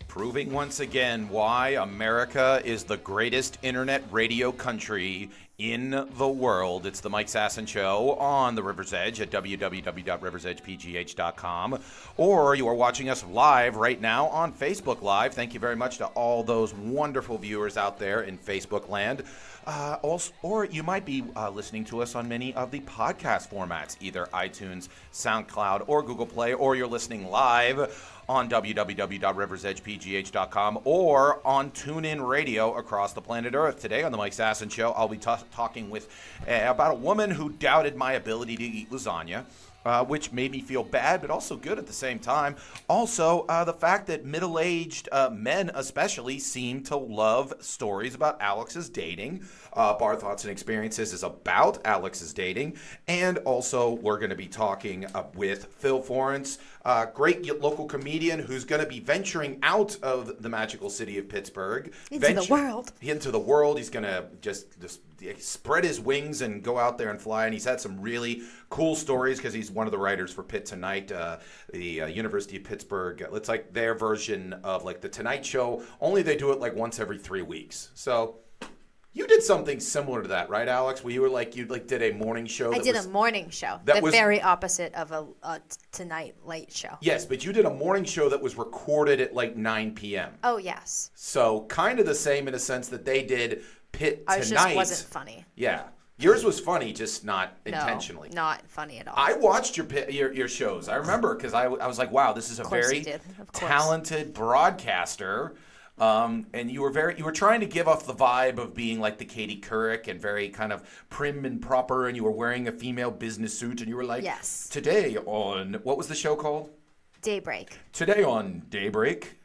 Proving once again why America is the greatest internet radio country in the world. It's the Mike Sasson Show on the River's Edge at www.riversedgepgh.com, or you are watching us live right now on Facebook Live. Thank you very much to all those wonderful viewers out there in Facebook land. Or you might be listening to us on many of the podcast formats, either iTunes, SoundCloud, or Google Play, or you're listening live on www.riversedgepgh.com or on TuneIn Radio across the planet Earth. Today on the Mike Sasson Show, I'll be talking with about a woman who doubted my ability to eat lasagna, which made me feel bad, but also good at the same time. Also, the fact that middle-aged men especially seem to love stories about Alex's dating. Bar Thoughts and Experiences is about Alex's dating. And also, we're going to be talking with Phil Forrence, great local comedian who's going to be venturing out of the magical city of Pittsburgh. Into the world. He's going to just spread his wings and go out there and fly. And he's had some really cool stories because he's one of the writers for Pitt Tonight, the University of Pittsburgh. It's like their version of like the Tonight Show, only they do it like once every 3 weeks. So you did something similar to that, right, Alex? Where you were like, you like did a morning show. I did a morning show. The very opposite of a Tonight late show. Yes, but you did a morning show that was recorded at like 9 p.m. Oh, yes. So kind of the same in a sense that they did Pitt Tonight. It just wasn't funny. Yeah. Yours was funny, just not intentionally. No, not funny at all. I watched your shows. I remember because I was like, wow, this is a very talented broadcaster. And you were trying to give off the vibe of being like the Katie Couric and very kind of prim and proper, and you were wearing a female business suit, and you were like, yes. Today on, what was the show called? Daybreak. Today on Daybreak.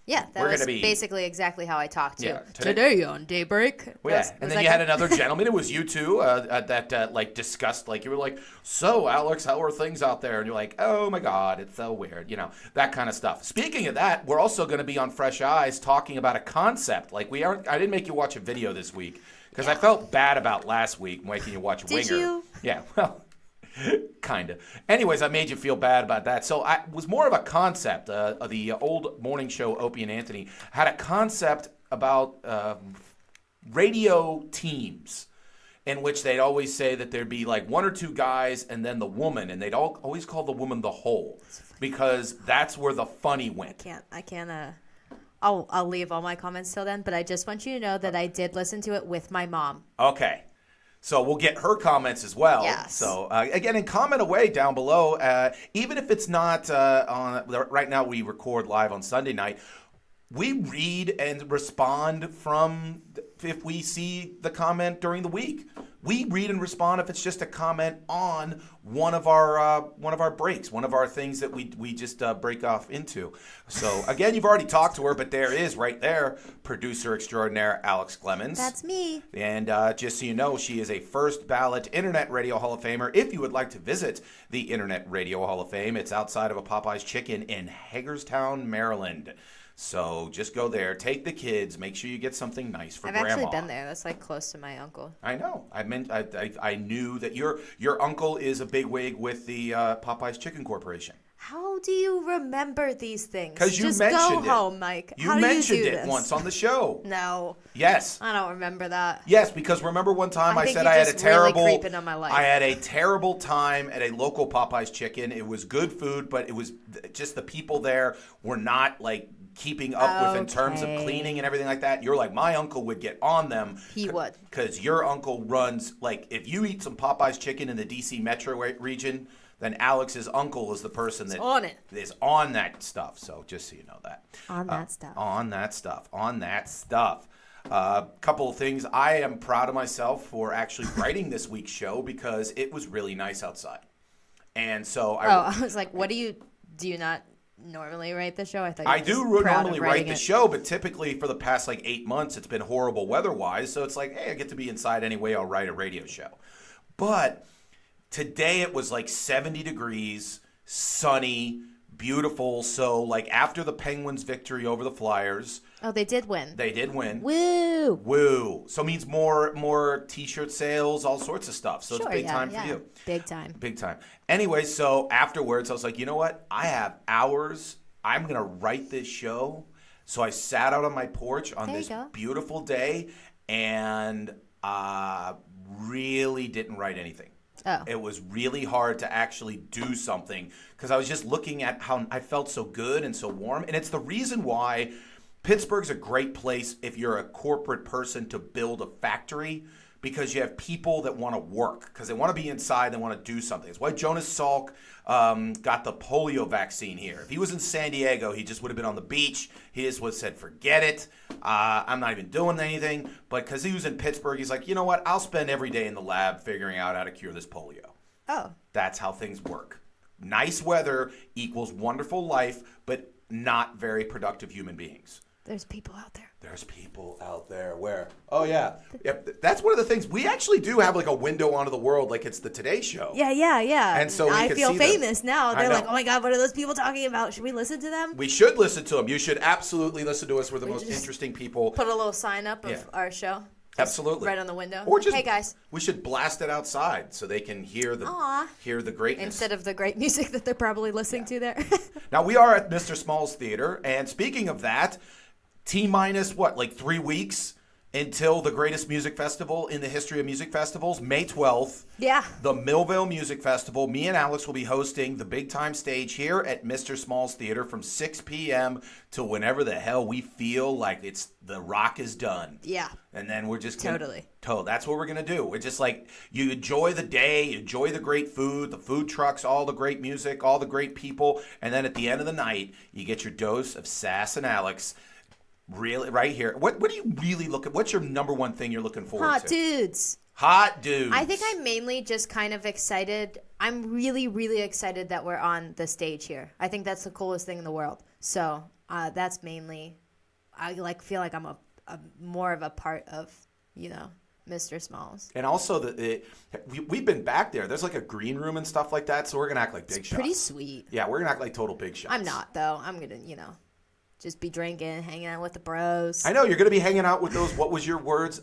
Yeah, that was basically exactly how I talked to. Yeah, today on Daybreak. Well, yeah, and then you had another gentleman. It was you two that like discussed, like you were like, so Alex, how are things out there? And you're like, oh my God, it's so weird, that kind of stuff. Speaking of that, we're also going to be on Fresh Eyes talking about a concept. Like I didn't make you watch a video this week because I felt bad about last week making you watch Winger. Did you? Yeah, well. Kind of. Anyways, I made you feel bad about that. So it was more of a concept. The old morning show, Opie and Anthony, had a concept about radio teams in which they'd always say that there'd be like one or two guys and then the woman, and they'd always call the woman the whole because that's where the funny went. I can't. I'll leave all my comments till then, but I just want you to know that I did listen to it with my mom. Okay. So we'll get her comments as well. Yes. So again, and comment away down below. Even if it's not on right now, we record live on Sunday night. We read and respond from if we see the comment during the week. We read and respond if it's just a comment on one of our breaks, one of our things that we just break off into. So again, you've already talked to her, but there is right there, producer extraordinaire Alex Clemens. That's me. And just so you know, she is a first ballot Internet Radio Hall of Famer. If you would like to visit the Internet Radio Hall of Fame, it's outside of a Popeye's Chicken in Hagerstown, Maryland. So just go there, take the kids, make sure you get something nice for Grandma. I've actually been there. That's like close to my uncle. I know. I knew that your uncle is a bigwig with the Popeye's Chicken Corporation. How do you remember these things? Because you just mentioned go home, Mike. You mentioned it once on the show. No. Yes. I don't remember that. Yes, because remember one time I said I had a terrible. Really creeping on my life. I had a terrible time at a local Popeye's Chicken. It was good food, but it was just the people there were not like keeping up with in terms of cleaning and everything like that. You're like, my uncle would get on them. He would. Because your uncle runs, like, if you eat some Popeye's Chicken in the D.C. metro region, then Alex's uncle is the person that is on that stuff. So just so you know that. On that stuff. On that stuff. On that stuff. Couple of things. I am proud of myself for actually writing this week's show because it was really nice outside. And so I was like, do you not normally write the show? I thought I you do were just proud normally of write writing the it. show, but typically for the past like 8 months, it's been horrible weather-wise. So it's like, hey, I get to be inside anyway. I'll write a radio show. But today it was like 70 degrees, sunny, beautiful. So like after the Penguins' victory over the Flyers, Oh, they did win. they did win. Woo! Woo! So it means more T-shirt sales, all sorts of stuff. So Sure, it's big yeah, time yeah. for you. Big time. Big time. Anyway, so afterwards, I was like, you know what? I have hours. I'm going to write this show. So I sat out on my porch on There you this go. beautiful day and really didn't write anything. Oh. It was really hard to actually do something because I was just looking at how I felt so good and so warm. And it's the reason why Pittsburgh's a great place if you're a corporate person to build a factory because you have people that want to work because they want to be inside, they want to do something. It's why Jonas Salk got the polio vaccine here. If he was in San Diego, he just would have been on the beach. He just would have said, forget it. I'm not even doing anything. But because he was in Pittsburgh, he's like, you know what? I'll spend every day in the lab figuring out how to cure this polio. Oh. That's how things work. Nice weather equals wonderful life, but not very productive human beings. There's people out there. There's people out there where, oh yeah. Yep, that's one of the things. We actually do have like a window onto the world, like it's the Today Show. Yeah. And so we I could feel see them. famous now. I They're know. like, oh my God, what are those people talking about? Should we listen to them? We should listen to them. You should absolutely listen to us. We're the most just interesting people. Put a little sign up of Yeah. our show. Absolutely. Right on the window. Or just, hey guys. We should blast it outside so they can hear the Aw. greatness. Instead of the great music that they're probably listening to there. Now we are at Mr. Small's Theater, and speaking of that, T-minus what, like 3 weeks until the greatest music festival in the history of music festivals, May 12th. Yeah. The Millvale Music Festival. Me and Alex will be hosting the big time stage here at Mr. Small's Theater from 6 p.m. to whenever the hell we feel like it's the rock is done. Yeah. And then we're just gonna, Totally. That's what we're gonna do. We're just like you enjoy the day, you enjoy the great food, the food trucks, all the great music, all the great people, and then at the end of the night, you get your dose of Sass and Alex. Really, right here. What do you really look at? What's your number one thing you're looking forward Hot to? dudes. Hot dudes. I think I'm mainly just kind of excited. I'm really, really excited that we're on the stage here. I think that's the coolest thing in the world. So that's mainly, I feel like I'm a more of a part of, Mr. Smalls. And also, we've been back there. There's like a green room and stuff like that, so we're going to act like big shots. Pretty sweet. Yeah, we're going to act like total big shots. I'm not, though. I'm going to, just be drinking, hanging out with the bros. I know, you're going to be hanging out with those, what was your words,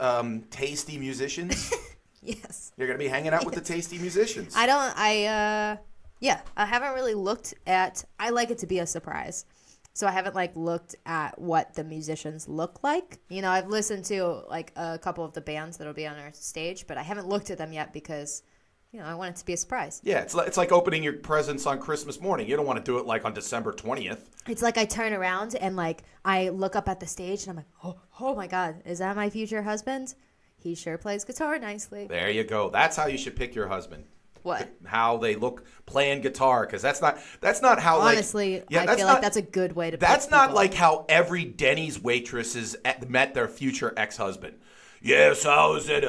tasty musicians? Yes. You're going to be hanging out with the tasty musicians. I haven't really looked at, I like it to be a surprise. So I haven't looked at what the musicians look like. I've listened to a couple of the bands that'll be on our stage, but I haven't looked at them yet because, I want it to be a surprise. Yeah, it's like opening your presents on Christmas morning. You don't want to do it on December 20th. It's like I turn around and I look up at the stage and I'm like, oh my God, is that my future husband? He sure plays guitar nicely. There you go. That's how you should pick your husband. What? How they look playing guitar, because that's not how Honestly, I feel like that's a good way to pick That's not people. like how every Denny's waitress met their future ex-husband. Yes, I was at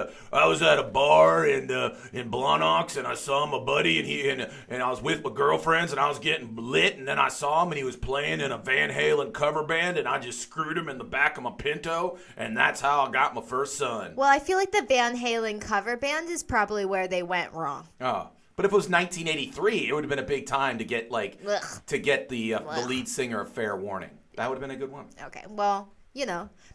a bar in Blonox, and I saw my buddy, and I was with my girlfriends, and I was getting lit, and then I saw him, and he was playing in a Van Halen cover band, and I just screwed him in the back of my Pinto, and that's how I got my first son. Well, I feel like the Van Halen cover band is probably where they went wrong. Oh. But if it was 1983, it would have been a big time to get the lead singer of Fair Warning. That would have been a good one. Okay, well,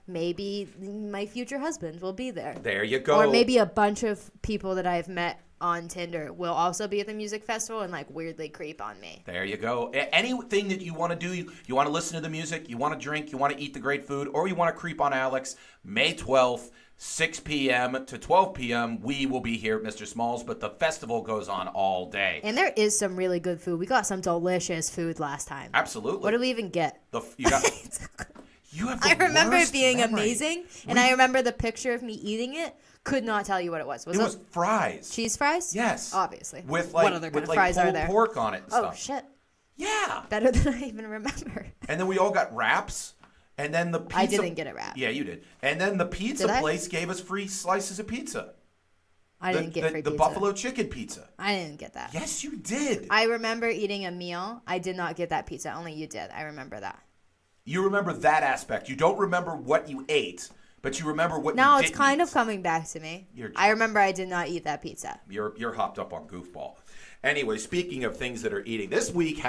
maybe my future husband will be there. There you go. Or maybe a bunch of people that I've met on Tinder will also be at the music festival and weirdly creep on me. There you go. Anything that you want to do, you want to listen to the music, you want to drink, you want to eat the great food, or you want to creep on Alex, May 12th, 6 p.m. to 12 p.m., we will be here at Mr. Smalls, but the festival goes on all day. And there is some really good food. We got some delicious food last time. Absolutely. What did we even get? You have the I remember it worst being memory. amazing, and I remember the picture of me eating it. Could not tell you what it was. It was fries. Cheese fries? Yes. Obviously. With what other kind of fries are pulled there? pork on it and Oh, stuff. shit. Yeah. Better than I even remember. And then we all got wraps. And then the pizza... I didn't get a wrap. Yeah, you did. And then the pizza Did I? place gave us free slices of pizza. I didn't get free the pizza. buffalo chicken pizza. I didn't get that. Yes, you did. I remember eating a meal. I did not get that pizza. Only you did. I remember that. You remember that aspect. You don't remember what you ate, but you remember what you Now didn't it's kind eat. of coming back to me. I remember I did not eat that pizza. You're hopped up on goofball. Anyway, speaking of things that are eating, this week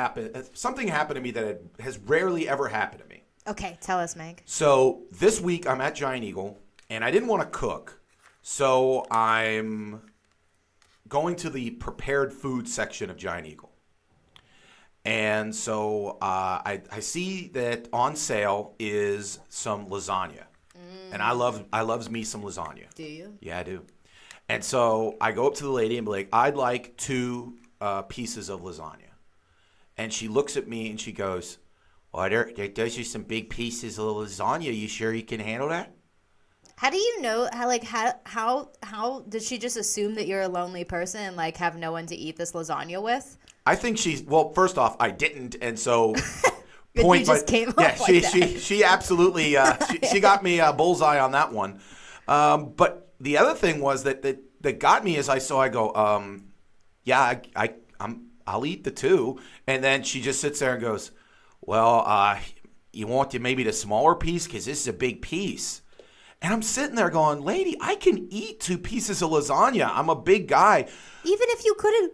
something happened to me that has rarely ever happened to me. Okay, tell us, Mike. So this week I'm at Giant Eagle, and I didn't want to cook, so I'm going to the prepared food section of Giant Eagle. And so I see that on sale is some lasagna, and I loves me some lasagna. Do you? Yeah, I do. And so I go up to the lady and be like, I'd like 2 pieces of lasagna. And she looks at me and she goes, "Oh, those are some big pieces of lasagna. You sure you can handle that?" How do you know? How did she just assume that you're a lonely person and like have no one to eat this lasagna with? I think well, first off, I didn't, and so You just came up like that. she absolutely she got me a bullseye on that one. But the other thing was that got me is I go, yeah, I'll eat the 2, and then she just sits there and goes, "Well, you want maybe the smaller piece because this is a big piece." And I'm sitting there going, "Lady, I can eat 2 pieces of lasagna. I'm a big guy." Even if you couldn't,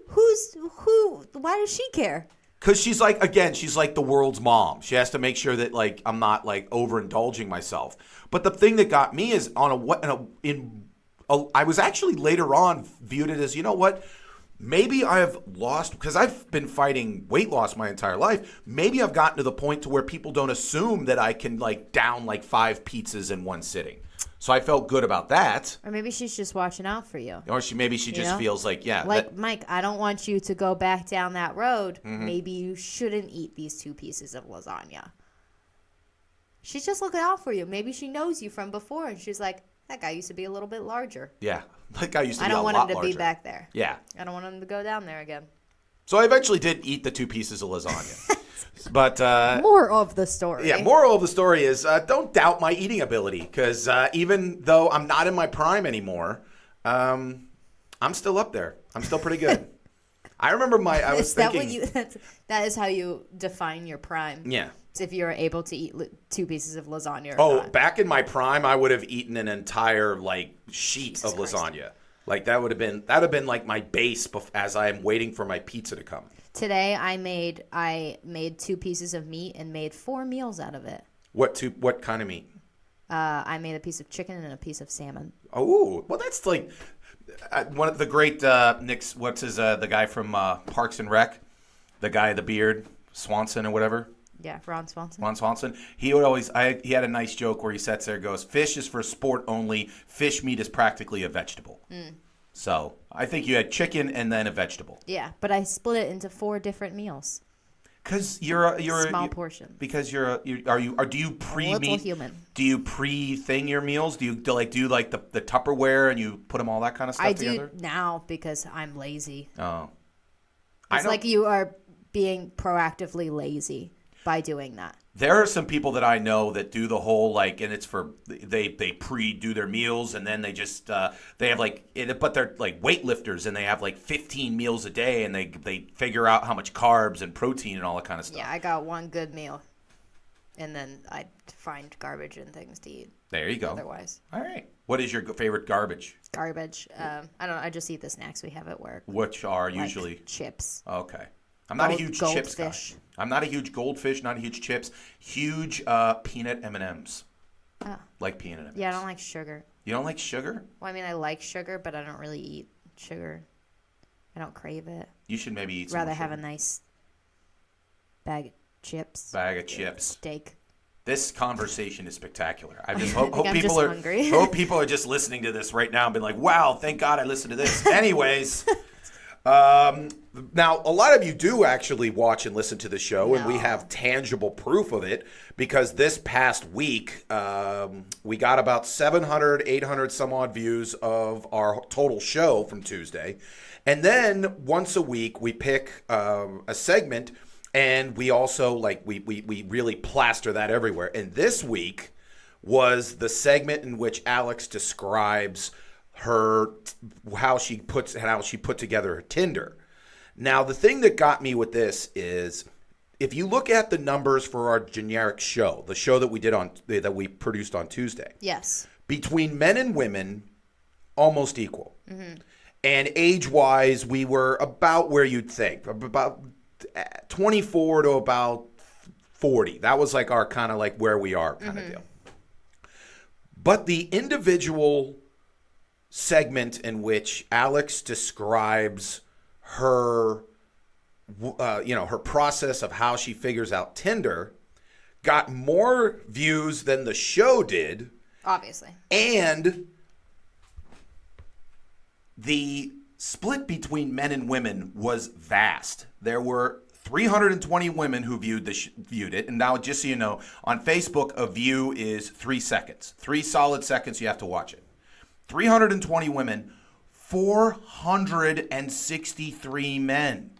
why does she care? Because she's like the world's mom. She has to make sure that like I'm not like overindulging myself. But the thing that got me is I was actually later on viewed it as, you know what? Maybe I've lost, because I've been fighting weight loss my entire life. Maybe I've gotten to the point to where people don't assume that I can like down like 5 pizzas in one sitting. So I felt good about that. Or maybe she's just watching out for you. Or maybe she just feels like, yeah. Like, Mike, I don't want you to go back down that road. Mm-hmm. Maybe you shouldn't eat these 2 pieces of lasagna. She's just looking out for you. Maybe she knows you from before, and she's like, that guy used to be a little bit larger. Yeah, that guy used to be a lot larger. I don't want him to be back there. Yeah. I don't want him to go down there again. So I eventually did eat the 2 pieces of lasagna. But more of the story. Yeah, moral of the story is don't doubt my eating ability, because even though I'm not in my prime anymore, I'm still up there. I'm still pretty good. I remember that is how you define your prime? Yeah. It's if you're able to eat 2 pieces of lasagna or not. Back in my prime, I would have eaten an entire like sheet of lasagna. Like that would have been like my base as I am waiting for my pizza to come. Today I made 2 pieces of meat and made 4 meals out of it. What kind of meat? I made a piece of chicken and a piece of salmon. Oh, well, that's like one of the great Nick's. What's his the guy from Parks and Rec, the guy with the beard, Swanson or whatever. Yeah, Ron Swanson. Ron Swanson. He would always. He had a nice joke where he sits there and goes, "Fish is for sport only. Fish meat is practically a vegetable." So I think you had chicken and then a vegetable. Yeah, but I split it into 4 different meals. Because you're small portion. Because do you pre-meat? Little human. Do you pre-thing your meals? Do you do the Tupperware and you put them all that kind of stuff together? I do now because I'm lazy. Oh, it's like you are being proactively lazy by doing that. There are some people that I know that do the whole and it's for they pre-do their meals and then they just they have but they're like weightlifters and they have like 15 meals a day and they figure out how much carbs and protein and all that kind of stuff. Yeah, I got one good meal, and then I find garbage and things to eat. There you go. Otherwise, all right. What is your favorite garbage? Garbage. I don't know. I just eat the snacks we have at work. Which are usually chips. Okay. I'm not a huge chips guy. I'm not a huge goldfish, not a huge chips. Huge peanut M&Ms. Oh. Like peanut M&Ms. Yeah, I don't like sugar. You don't like sugar? Well, I mean, I like sugar, but I don't really eat sugar. I don't crave it. You should maybe eat some rather more sugar. have a nice bag of chips. Steak. This conversation is spectacular. I just hope people are just listening to this right now and being like, "Wow, thank God I listened to this." Anyways, now a lot of you do actually watch and listen to the show, and we have tangible proof of it because this past week we got about 700, 800 some odd views of our total show from Tuesday, and then once a week we pick a segment. And we also, we really plaster that everywhere. And this week was the segment in which Alex describes how she put together her Tinder. Now, the thing that got me with this is, if you look at the numbers for our generic show, the show that we produced on Tuesday, Yes. between men and women, almost equal. Mm-hmm. And age-wise, we were about where you'd think, about 24 to about 40. That was like our kind of like where we are kind of deal. But the individual segment in which Alex describes her, her process of how she figures out Tinder got more views than the show did. Obviously. And the split between men and women was vast. There were 320 women who viewed it. And now, just so you know, on Facebook, a view is 3 seconds. 3 solid seconds, you have to watch it. 320 women, 463 men.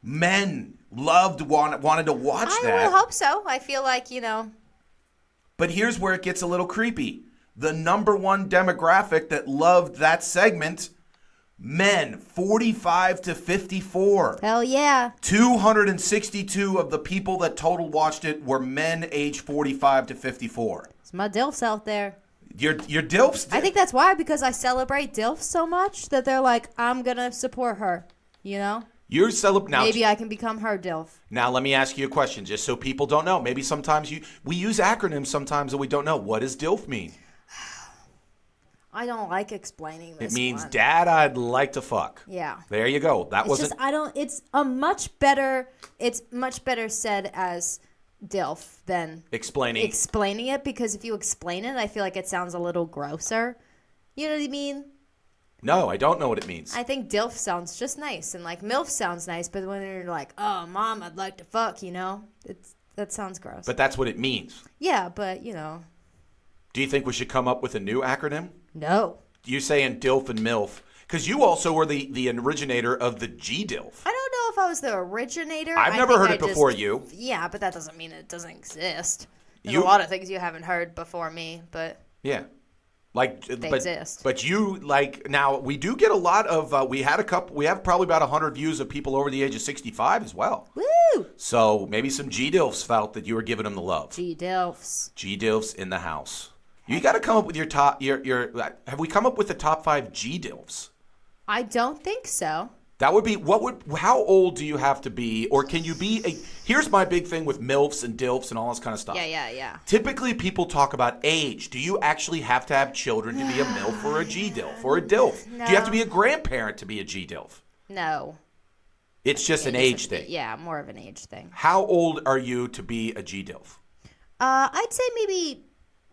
Men wanted to watch that. I would hope so. I feel like, But here's where it gets a little creepy. The number one demographic that loved that segment, men 45 to 54. Hell yeah. 262 of the people that total watched it were men age 45 to 54. It's my DILFs out there. Your DILFs? I think that's why, because I celebrate DILFs so much that they're like, I'm going to support her, Now, maybe I can become her DILF. Now, let me ask you a question, just so people don't know. Maybe sometimes we use acronyms sometimes that we don't know. What does DILF mean? I don't like explaining this. It means Dad, I'd like to fuck. Yeah. There you go. It's much better said as DILF than explaining it, because if you explain it, I feel like it sounds a little grosser. You know what I mean? No, I don't know what it means. I think DILF sounds just nice, and like MILF sounds nice, but when you're like, oh, Mom, I'd like to fuck, that sounds gross. But that's what it means. Yeah, but Do you think we should come up with a new acronym? No. You saying DILF and MILF? Because you also were the originator of the G-DILF. I don't know if I was the originator. I've never heard it before you. Yeah, but that doesn't mean it doesn't exist. There's a lot of things you haven't heard before me, but yeah, they exist. But you now we do get a lot of. We have probably about 100 views of people over the age of 65 as well. Woo! So maybe some G-DILFs felt that you were giving them the love. G-DILFs in the house. You got to come up with your top. Have we come up with the top 5 G-DILFs? I don't think so. That would be how old do you have to be, or can you be here's my big thing with MILFs and DILFs and all this kind of stuff. Yeah. Typically people talk about age. Do you actually have to have children to be a MILF or a G-DILF or a DILF? No. Do you have to be a grandparent to be a G-DILF? No. It's just an age thing. Yeah, more of an age thing. How old are you to be a G-DILF? I'd say maybe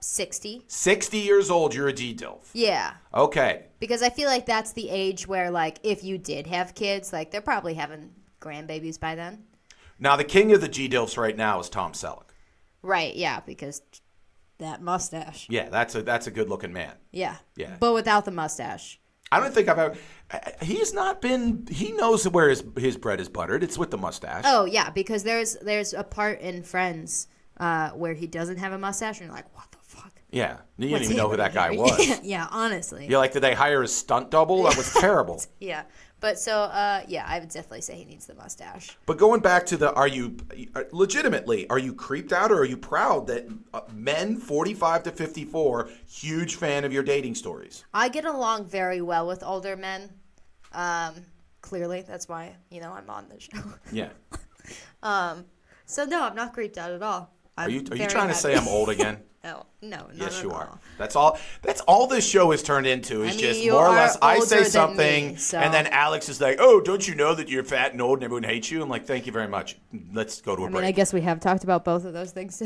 60. 60 years old, you're a G-DILF. Yeah. Okay. Because I feel like that's the age where, like, if you did have kids, like, they're probably having grandbabies by then. Now, the king of the G-DILFs right now is Tom Selleck. Right, yeah, because that mustache. Yeah, that's a good-looking man. Yeah. Yeah. But without the mustache. I don't think I've ever... He's not been... He knows where his bread is buttered. It's with the mustache. Oh, yeah, because there's a part in Friends where he doesn't have a mustache, and you're like, what the fuck? Yeah. You didn't even know who that guy was. Yeah, honestly. You're like, did they hire his stunt double? That was terrible. Yeah. But so, yeah, I would definitely say he needs the mustache. But going back to are you creeped out, or are you proud that men 45 to 54, huge fan of your dating stories? I get along very well with older men. Clearly, that's why, I'm on the show. Yeah. So no, I'm not creeped out at all. Are you trying to say I'm old again? No. Yes, you are. That's all this show has turned into is just you more or are less I say older than something me, so- and then Alex is like, "Oh, don't you know that you're fat and old and everyone hates you?" I'm like, "Thank you very much. Let's go to a break." I guess we have talked about both of those things.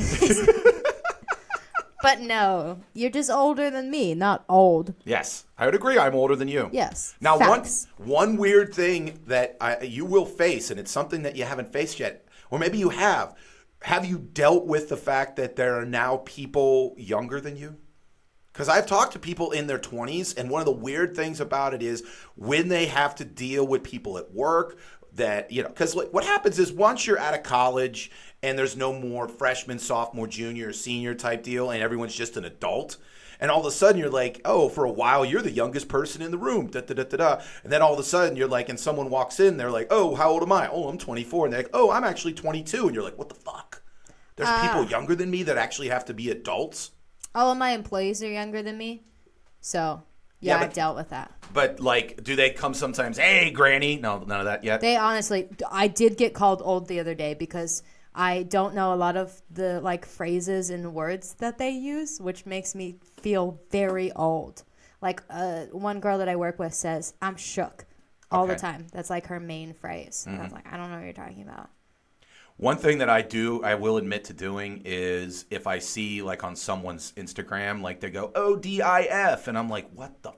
But no, you're just older than me, not old. Yes, I would agree. I'm older than you. Yes. Now, facts. one weird thing that you will face, and it's something that you haven't faced yet, or maybe you have. Have you dealt with the fact that there are now people younger than you? Because I've talked to people in their 20s, and one of the weird things about it is when they have to deal with people at work that, because what happens is once you're out of college and there's no more freshman, sophomore, junior, senior type deal, and everyone's just an adult, And all of a sudden you're like, oh, for a while you're the youngest person in the room. Da, da, da, da, da. And then all of a sudden you're like, and someone walks in, they're like, oh, how old am I? Oh, I'm 24. And they're like, oh, I'm actually 22. And you're like, what the fuck? There's people younger than me that actually have to be adults. All of my employees are younger than me. So, yeah, I've dealt with that. But, like, do they come sometimes, hey, granny? No, none of that yet? They honestly, I did get called old the other day because I don't know a lot of the, like, phrases and words that they use, which makes me feel very old. Like, one girl that I work with says, I'm shook all the time. That's, like, her main phrase. And I was like, I don't know what you're talking about. One thing that I will admit to doing is if I see, like, on someone's Instagram, like, they go, ODIF, and I'm like, what the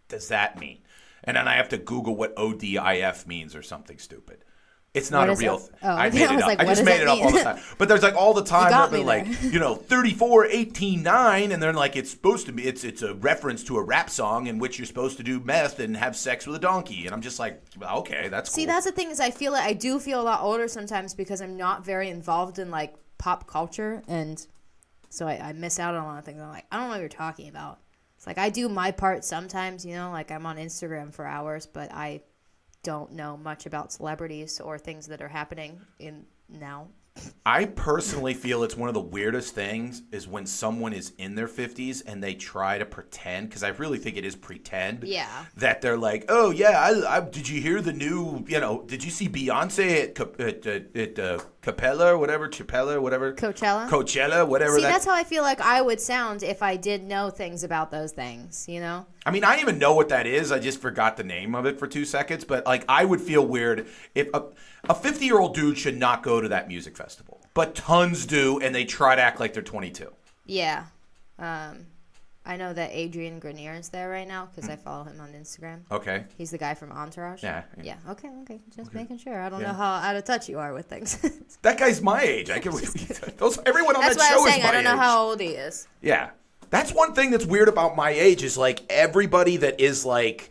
does that mean? And then I have to Google what ODIF means or something stupid. It's not a real thing. I made it up. Like, I just made it up all the time. But there's like all the time they're like, 34, 18, 9, and they're like, it's supposed to be, it's a reference to a rap song in which you're supposed to do meth and have sex with a donkey. And I'm just like, okay, that's cool. See, that's the thing is I do feel a lot older sometimes because I'm not very involved in like pop culture. And so I miss out on a lot of things. I'm like, I don't know what you're talking about. It's like I do my part sometimes, like I'm on Instagram for hours, but I don't know much about celebrities or things that are happening in now. I personally feel it's one of the weirdest things is when someone is in their 50s and they try to pretend, because I really think it is pretend, that they're like, oh, yeah, did you hear the new, did you see Beyonce at Capella or whatever, Coachella, whatever. See, that's how I feel like I would sound if I did know things about those things, I mean, I even know what that is. I just forgot the name of it for 2 seconds. But, like, I would feel weird if a 50-year-old dude should not go to that music festival. But tons do, and they try to act like they're 22. Yeah. I know that Adrian Grenier is there right now because I follow him on Instagram. Okay. He's the guy from Entourage. Yeah. Okay. Just making sure. I don't know how out of touch you are with things. That guy's my age. Everyone on That's that show is my age. That's why I'm saying I don't know how old he is. Yeah. That's one thing that's weird about my age is, like, everybody that is, like,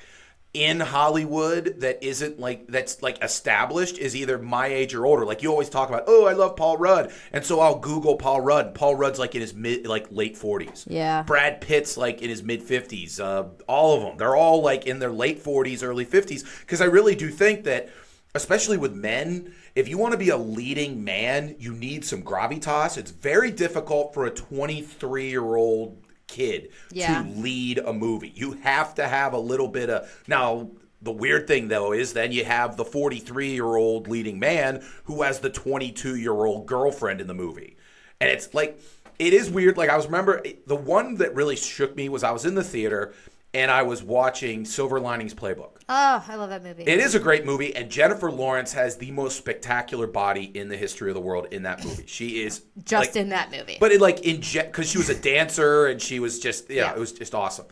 in Hollywood that isn't, like, that's, like, established is either my age or older. Like, you always talk about, oh, I love Paul Rudd. And so I'll Google Paul Rudd. Paul Rudd's, like, in his late 40s. Yeah. Brad Pitt's, like, in his mid-50s. All of them. They're all, like, in their late 40s, early 50s. Because I really do think that, especially with men, if you want to be a leading man, you need some gravitas. It's very difficult for a 23-year-old kid to lead a movie. You have to have a little bit of... Now, the weird thing, though, is then you have the 43-year-old leading man who has the 22-year-old girlfriend in the movie. And it's like... It is weird. Like, I remember... The one that really shook me was I was in the theater and I was watching Silver Linings Playbook. Oh, I love that movie. It is a great movie, and Jennifer Lawrence has the most spectacular body in the history of the world in that movie. She is just in that movie. But because she was a dancer and she was just it was just awesome.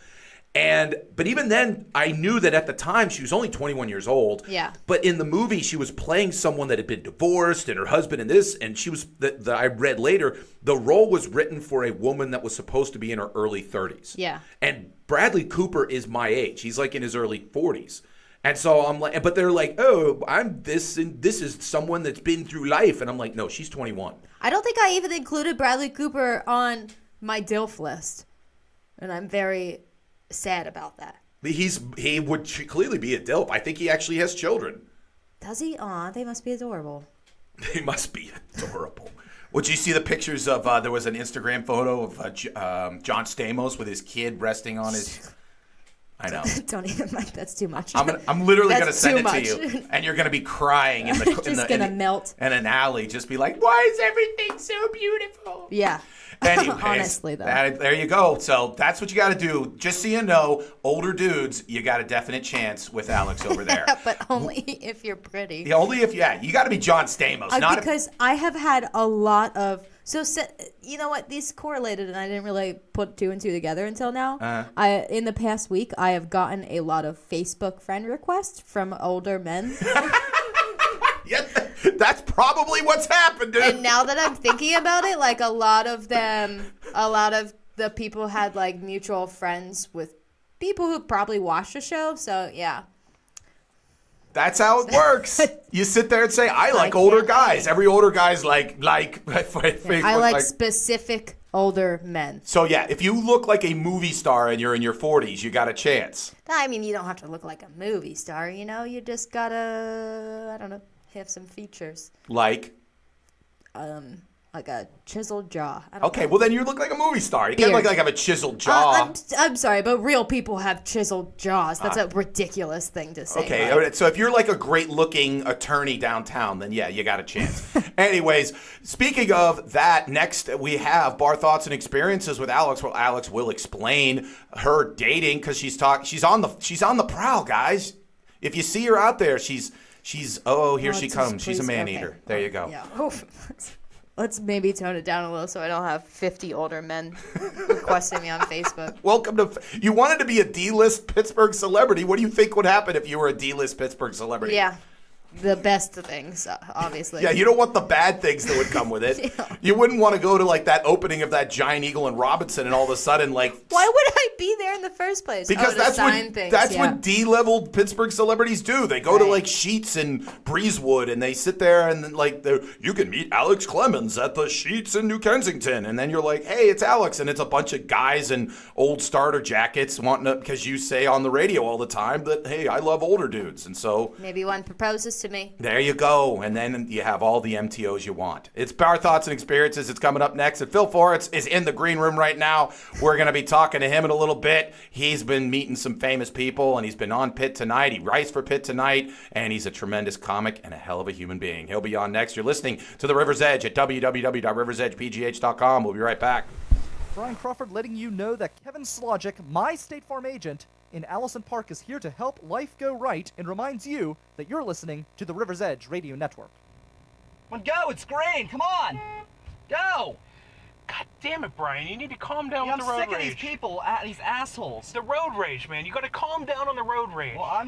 But even then, I knew that at the time she was only 21 years old. Yeah. But in the movie, she was playing someone that had been divorced and her husband and this, and she was that I read later, the role was written for a woman that was supposed to be in her early 30s. Yeah. And Bradley Cooper is my age. He's like in his early 40s. And so I'm like, but they're like, oh, I'm this, and this is someone that's been through life. And I'm like, no, she's 21. I don't think I even included Bradley Cooper on my DILF list. And I'm very sad about that. He would clearly be a DILF. I think he actually has children. Does he? Aw, they must be adorable. They must be adorable. Would you see the pictures of, there was an Instagram photo of John Stamos with his kid resting on his... I know. Don't even mind. That's too much. I'm literally going to send it to you, and you're going to be crying in melt in an alley. Just be like, "Why is everything so beautiful?" Yeah. Anyways, honestly, though. There you go. So that's what you got to do. Just so you know, older dudes, you got a definite chance with Alex over there. But only if you're pretty. Yeah, only if you got to be John Stamos. Because I have had a lot of. So, you know what? These correlated, and I didn't really put 2 and 2 together until now. In the past week, I have gotten a lot of Facebook friend requests from older men. Yeah, that's probably what's happened, dude. And now that I'm thinking about it, like a lot of the people had like mutual friends with people who probably watched the show. So, yeah. That's how it works. You sit there and say, I like older guys. Every older guy's like I like specific older men. So, yeah, if you look like a movie star and you're in your 40s, you got a chance. I mean, you don't have to look like a movie star, you just gotta, I don't know, have some features. Like A chiseled jaw. I don't Okay, know. well then you look like a movie star. You can't Beard. like have a chiseled jaw. I'm sorry, but real people have chiseled jaws. That's a ridiculous thing to say. Okay, right? all right, so if you're like a great-looking attorney downtown, then yeah, you got a chance. Anyways, speaking of that, next we have Bar Thoughts and Experiences with Alex. Well, Alex will explain her dating because she's on the prowl, guys. If you see her out there, she's here she comes. She's a man-eater. Okay. There you go. Yeah. Let's maybe tone it down a little so I don't have 50 older men requesting me on Facebook. Welcome to. You wanted to be a D-list Pittsburgh celebrity. What do you think would happen if you were a D-list Pittsburgh celebrity? Yeah. The best things, obviously. Yeah, you don't want the bad things that would come with it. Yeah. You wouldn't want to go to like that opening of that Giant Eagle and Robinson and all of a sudden like. Why would I be there in the first place? Because that's what D-level Pittsburgh celebrities do. They go to like Sheetz and Breezewood and they sit there and then, like you can meet Alex Clemens at the Sheetz in New Kensington, and then you're like, hey, it's Alex, and it's a bunch of guys in old starter jackets wanting to, because you say on the radio all the time that hey, I love older dudes, and so maybe one proposes to me. there you go, and then you have all the MTOs you want. It's Bar Thoughts and Experiences. It's coming up next, and Phil Forrence is in the green room right now. We're going to be talking to him in a little bit. He's been meeting some famous people, and he's been on Pitt Tonight. He writes for Pitt Tonight, and he's a tremendous comic and a hell of a human being. He'll be on next. You're listening to The River's Edge at www.riversedgepgh.com. We'll be right back. Brian Crawford letting you know that Kevin Slogic, my State Farm agent in Allison Park, is here to help life go right and reminds you that you're listening to the River's Edge Radio Network. Come on, go! It's green! Come on! Go! God damn it, Brian. You need to calm down Yeah, with I'm the road sick of rage. these people, these assholes. It's the road rage, man. You gotta calm down on the road rage. Well, I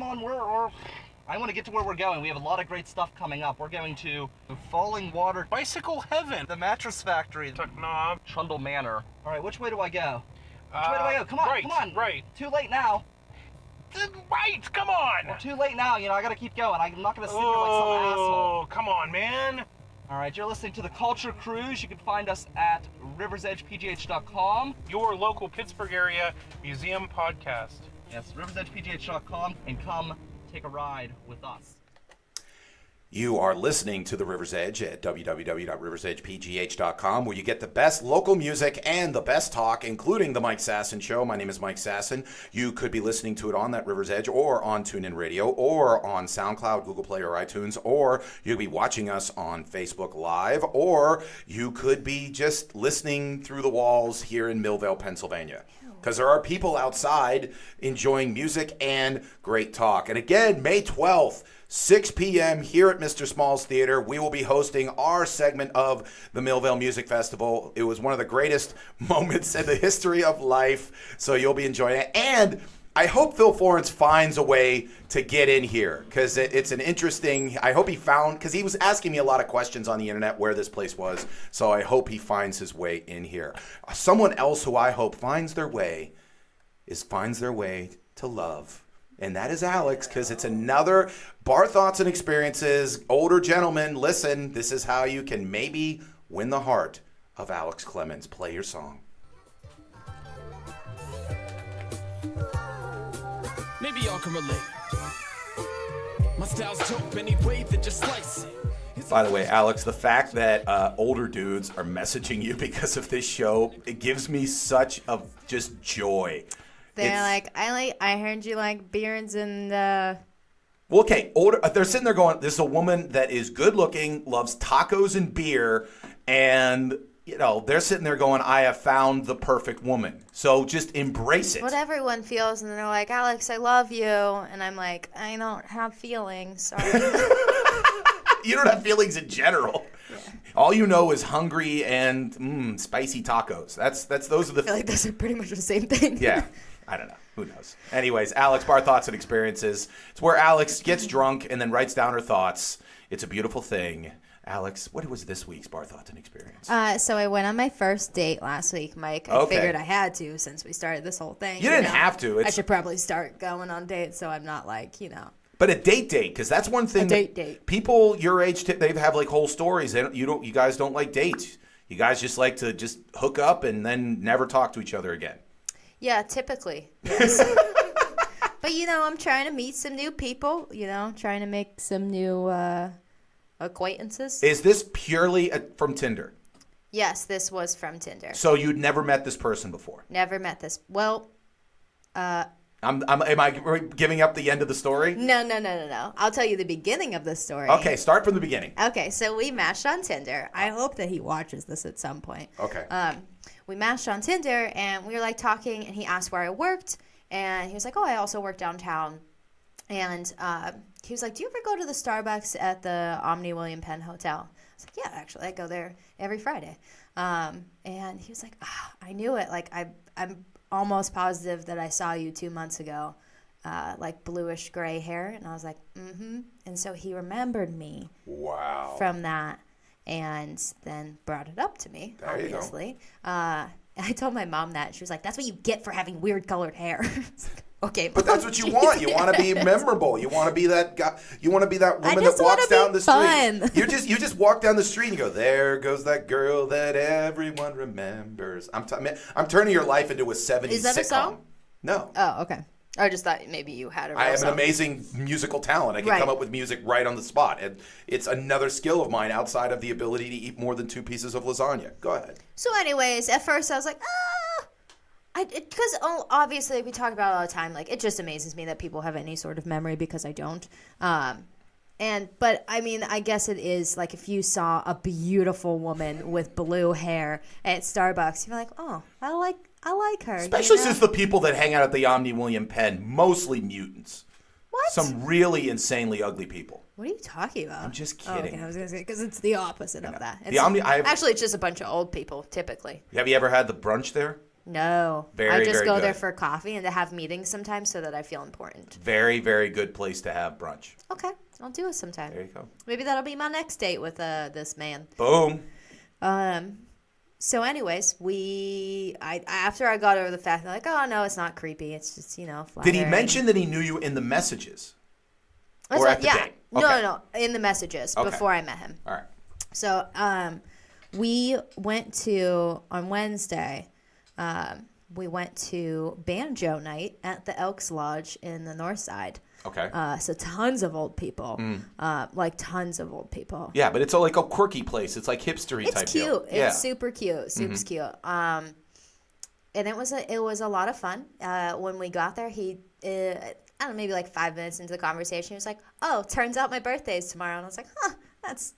want to get to where we're going. We have a lot of great stuff coming up. We're going to Falling Water, Bicycle Heaven. the Mattress Factory, Tuck Knob. Trundle Manor. All right, which way do I go? Which way do I go? Come on, right, come on. right. Too late now. Right, come on. Well, too late now. I gotta keep going. I'm not gonna sit here like some asshole. Oh, come on, man. All right, you're listening to the Culture Cruise. You can find us at riversedgepgh.com. Your local Pittsburgh area museum podcast. Yes, riversedgepgh.com, and come take a ride with us. You are listening to The River's Edge at www.riversedgepgh.com, where you get the best local music and the best talk, including The Mike Sasson Show. My name is Mike Sasson. You could be listening to it on that River's Edge or on TuneIn Radio or on SoundCloud, Google Play, or iTunes, or you could be watching us on Facebook Live, or you could be just listening through the walls here in Millvale, Pennsylvania. Because there are people outside enjoying music and great talk. And again, May 12th, 6 p.m. here at Mr. Small's Theater, we will be hosting our segment of the Millvale Music Festival. It was one of the greatest moments in the history of life, so you'll be enjoying it. And I hope Phil Forrence finds a way to get in here, because it's an interesting, I hope he found, because he was asking me a lot of questions on the internet where this place was, so I hope he finds his way in here. Someone else who I hope finds their way to love. And that is Alex, because it's another Bar Thoughts and Experiences. Older gentlemen, listen, this is how you can maybe win the heart of Alex Clemens. Play your song. Maybe y'all can relate. My style's dope anyway, then just slice it. By the way, Alex, the fact that older dudes are messaging you because of this show, it gives me such a just joy. They're I heard you like beards and Well, okay, they're sitting there going, this is a woman that is good looking, loves tacos and beer, and they're sitting there going, I have found the perfect woman. So just embrace it. what everyone feels, and they're like, Alex, I love you, and I'm like, I don't have feelings. Sorry. You don't have feelings in general. Yeah. All you know is hungry and spicy tacos. Those are the. I feel like those are pretty much the same thing. Yeah. I don't know. Who knows? Anyways, Alex, Bar Thoughts and Experiences. It's where Alex gets drunk and then writes down her thoughts. It's a beautiful thing. Alex, what was this week's Bar Thoughts and Experience? So I went on my first date last week, Mike. I figured I had to since we started this whole thing. You didn't have to. I should probably start going on dates so I'm not But a date, because that's one thing. A date. People your age, they have like whole stories. You guys don't like dates. You guys just like to just hook up and then never talk to each other again. Yeah, typically. Yes. But, I'm trying to meet some new people, trying to make some new acquaintances. Is this purely from Tinder? Yes, this was from Tinder. So you'd never met this person before? Never met this. Well, am I giving up the end of the story? No. I'll tell you the beginning of the story. Okay, start from the beginning. Okay, so we matched on Tinder. I hope that he watches this at some point. Okay. We matched on Tinder, and we were, like, talking, and he asked where I worked, and he was like, oh, I also work downtown. And he was like, do you ever go to the Starbucks at the Omni William Penn Hotel? I was like, yeah, actually, I go there every Friday. And he was like, I knew it. Like, I'm almost positive that I saw you 2 months ago, like bluish gray hair. And I was like, mm-hmm. And so he remembered me from that and then brought it up to me, obviously. I told my mom that. She was like, that's what you get for having weird colored hair. Okay, but that's what you want. You want to be memorable. You want to be that guy. You want to be that woman that walks down the street. You just walk down the street and you go, there goes that girl that everyone remembers. I'm turning your life into a 70s Is that sitcom. a song? No. Oh, okay. I just thought maybe you had a real I have song. an amazing musical talent. I can come up with music right on the spot. And it's another skill of mine outside of the ability to eat more than 2 pieces of lasagna. Go ahead. So anyways, at first I was like, because obviously we talk about it all the time. Like, it just amazes me that people have any sort of memory because I don't. But I mean, I guess it is like if you saw a beautiful woman with blue hair at Starbucks, you're like, oh, I like her. Especially since the people that hang out at the Omni William Penn, mostly mutants. What? Some really insanely ugly people. What are you talking about? I'm just kidding. Oh, okay, I was gonna say because it's the opposite of that. Actually, it's just a bunch of old people typically. Have you ever had the brunch there? No. Very, I just very go good. there for coffee and to have meetings sometimes so that I feel important. Very, very good place to have brunch. Okay. I'll do it sometime. There you go. Maybe that'll be my next date with this man. Boom. So anyways, after I got over the fact that like, oh no, it's not creepy. It's just, flattering. Did he mention that he knew you in the messages? Or at the date? Okay. No, in the messages before I met him. All right. So we went to, on Wednesday, we went to banjo night at the Elks Lodge in the North Side. Okay. So tons of old people, like tons of old people. Yeah, but it's like a quirky place. It's like hipstery type deal. It's cute. It's super cute. Super cute. And it was a lot of fun. When we got there, he, I don't know, maybe like 5 minutes into the conversation, he was like, "Oh, turns out my birthday's tomorrow." And I was like, "Huh, that's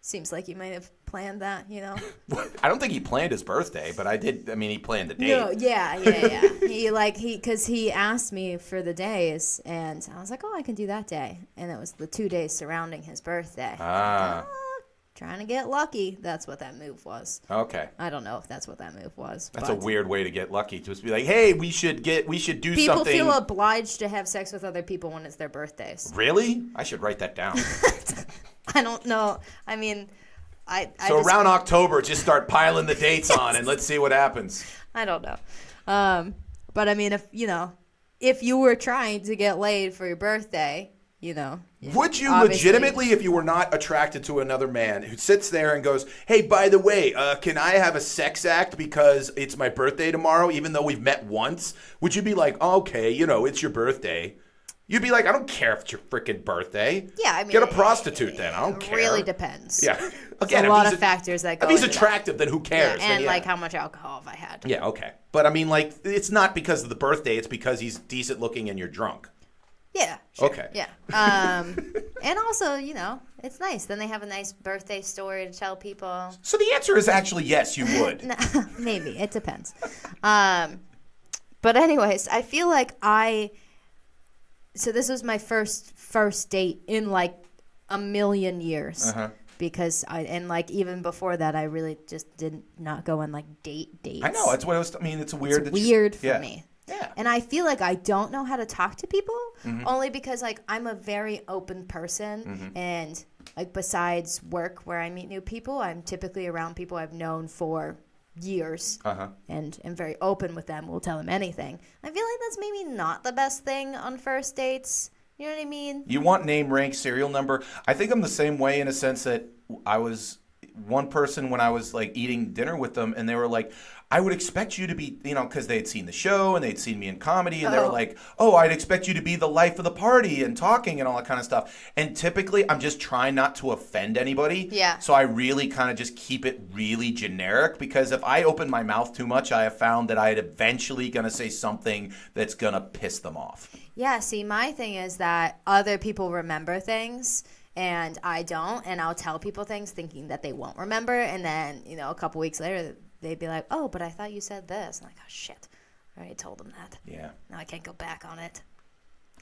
seems like you might have planned that, I don't think he planned his birthday, but he planned the date. No, yeah. Because he asked me for the days, and I was like, oh, I can do that day. And it was the 2 days surrounding his birthday. Trying to get lucky. That's what that move was. Okay. I don't know if that's what that move was. That's a weird way to get lucky. Just be like, hey, we should do something. People feel obliged to have sex with other people when it's their birthdays. Really? I should write that down. I don't know. I mean, around October, just start piling the dates on and let's see what happens. I don't know. But I mean, if you were trying to get laid for your birthday, would you legitimately, if you were not attracted to another man who sits there and goes, hey, by the way, can I have a sex act because it's my birthday tomorrow, even though we've met once? Would you be like, oh, okay, it's your birthday? You'd be like, I don't care if it's your freaking birthday. Yeah, I mean, get a prostitute then. I don't care. It really depends. Yeah. Again, a lot of factors that go into that. If he's attractive, then who cares? Yeah, and like how much alcohol have I had? Yeah, okay. But I mean, like, it's not because of the birthday. It's because he's decent looking and you're drunk. Yeah. Sure. Okay. Yeah. And also, it's nice. Then they have a nice birthday story to tell people. So the answer is actually yes, you would. No, maybe. It depends. But anyways, I feel like so this was my first date in like a million years. Because even before that, I really just did not go on like dates. I know. That's what it's weird. It's weird for me. Yeah. And I feel like I don't know how to talk to people only because like I'm a very open person and like besides work where I meet new people, I'm typically around people I've known for years and am very open with them. Will tell them anything. I feel like that's maybe not the best thing on first dates. You know what I mean? You want name, rank, serial number. I think I'm the same way in a sense that I was one person when I was like eating dinner with them, and they were like, I would expect you to be, because they had seen the show and they'd seen me in comedy, and they were like, oh, I'd expect you to be the life of the party and talking and all that kind of stuff. And typically, I'm just trying not to offend anybody. Yeah. So I really kind of just keep it really generic, because if I open my mouth too much, I have found that I'm eventually going to say something that's going to piss them off. Yeah, see, my thing is that other people remember things and I don't, and I'll tell people things thinking that they won't remember, and then, a couple weeks later, they'd be like, oh, but I thought you said this. I'm like, oh, shit. I already told them that. Yeah. Now I can't go back on it.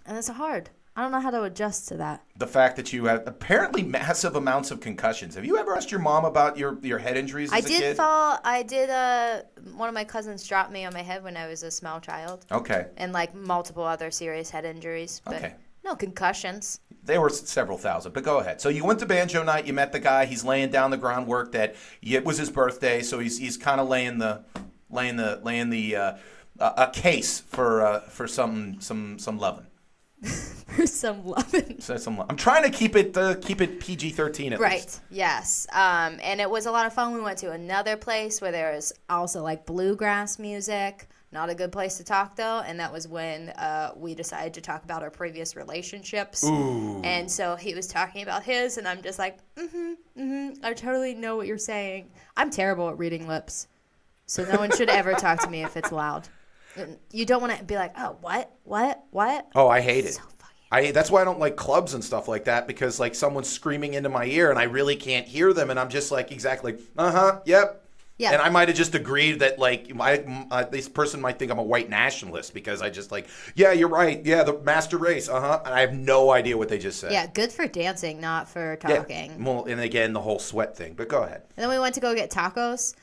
And it's hard. I don't know how to adjust to that. The fact that you have apparently massive amounts of concussions. Have you ever asked your mom about your head injuries as a kid? I did one of my cousins dropped me on my head when I was a small child. Okay. And like multiple other serious head injuries. But Okay. no concussions. There were several thousand, but go ahead. So you went to banjo night. You met the guy. He's laying down the groundwork that it was his birthday, so he's kind of laying a case for some loving. For some loving. I'm trying to keep it PG-13 at Right. least. Yes. And it was a lot of fun. We went to another place where there was also like bluegrass music. Not a good place to talk, though, and that was when we decided to talk about our previous relationships. Ooh. And so he was talking about his, and I'm just like, I totally know what you're saying. I'm terrible at reading lips, so no one should ever talk to me if it's loud. You don't want to be like, oh, what? Oh, I hate it. So fucking That's why I don't like clubs and stuff like that, because like someone's screaming into my ear and I really can't hear them, and I'm just like, exactly, yep. Yeah. And I might have just agreed that like this person might think I'm a white nationalist because I just like, yeah, you're right. Yeah, the master race. And I have no idea what they just said. Yeah, good for dancing, not for Yeah. talking. Well, and again, the whole sweat thing. But go ahead. And then we went to go get tacos.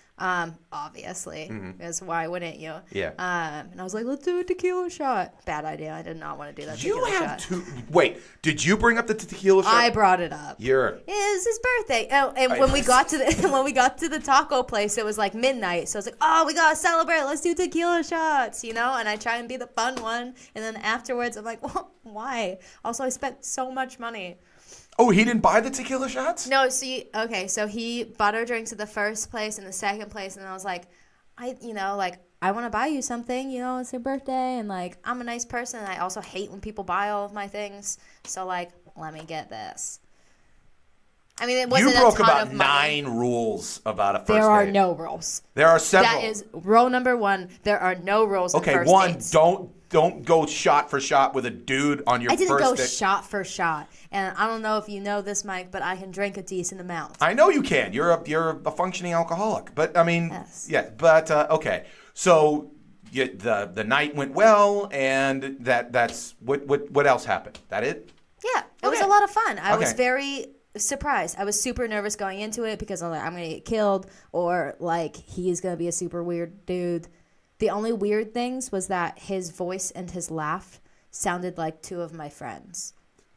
Obviously, because why wouldn't you? Yeah. And I was like, let's do a tequila shot. Bad idea. I did not want to do that You tequila have shot. Wait, did you bring up the tequila shot? I brought it up. You're. It's his birthday. Oh, and when we got to the taco place, it was like midnight. So I was like, oh, we gotta celebrate. Let's do tequila shots, And I try and be the fun one. And then afterwards, I'm like, well, why? Also, I spent so much money. Oh, he didn't buy the tequila shots? No, so he bought our drinks at the first place and the second place, and I was like, I want to buy you something, it's your birthday, and like, I'm a nice person, and I also hate when people buy all of my things, so like, let me get this. I mean, it wasn't You broke a ton about of money. 9 rules about a first date. There are no rules. There are several. That is rule number 1. There are no rules in Okay, first one, dates. don't go shot for shot with a dude on your I didn't first go date. shot for shot, and I don't know if you know this, Mike, but I can drink a decent amount. I know you can. You're a functioning alcoholic. But I mean, Yes. yeah. But okay. So the night went well, and that's what else happened? That it? Yeah, it was Okay. a lot of fun. I was Okay. very surprised. I was super nervous going into it because I'm like, I'm going to get killed, or like he's going to be a super weird dude. The only weird things was that his voice and his laugh sounded like 2 of my friends.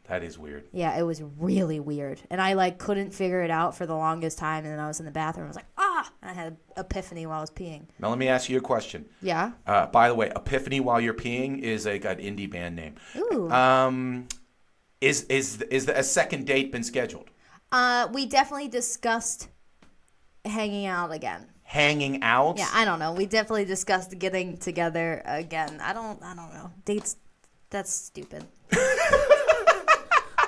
That is weird. Yeah, it was really weird. And I like couldn't figure it out for the longest time, and then I was in the bathroom. I was like, and I had an epiphany while I was peeing. Now let me ask you a question. Yeah. By the way, Epiphany While You're Peeing is an indie band name. Ooh. Is a second date been scheduled? We definitely discussed hanging out again. Hanging out? Yeah, I don't know. We definitely discussed getting together again. I don't know. Dates, that's stupid.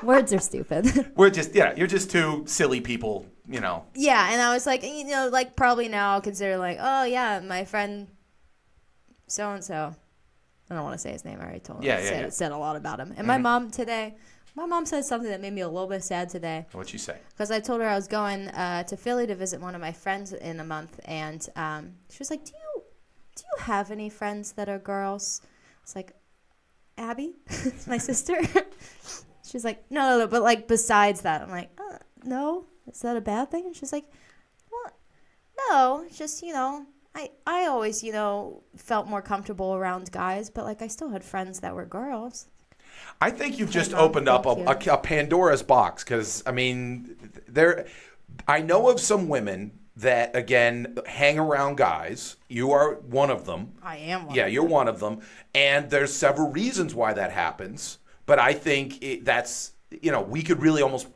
Words are stupid. We're just you're just 2 silly people, Yeah, and I was like, like probably now I'll consider like, oh yeah, my friend so and so. I don't want to say his name. I already told him. Yeah. Said a lot about him. And my mom said something that made me a little bit sad today. What'd she say? Because I told her I was going to Philly to visit one of my friends in a month, and she was like, "Do you have any friends that are girls?" I was like, "Abby, my sister." She's like, "No, but like besides that," I'm like, "No, is that a bad thing?" And she's like, "Well, no, it's just I always felt more comfortable around guys, but like I still had friends that were girls." I think you've just Hold on, opened up thank you. a Pandora's box, because I mean, I know of some women that again hang around guys. You are one of them. I am one. Yeah, you're one of them, and there's several reasons why that happens. But I think we could really almost,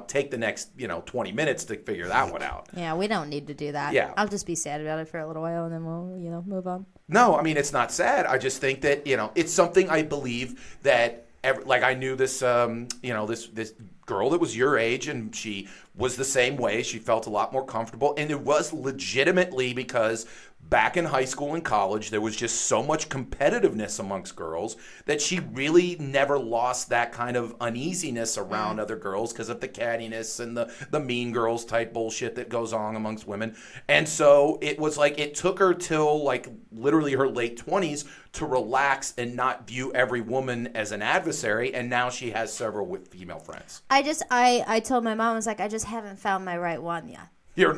take the next, 20 minutes to figure that one out. Yeah, we don't need to do that. Yeah. I'll just be sad about it for a little while and then we'll, move on. No, I mean, it's not sad. I just think that, it's something I believe that, I knew this, this girl that was your age, and she was the same way. She felt a lot more comfortable, and it was legitimately because back in high school and college, there was just so much competitiveness amongst girls that she really never lost that kind of uneasiness around other girls because of the cattiness and the mean girls type bullshit that goes on amongst women. And so it was it took her till literally her late 20s to relax and not view every woman as an adversary. And now she has several female friends. I told my mom, I was like, I just haven't found my right one yet. Your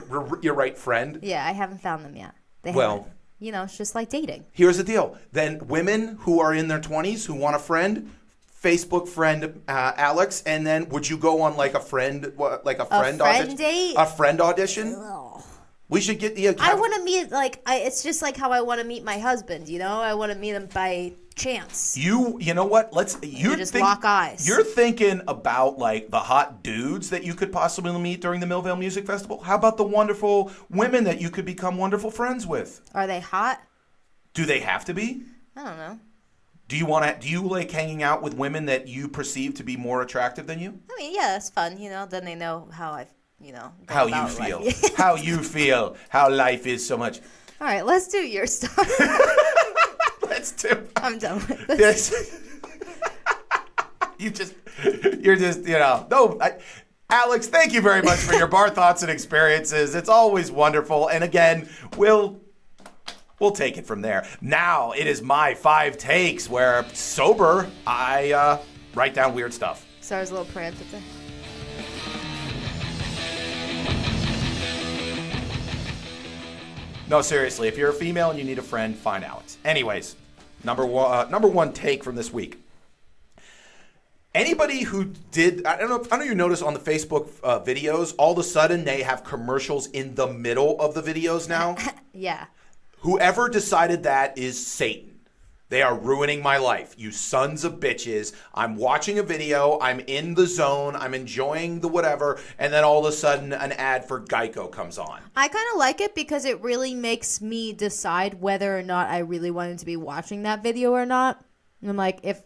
right friend? Yeah, I haven't found them yet. Well, it's just like dating. Here's the deal. Then women who are in their 20s who want a friend, Facebook friend Alex, and then would you go on a friend audition? Date? A friend audition? Ugh. We should get I want to meet it's just like how I want to meet my husband. I want to meet him by chance. You know what? You just lock eyes. You're thinking about the hot dudes that you could possibly meet during the Millvale Music Festival. How about the wonderful women that you could become wonderful friends with? Are they hot? Do they have to be? I don't know. Do you like hanging out with women that you perceive to be more attractive than you? I mean, yeah, it's fun. Then they know how I. How you feel. How you feel. How life is so much. All right, let's do your stuff. Let's do. I'm done with this. You're just, no. Alex, thank you very much for your bar thoughts and experiences. It's always wonderful. And again, we'll take it from there. Now it is my 5 takes where sober, I write down weird stuff. So I was a little preemptive there. No, seriously, if you're a female and you need a friend, find Alex. Anyways, number one take from this week. Anybody who did, I don't know you notice on the Facebook videos, all of a sudden they have commercials in the middle of the videos now. Yeah. Whoever decided that is Satan. They are ruining my life. You sons of bitches. I'm watching a video. I'm in the zone. I'm enjoying the whatever. And then all of a sudden an ad for Geico comes on. I kind of like it because it really makes me decide whether or not I really wanted to be watching that video or not. And I'm like, if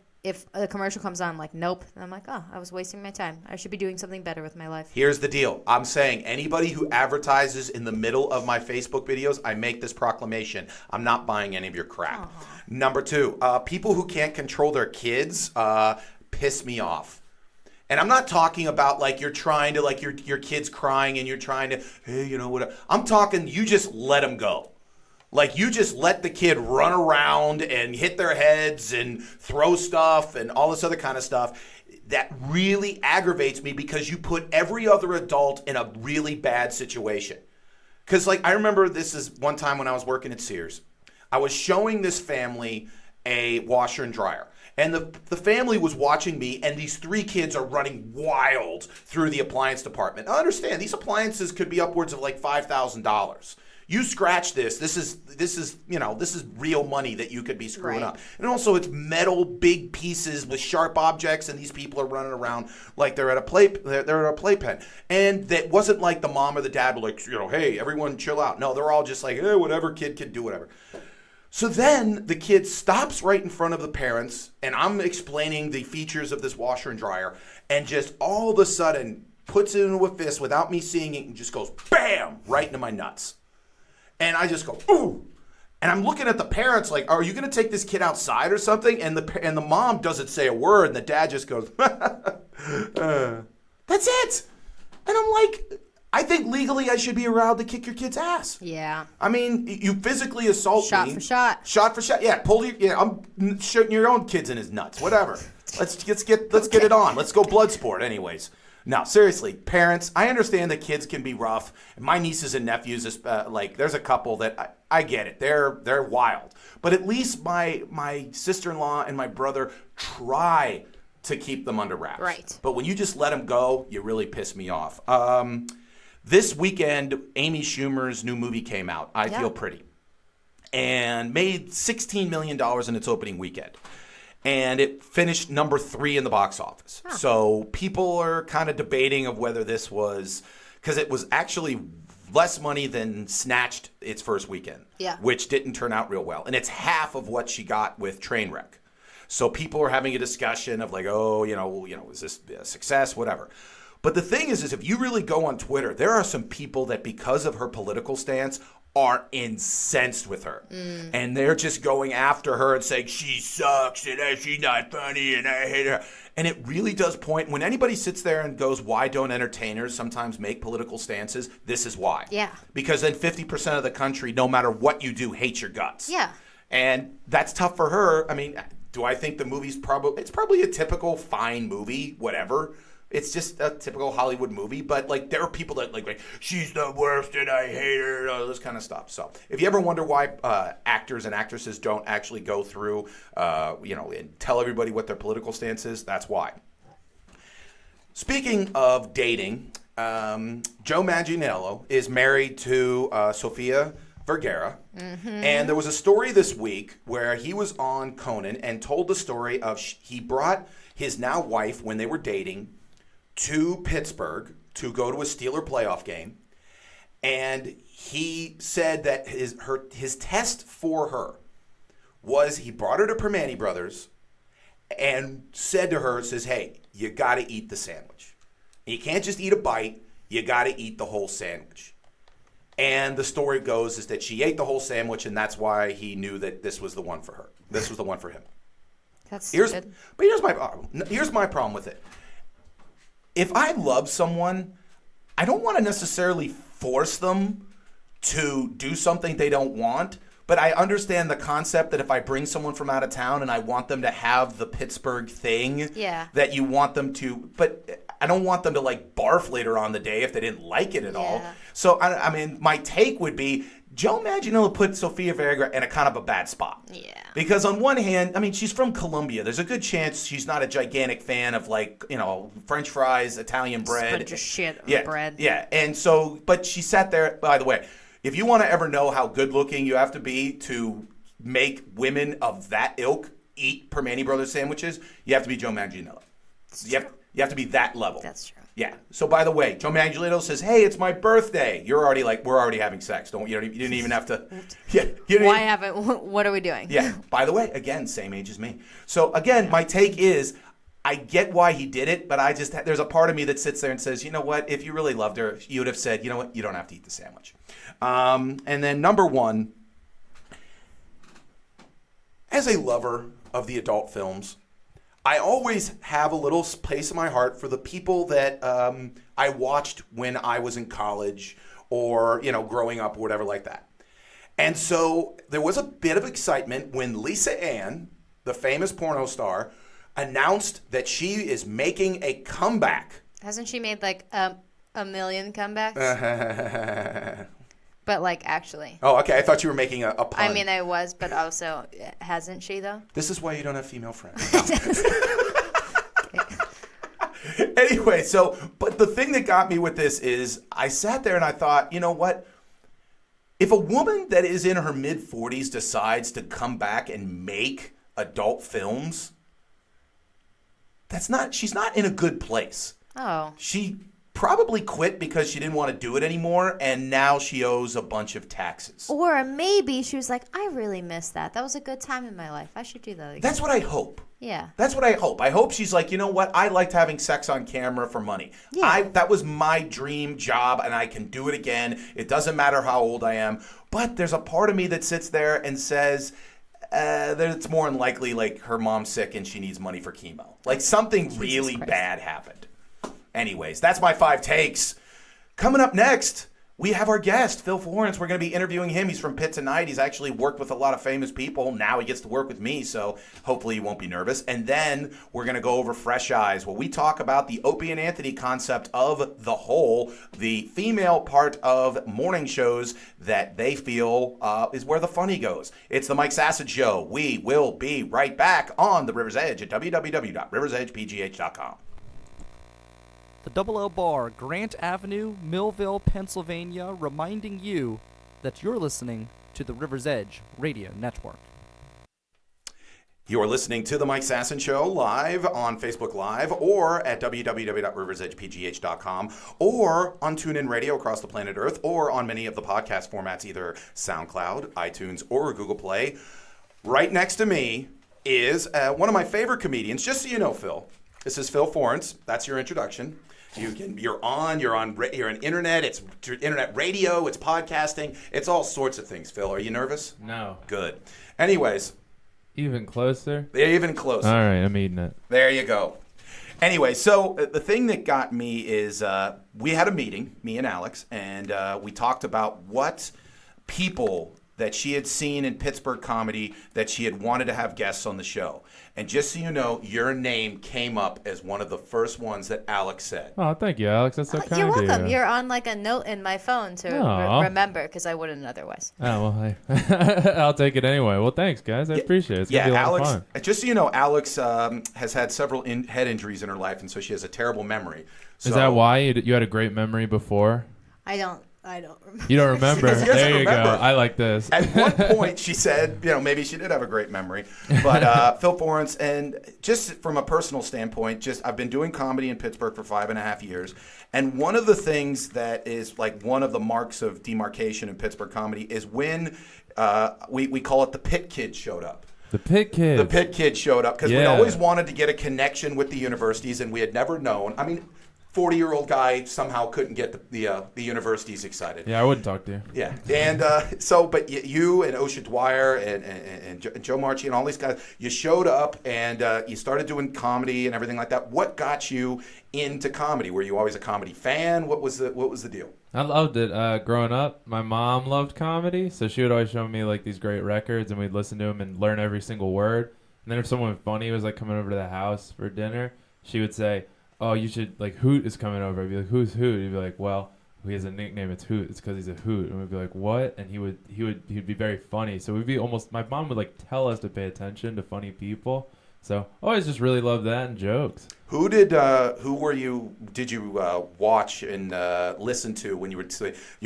a commercial comes on, I'm like, nope. And I'm like, oh, I was wasting my time. I should be doing something better with my life. Here's the deal. I'm saying anybody who advertises in the middle of my Facebook videos, I make this proclamation. I'm not buying any of your crap. Number 2, people who can't control their kids piss me off. And I'm not talking about you're trying to your kid's crying and you're trying to, hey, what? I'm talking you just let them go. You just let the kid run around and hit their heads and throw stuff and all this other kind of stuff. That really aggravates me because you put every other adult in a really bad situation. Because, I remember this is one time when I was working at Sears. I was showing this family a washer and dryer. And the family was watching me, and these 3 kids are running wild through the appliance department. Now, understand, these appliances could be upwards of $5,000. You scratch this. This is real money that you could be screwing up. And also, it's metal, big pieces with sharp objects, and these people are running around like they're at a playpen. And that wasn't like the mom or the dad were like, hey, everyone chill out. No, they're all just like, hey, whatever, kid can do whatever. So then the kid stops right in front of the parents, and I'm explaining the features of this washer and dryer, and just all of a sudden puts it into a fist without me seeing it and just goes bam right into my nuts. And I just go, ooh. And I'm looking at the parents like, are you going to take this kid outside or something? And the mom doesn't say a word, and the dad just goes, that's it. And I'm like, I think legally I should be allowed to kick your kid's ass. Yeah. I mean, you physically assault shot me. For shot. Shot for shot. Yeah, I'm shooting your own kids in his nuts. Whatever. Let's get it on. Let's go blood sport anyways. Now, seriously, parents, I understand that kids can be rough. My nieces and nephews, there's a couple that I get it. They're wild. But at least my sister-in-law and my brother try to keep them under wraps. Right. But when you just let them go, you really piss me off. This weekend, Amy Schumer's new movie came out, I Feel Pretty, and made $16 million in its opening weekend. and it finished number 3 in the box office. So people are kind of debating of whether this was, because it was actually less money than Snatched its first weekend, which didn't turn out real well. And it's half of what she got with Trainwreck. So people are having a discussion of like, oh, is this a success, whatever. But the thing is if you really go on Twitter, there are some people that because of her political stance are incensed with her. And they're just going after her and saying, she sucks and she's not funny and I hate her. And it really does point, when anybody sits there and goes, why don't entertainers sometimes make political stances? This is why. Yeah. Because then 50% of the country, no matter what you do, hates your guts. Yeah. And that's tough for her. I mean, do I think the movie's it's probably a typical fine movie, whatever. It's just a typical Hollywood movie, but like there are people that like she's the worst and I hate her, all this kind of stuff. So if you ever wonder why actors and actresses don't actually go through, and tell everybody what their political stance is, that's why. Speaking of dating, Joe Manganiello is married to Sofia Vergara. And there was a story this week where he was on Conan and told the story of he brought his now wife when they were dating to Pittsburgh to go to a Steeler playoff game. And he said that his test for her was he brought her to Permane Brothers and said to her, says, hey, you got to eat the sandwich. You can't just eat a bite. You got to eat the whole sandwich. And the story goes is that she ate the whole sandwich, and that's why he knew that this was the one for her. This was the one for him. That's stupid. But here's my problem with it. If I love someone, I don't want to necessarily force them to do something they don't want. But I understand the concept that if I bring someone from out of town and I want them to have the Pittsburgh thing, that you want them to, but I don't want them to like barf later on the day if they didn't like it at all. So, I mean, my take would be Joe Manganiello put Sofia Vergara in a kind of a bad spot. Yeah. Because on one hand, I mean, she's from Colombia. There's a good chance she's not a gigantic fan of like, French fries, Italian bread. Bunch of shit yeah, bread. Yeah. And so, but she sat there, by the way, if you want to ever know how good looking you have to be to make women of that ilk eat Permane Brothers sandwiches, you have to be Joe Manganiello. You have to be that level. That's true. Yeah. So by the way, Joe Manganiello says, "Hey, it's my birthday." You're already like, we're already having sex. You didn't even have to. Yeah. Why haven't? What are we doing? Yeah. By the way, again, same age as me. So again, my take is, I get why he did it, but there's a part of me that sits there and says, you know what? If you really loved her, you would have said, you know what? You don't have to eat the sandwich. And then number one, as a lover of the adult films, I always have a little place in my heart for the people that I watched when I was in college or, growing up or whatever like that. And so there was a bit of excitement when Lisa Ann, the famous porno star, announced that she is making a comeback. Hasn't she made like a million comebacks? But like actually. Oh, okay. I thought you were making a pun. I mean, I was, but also, hasn't she though? This is why you don't have female friends. Anyway, but the thing that got me with this is I sat there and I thought, you know what? If a woman that is in her mid-40s decides to come back and make adult films, she's not in a good place. Oh. She probably quit because she didn't want to do it anymore, and now she owes a bunch of taxes. Or maybe she was like, I really miss that. That was a good time in my life. I should do that again. That's what I hope. Yeah. That's what I hope. I hope she's like, you know what? I liked having sex on camera for money. Yeah. That was my dream job, and I can do it again. It doesn't matter how old I am. But there's a part of me that sits there and says that it's more than likely like her mom's sick and she needs money for chemo. Like something really bad happened. Anyways, that's my 5 takes. Coming up next, we have our guest, Phil Forrence. We're going to be interviewing him. He's from Pitt Tonight. He's actually worked with a lot of famous people. Now he gets to work with me, so hopefully he won't be nervous. And then we're going to go over Fresh Eyes, where we talk about the Opie and Anthony concept of the whole, the female part of morning shows that they feel is where the funny goes. It's the Mike Sasson Show. We will be right back on the River's Edge at www.riversedgepgh.com. The Double L Bar, Grant Avenue, Millville, Pennsylvania, reminding you that you're listening to the River's Edge Radio Network. You are listening to The Mike Sasson Show live on Facebook Live or at www.riversedgepgh.com or on TuneIn Radio across the planet Earth or on many of the podcast formats, either SoundCloud, iTunes, or Google Play. Right next to me is one of my favorite comedians. Just so you know, Phil, this is Phil Forrence. That's your introduction. You're on internet. It's internet radio. It's podcasting. It's all sorts of things. Phil, are you nervous? No. Good. Anyways. Even closer? They're even closer. All right, I'm eating it. There you go. Anyway, so the thing that got me is we had a meeting, me and Alex, and we talked about what people that she had seen in Pittsburgh comedy that she had wanted to have guests on the show. And just so you know, your name came up as one of the first ones that Alex said. Oh, thank you, Alex. That's so kind You're of you. welcome. You're on like a note in my phone to remember because I wouldn't otherwise. Oh, well, I'll take it anyway. Well, thanks, guys. I appreciate it. It's going to be a lot Alex, of fun. just so you know, Alex has had several head injuries in her life, and so she has a terrible memory. So, Is that why you had a great memory before? I don't remember. You don't remember? She doesn't There you remember. go. I like this. At one point, she said, maybe she did have a great memory. But Phil Forrence, and just from a personal standpoint, I've been doing comedy in Pittsburgh for 5.5 years. And one of the things that is like one of the marks of demarcation in Pittsburgh comedy is when we call it the Pitt Kids showed up. The Pitt Kids. The Pitt Kids showed up because we Yeah. always wanted to get a connection with the universities, and we had never known. I mean, 40-year-old guy somehow couldn't get the universities excited. Yeah, I wouldn't talk to you. Yeah, and but you and Osha Dwyer and Joe Marchi and all these guys, you showed up and you started doing comedy and everything like that. What got you into comedy? Were you always a comedy fan? What was the deal? I loved it. Growing up, my mom loved comedy, so she would always show me like these great records, and we'd listen to them and learn every single word. And then if someone funny was like coming over to the house for dinner, she would say, "Oh, you should, like, Hoot is coming over." I'd be like, "Who's Hoot?" He'd be like, "Well, he has a nickname. It's Hoot. It's because he's a hoot." And we'd be like, "What?" And he'd be very funny. So we'd be my mom would like tell us to pay attention to funny people. So I always just really loved that and jokes. Did you watch and listen to when you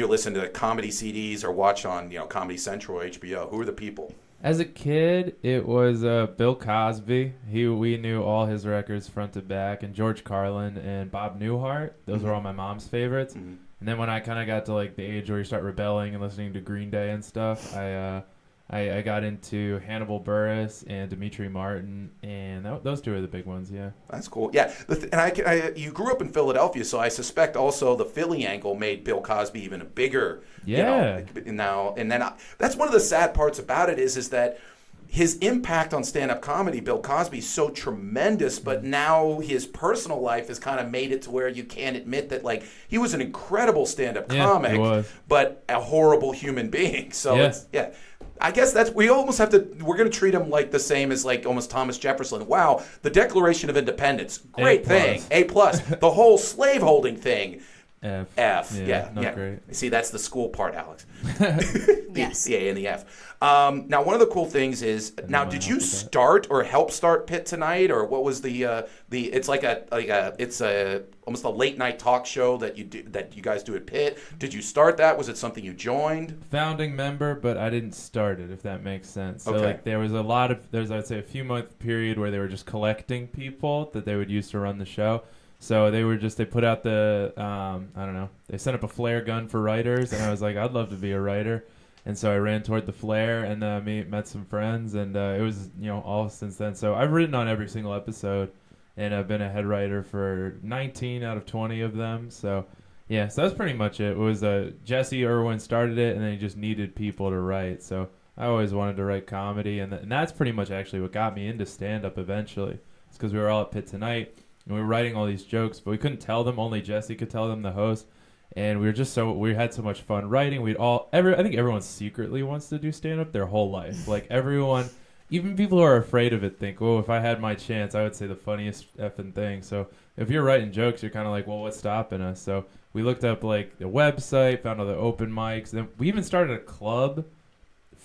listen to comedy CDs or watch on Comedy Central or HBO? Who are the people? As a kid, it was Bill Cosby. We knew all his records front to back, and George Carlin and Bob Newhart. Those were all my mom's favorites. Mm-hmm. And then when I kind of got to like the age where you start rebelling and listening to Green Day and stuff, I got into Hannibal Buress and Demetri Martin, and those two are the big ones. Yeah, that's cool. Yeah, you grew up in Philadelphia, so I suspect also the Philly angle made Bill Cosby even a bigger. Yeah. That's one of the sad parts about it is that his impact on stand-up comedy, Bill Cosby, is so tremendous, but now his personal life has kind of made it to where you can't admit that, like, he was an incredible stand-up comic, he was. but a horrible human being. So I guess we're going to treat him like the same as like almost Thomas Jefferson. Wow, the Declaration of Independence, great thing, A+. The whole slaveholding thing, F. Yeah. Great. See, that's the school part, Alex. Yes. The A and the F. Now, one of the cool things is, did you start or help start Pitt Tonight, or what was it's almost a late night talk show that you guys do at Pitt? Did you start that? Was it something you joined? Founding member, but I didn't start it, if that makes sense. So Okay. like there was I'd say a few month period where they were just collecting people that they would use to run the show. So they put out the, they sent up a flare gun for writers, and I was like, I'd love to be a writer. And so I ran toward the flare and met some friends, and it was, all since then. So I've written on every single episode, and I've been a head writer for 19 out of 20 of them. So, yeah, so that's pretty much it. It was Jesse Irwin started it, and then he just needed people to write. So I always wanted to write comedy, and that's pretty much actually what got me into stand-up eventually. It's because we were all at Pitt Tonight, and we were writing all these jokes, but we couldn't tell them. Only Jesse could tell them, the host. And we had so much fun writing. I think everyone secretly wants to do stand-up their whole life. Like everyone, even people who are afraid of it think, oh, if I had my chance, I would say the funniest effing thing. So if you're writing jokes, you're kind of like, well, what's stopping us? So we looked up like the website, found all the open mics. Then we even started a club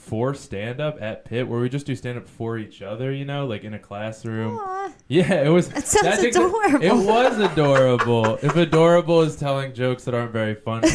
for stand-up at Pitt, where we just do stand-up for each other, you know, like in a classroom. Aw. Yeah, it was. That sounds I think adorable. It was adorable. If adorable is telling jokes that aren't very funny.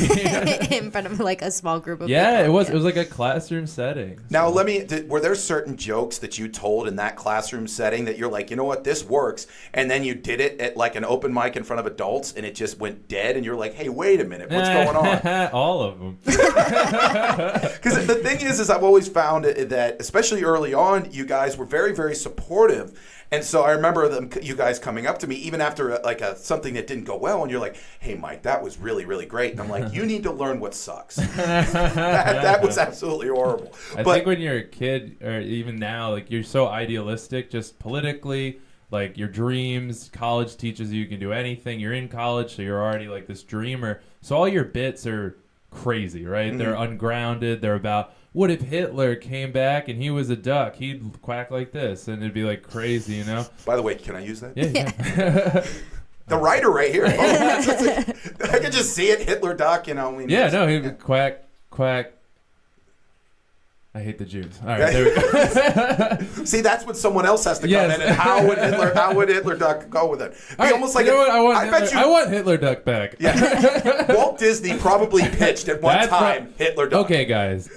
In front of like a small group of Yeah, people. it was. It was like a classroom setting. Now, were there certain jokes that you told in that classroom setting that you're like, you know what, this works, and then you did it at like an open mic in front of adults, and it just went dead, and you're like, hey, wait a minute, what's going on? All of them. Because the thing is I've always found that, especially early on, you guys were very, very supportive. And so I remember you guys coming up to me, even after something that didn't go well, and you're like, hey, Mike, that was really, really great. And I'm like, you need to learn what sucks. that was absolutely horrible. I think when you're a kid, or even now, like you're so idealistic, just politically, like your dreams, college teaches you can do anything. You're in college, so you're already like this dreamer. So all your bits are crazy, right? Mm-hmm. They're ungrounded. They're about, what if Hitler came back and he was a duck? He'd quack like this, and it'd be like crazy, you know? By the way, can I use that? Yeah. The writer right here. I can just see it, Hitler duck, you know. Yeah, no, he'd quack, quack. I hate the Jews. All right, there we go. See, that's what someone else has to come in, and how would Hitler duck go with it? Right, almost like you know what? I want Hitler duck back. Yeah. Walt Disney probably pitched at one time Hitler duck. Okay, guys.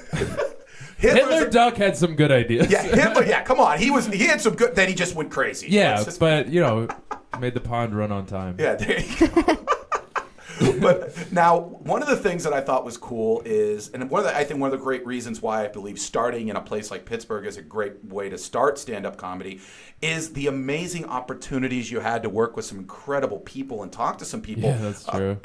Hitler duck had some good ideas. Yeah, Hitler. Yeah, come on. He had some good. Then he just went crazy. Yeah, but you know, made the pond run on time. Yeah, there you go. But now, one of the things that I thought was cool is, and I think one of the great reasons why I believe starting in a place like Pittsburgh is a great way to start stand-up comedy, is the amazing opportunities you had to work with some incredible people and talk to some people. Yeah, that's true. A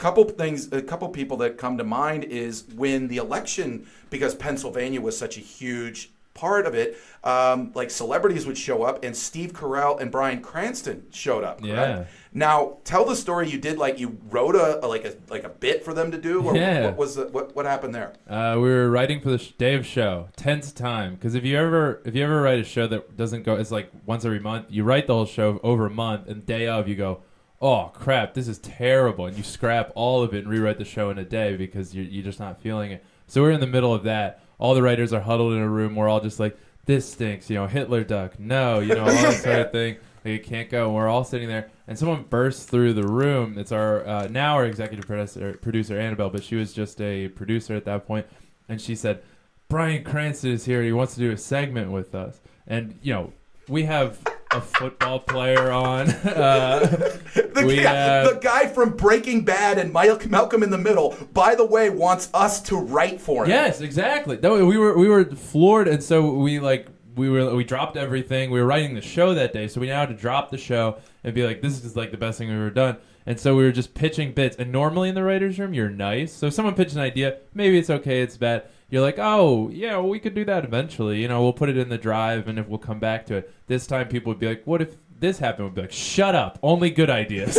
couple people that come to mind is when the election, because Pennsylvania was such a huge part of it, like celebrities would show up, and Steve Carell and Bryan Cranston showed up. Correct? Yeah. Now, tell the story. You did you wrote a bit for them to do. Or yeah. What happened there? We were writing for the day of show. Tense time, because if you ever write a show that doesn't go, it's like once every month. You write the whole show over a month, and day of you go, oh crap, this is terrible, and you scrap all of it and rewrite the show in a day because you're just not feeling it. So we're in the middle of that. All the writers are huddled in a room. We're all just like, this stinks, you know, Hitler duck, no, you know, all that sort of thing. Like, it can't go. And we're all sitting there, and someone bursts through the room. It's our now our executive producer Annabelle, but she was just a producer at that point, and she said, Bryan Cranston is here. He wants to do a segment with us. And you know, we have a football player on. The guy from Breaking Bad and Malcolm in the Middle, by the way, wants us to write for him. Yes, exactly. No, we were floored, and so we dropped everything. We were writing the show that day, so we now had to drop the show and be like, this is like the best thing we've ever done. And so we were just pitching bits. And normally in the writer's room, you're nice. So if someone pitches an idea, maybe it's okay, it's bad. You're like, oh, yeah, well, we could do that eventually. You know, we'll put it in the drive, and if we'll come back to it. This time people would be like, what if this happened? We'd be like, shut up. Only good ideas.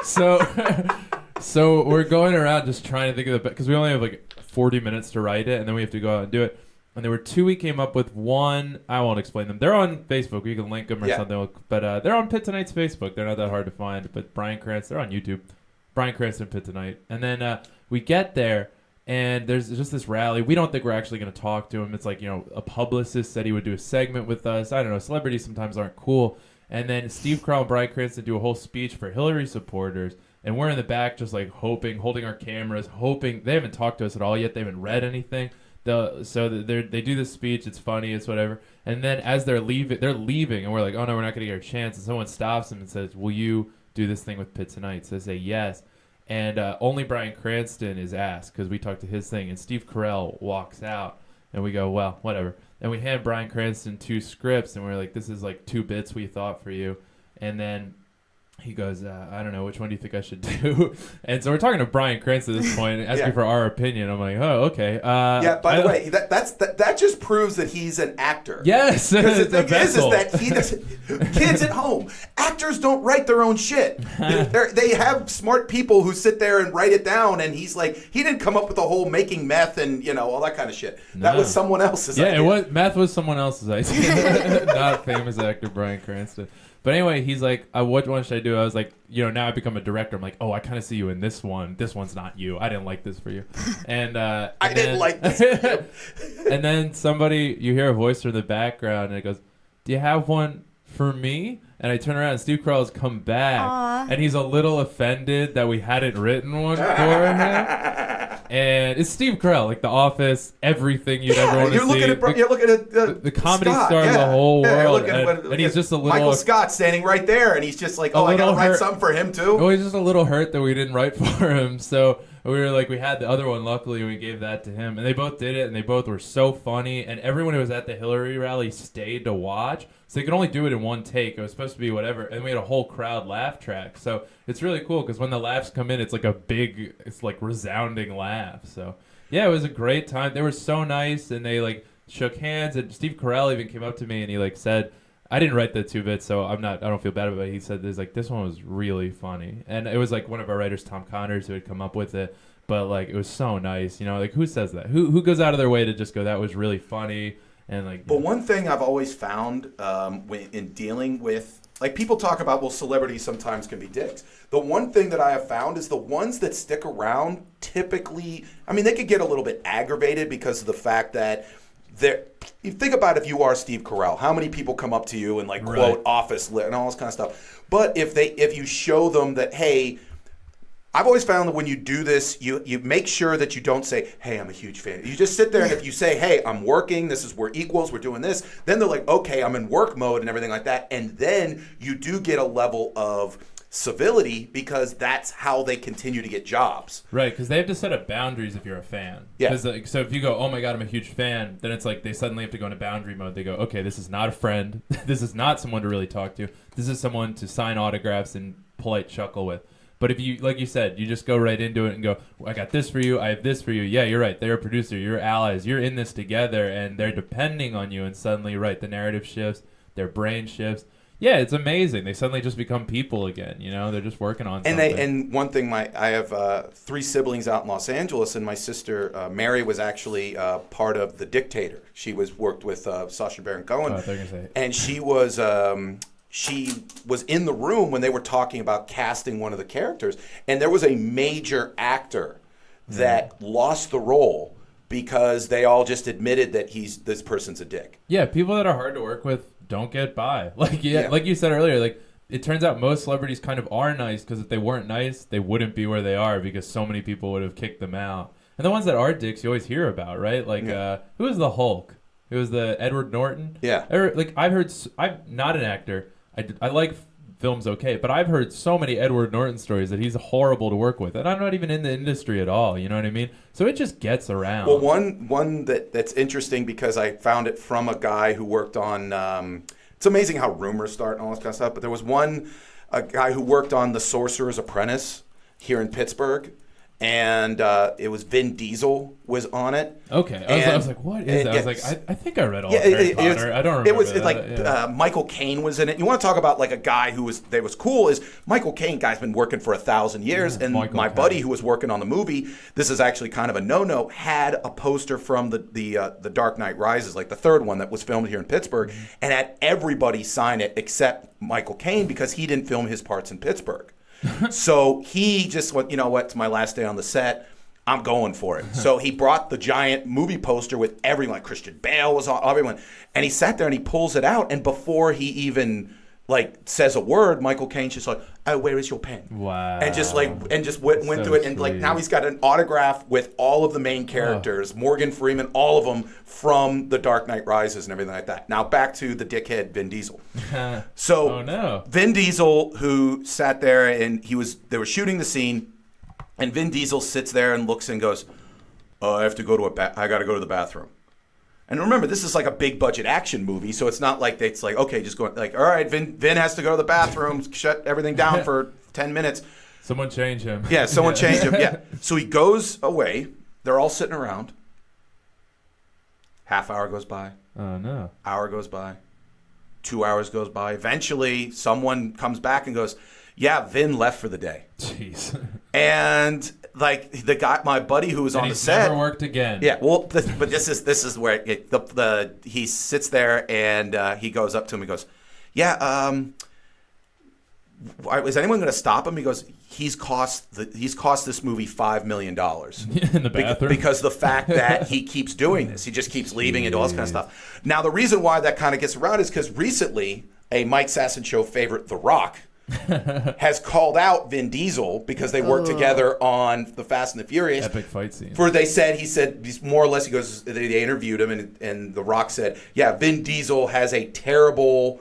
So we're going around just trying to think of because we only have like 40 minutes to write it, and then we have to go out and do it. And there were two we came up with. One, I won't explain them. They're on Facebook. You can link them or something. But they're on Pitt Tonight's Facebook. They're not that hard to find. But Bryan Cranston, they're on YouTube. Bryan Cranston, Pitt Tonight. And then we get there, and there's just this rally. We don't think we're actually going to talk to him. It's like, you know, a publicist said he would do a segment with us. I don't know. Celebrities sometimes aren't cool. And then Steve Carell and Bryan Cranston do a whole speech for Hillary supporters. And we're in the back just like hoping, holding our cameras, hoping. They haven't talked to us at all yet. They haven't read anything. They do this speech. It's funny. It's whatever. And then as they're leaving, and we're like, oh no, we're not going to get our chance. And someone stops them and says, will you do this thing with Pitt Tonight? So they say yes. And only Bryan Cranston is asked because we talked to his thing. And Steve Carell walks out, and we go, well, whatever. And we hand Bryan Cranston 2 scripts, and we're like, this is like 2 bits we thought for you. And then he goes, I don't know, which one do you think I should do? And so we're talking to Bryan Cranston at this point, asking for our opinion. I'm like, oh, okay. By the way, that just proves that he's an actor. Yes. Because the thing is that he doesn't. Kids at home, actors don't write their own shit. They have smart people who sit there and write it down, and he's like, he didn't come up with the whole making meth and, you know, all that kind of shit. No. That was someone else's idea. Yeah, meth was someone else's idea. Not famous actor Bryan Cranston. But anyway, he's like, what one should I do? I was like, now I become a director. I'm like, oh, I kind of see you in this one. This one's not you. I didn't like this for you. And I didn't like this for you. And then you hear a voice from the background, and it goes, do you have one for me? And I turn around, and Steve Carell's come back. Aww. And he's a little offended that we hadn't written one for him. And it's Steve Carell, like The Office, everything you'd ever want to see. You're looking at the comedy Scott, star of the whole world. And he's just a little... Michael Scott standing right there, and he's just like, I got to write something for him, too. Oh, he's just a little hurt that we didn't write for him. So we were like, we had the other one, luckily, we gave that to him. And they both did it, and they both were so funny. And everyone who was at the Hillary rally stayed to watch. So they could only do it in one take. It was supposed to be whatever. And we had a whole crowd laugh track. So it's really cool because when the laughs come in, it's like it's like resounding laugh. So yeah, it was a great time. They were so nice, and they like shook hands. And Steve Carell even came up to me and he like said, I didn't write the 2 bits, so I don't feel bad about it. He said, this one was really funny. And it was like one of our writers, Tom Connors, who had come up with it. But like, it was so nice. Like who says that? Who goes out of their way to just go, that was really funny? And like, but one thing I've always found in dealing with, like, people talk about, well, celebrities sometimes can be dicks. The one thing that I have found is the ones that stick around typically, I mean, they could get a little bit aggravated because of the fact that you think about if you are Steve Carell, how many people come up to you and like quote Office Lit and all this kind of stuff. But if you show them that, hey, I've always found that when you do this, you make sure that you don't say, hey, I'm a huge fan. You just sit there, and if you say, hey, I'm working, we're equals, we're doing this, then they're like, okay, I'm in work mode and everything like that. And then you do get a level of civility because that's how they continue to get jobs. Right, because they have to set up boundaries if you're a fan. Yeah. So if you go, oh my God, I'm a huge fan, then it's like they suddenly have to go into boundary mode. They go, okay, this is not a friend. This is not someone to really talk to. This is someone to sign autographs and polite chuckle with. But if you, like you said, you just go right into it and go, I got this for you, I have this for you. Yeah, you're right. They're a producer. You're allies. You're in this together, and they're depending on you. And suddenly, right, the narrative shifts, their brain shifts. Yeah, it's amazing. They suddenly just become people again. They're just working on something. And one thing, I have 3 siblings out in Los Angeles, and my sister Mary was actually part of The Dictator. She worked with Sacha Baron Cohen, Oh, I thought you were gonna say. and she was in the room when they were talking about casting one of the characters, and there was a major actor that lost the role because they all just admitted that this person's a dick. Yeah, people that are hard to work with don't get by. Like you said earlier, like it turns out most celebrities kind of are nice because if they weren't nice, they wouldn't be where they are because so many people would have kicked them out. And the ones that are dicks, you always hear about, right? Like who was the Hulk? It was the Edward Norton. Yeah. I'm not an actor. I like films okay, but I've heard so many Edward Norton stories that he's horrible to work with, and I'm not even in the industry at all. You know what I mean? So it just gets around. Well, one that's interesting because I found it from a guy who worked on. It's amazing how rumors start and all this kind of stuff. But there was a guy who worked on The Sorcerer's Apprentice here in Pittsburgh. And it was Vin Diesel was on it. Okay, I was like, what is that? I was like, I think I read all of Harry Potter. I don't remember. It was Michael Caine was in it. You want to talk about like a guy who was cool is Michael Caine. Guy's been working for 1,000 years, and my buddy who was working on the movie. This is actually kind of a no-no. Had a poster from the Dark Knight Rises, like the 3rd one that was filmed here in Pittsburgh, and had everybody sign it except Michael Caine because he didn't film his parts in Pittsburgh. So he just went, you know what, it's my last day on the set. I'm going for it. So he brought the giant movie poster with everyone. Like Christian Bale was on, everyone. And he sat there and he pulls it out. And before he even says a word, Michael Caine's just like, oh, where is your pen? Wow. And just went So through it. And sweet. now he's got an autograph with all of the main characters, Morgan Freeman, all of them from The Dark Knight Rises and everything like that. Now back to the dickhead Vin Diesel. So Oh, no. Vin Diesel, who sat there and they were shooting the scene, and Vin Diesel sits there and looks and goes, "Oh, I got to go to the bathroom." And remember, this is like a big budget action movie, so it's not like it's like, okay, just going like, all right, Vin has to go to the bathroom, shut everything down for 10 minutes. Someone change him. Yeah, someone change him. Yeah. So he goes away. They're all sitting around. Half hour goes by. Oh, no. Hour goes by. 2 hours goes by. Eventually, someone comes back and goes, yeah, Vin left for the day. Jeez. And like the guy, my buddy who was on the set, never worked again. Yeah, well, but this is where he sits there and he goes up to him and goes, yeah, is anyone going to stop him? He goes, he's cost this movie $5 million in the bathroom because the fact that he keeps doing this, he just keeps leaving and all this kind of stuff. Now, the reason why that kind of gets around is because recently a Mike Sasson Show favorite, The Rock, has called out Vin Diesel because they worked together on the Fast and the Furious. epic fight scene. He said he's more or less, he goes, they interviewed him and The Rock said, yeah, Vin Diesel has a terrible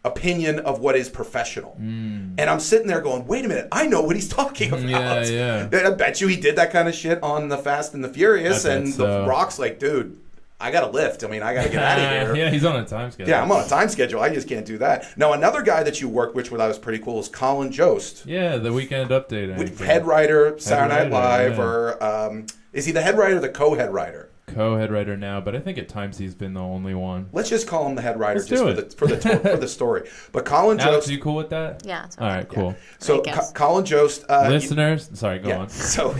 opinion of what is professional. And I'm sitting there going, wait a minute, I know what he's talking about. Yeah. I bet you he did that kind of shit on the Fast and the Furious, and The Rock's like, dude, I got to lift. I mean, I got to get out of here. Yeah, he's on a time schedule. Yeah, I'm on a time schedule. I just can't do that. Now, another guy that you worked with, that was pretty cool, is Colin Jost. Yeah, the Weekend Update. Head writer, Saturday Night Live, yeah. or is he the head writer or the co-head writer? Co-head writer now, but I think at times he's been the only one. Let's just call him the head writer Let's just for the story. But Colin Alex, Jost. you cool with that? Yeah. It's All right, cool. So Colin Jost. Listeners, sorry, go on. So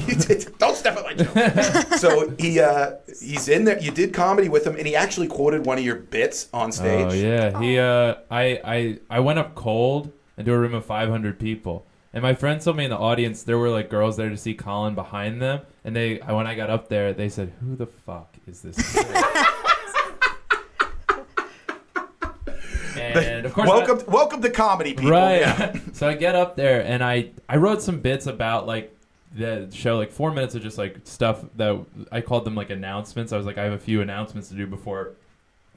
don't step on my joke. So he's in there. You did comedy with him, and he actually quoted one of your bits on stage. Oh yeah, I went up cold into a room of 500 people. And my friends told me in the audience there were like girls there to see Colin behind them, and when I got up there, they said, "Who the fuck is this kid?" And of course, welcome to comedy, people. right? Yeah. So I get up there, and I wrote some bits about like the show, like 4 minutes of just like stuff that I called them like announcements. I was like, I have a few announcements to do before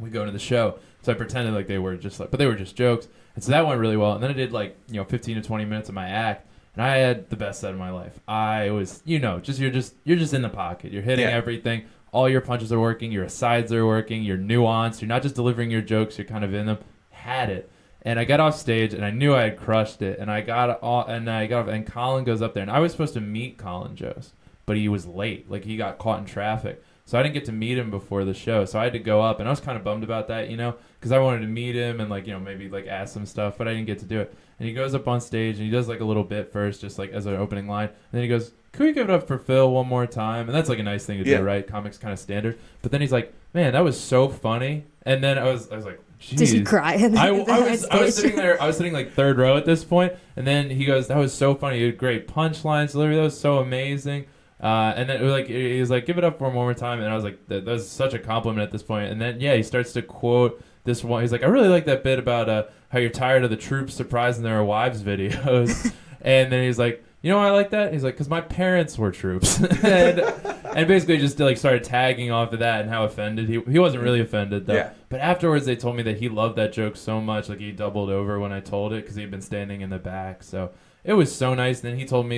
we go into the show. So I pretended like they were just like, but they were just jokes. And so that went really well. And then I did 15 to 20 minutes of my act, and I had the best set of my life. I was, you're just in the pocket. You're hitting everything. All your punches are working. Your asides are working. You're nuanced. You're not just delivering your jokes. You're kind of in them. Had it. And I got off stage, and I knew I had crushed it. And I got off, and Colin goes up there, and I was supposed to meet Colin Jost, but he was late. Like he got caught in traffic. So I didn't get to meet him before the show. So I had to go up, and I was kind of bummed about that, because I wanted to meet him and maybe ask some stuff, but I didn't get to do it. And he goes up on stage, and he does a little bit first, just as an opening line. And then he goes, "Can we give it up for Phil one more time?" And that's a nice thing to do, right? Comics kind of standard. But then he's like, "Man, that was so funny." And then I was like, "Jeez." Did you cry? I was sitting there. I was sitting third row at this point, and then he goes, "That was so funny. You had great punchlines, delivery. That was so amazing." And then he was like, "Give it up for him one more time." And I was like, that was such a compliment at this point. And then he starts to quote this one. He's like, "I really like that bit about how you're tired of the troops surprising their wives videos." And then he's like, "You know why I like that?" He's like, "Because my parents were troops." and basically just started tagging off of that and how offended he wasn't really offended though. Yeah. But afterwards they told me that he loved that joke so much, he doubled over when I told it because he'd been standing in the back. So it was so nice. Then he told me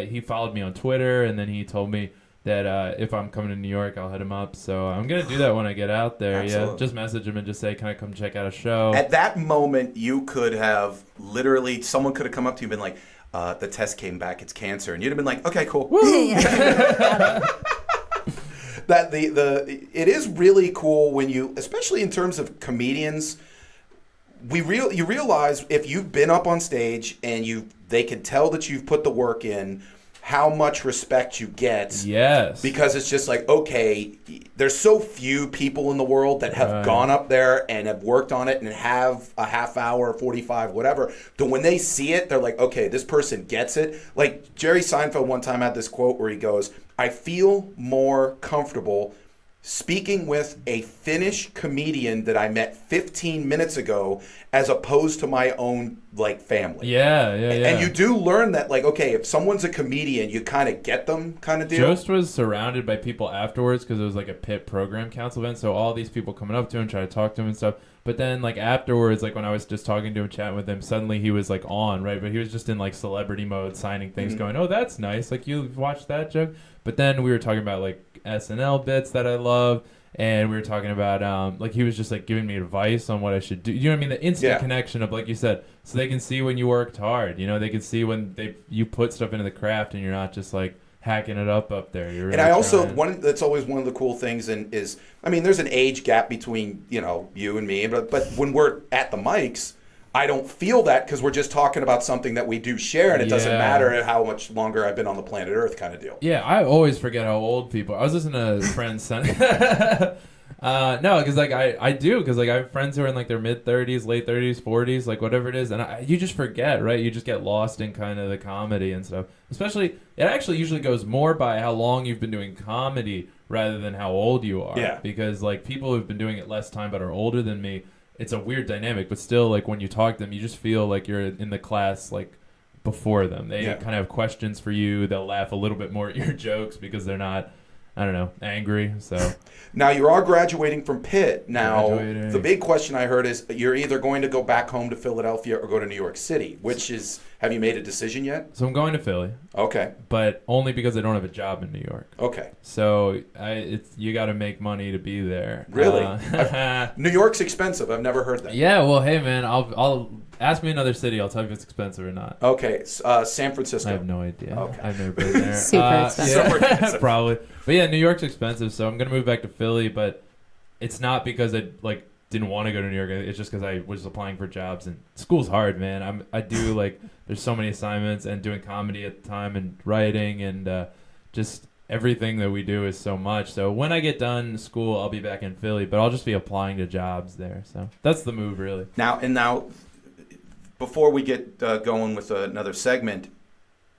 he followed me on Twitter, and then he told me that if I'm coming to New York, I'll hit him up. So I'm gonna do that when I get out there. Absolutely. Yeah, just message him and just say, "Can I come check out a show?" At that moment, you could have someone could have come up to you and been like, "The test came back, it's cancer," and you'd have been like, "Okay, cool." That it is really cool when you, especially in terms of comedians. You realize if you've been up on stage and they can tell that you've put the work in, how much respect you get. Yes. Because it's just okay, there's so few people in the world that have gone up there and have worked on it and have a half hour, 45, whatever. But when they see it, they're like, okay, this person gets it. Jerry Seinfeld one time had this quote where he goes, "I feel more comfortable speaking with a Finnish comedian that I met 15 minutes ago as opposed to my own family." Yeah. And you do learn that okay, if someone's a comedian, you kind of get them kind of deal. Jost was surrounded by people afterwards because it was a Pitt program council event, so all these people coming up to him, trying to talk to him and stuff. But then afterwards, when I was just talking to him, chatting with him, suddenly he was on, right? But he was just in celebrity mode, signing things, going, "Oh, that's nice. You watched that joke." But then we were talking about SNL bits that I love, and we were talking about he was just giving me advice on what I should do. You know what I mean? The instant connection of you said, so they can see when you worked hard. They can see when you put stuff into the craft, and you're not just hacking it up there. You're really and I also that's always one of the cool things, and is there's an age gap between you and me, but when we're at the mics, I don't feel that because we're just talking about something that we do share, and it doesn't matter how much longer I've been on the planet Earth kind of deal. Yeah, I always forget how old people are. I was listening to friends son. No, because like I do, because like I have friends who are in like their mid-30s, late 30s, 40s, like whatever it is, and you just forget, right? You just get lost in kind of the comedy and stuff. Especially, it actually usually goes more by how long you've been doing comedy rather than how old you are. Yeah. Because like people who've been doing it less time but are older than me, it's a weird dynamic, but still, like when you talk to them, you just feel like you're in the class like before them. They kind of have questions for you. They'll laugh a little bit more at your jokes because they're not, I don't know, angry. So now you are graduating from Pitt. Now Graduating. the big question I heard is you're either going to go back home to Philadelphia or go to New York City. Which is, have you made a decision yet? I'm going to Philly, Okay. but only because I don't have a job in New York. Okay. So you got to make money to be there. Really? New York's expensive. I've never heard that. Yeah. Well, hey man, I'll ask me another city. I'll tell you if it's expensive or not. Okay. San Francisco. I have no idea. Okay. I've never been there. Super expensive. Yeah, Super expensive. probably. But yeah, New York's expensive, so I'm gonna move back to Philly. But it's not because I like didn't want to go to New York. It's just because I was applying for jobs, and school's hard, man. I do like there's so many assignments and doing comedy at the time and writing and just everything that we do is so much. So when I get done school, I'll be back in Philly, but I'll just be applying to jobs there. So that's the move, really. Now, before we get going with another segment,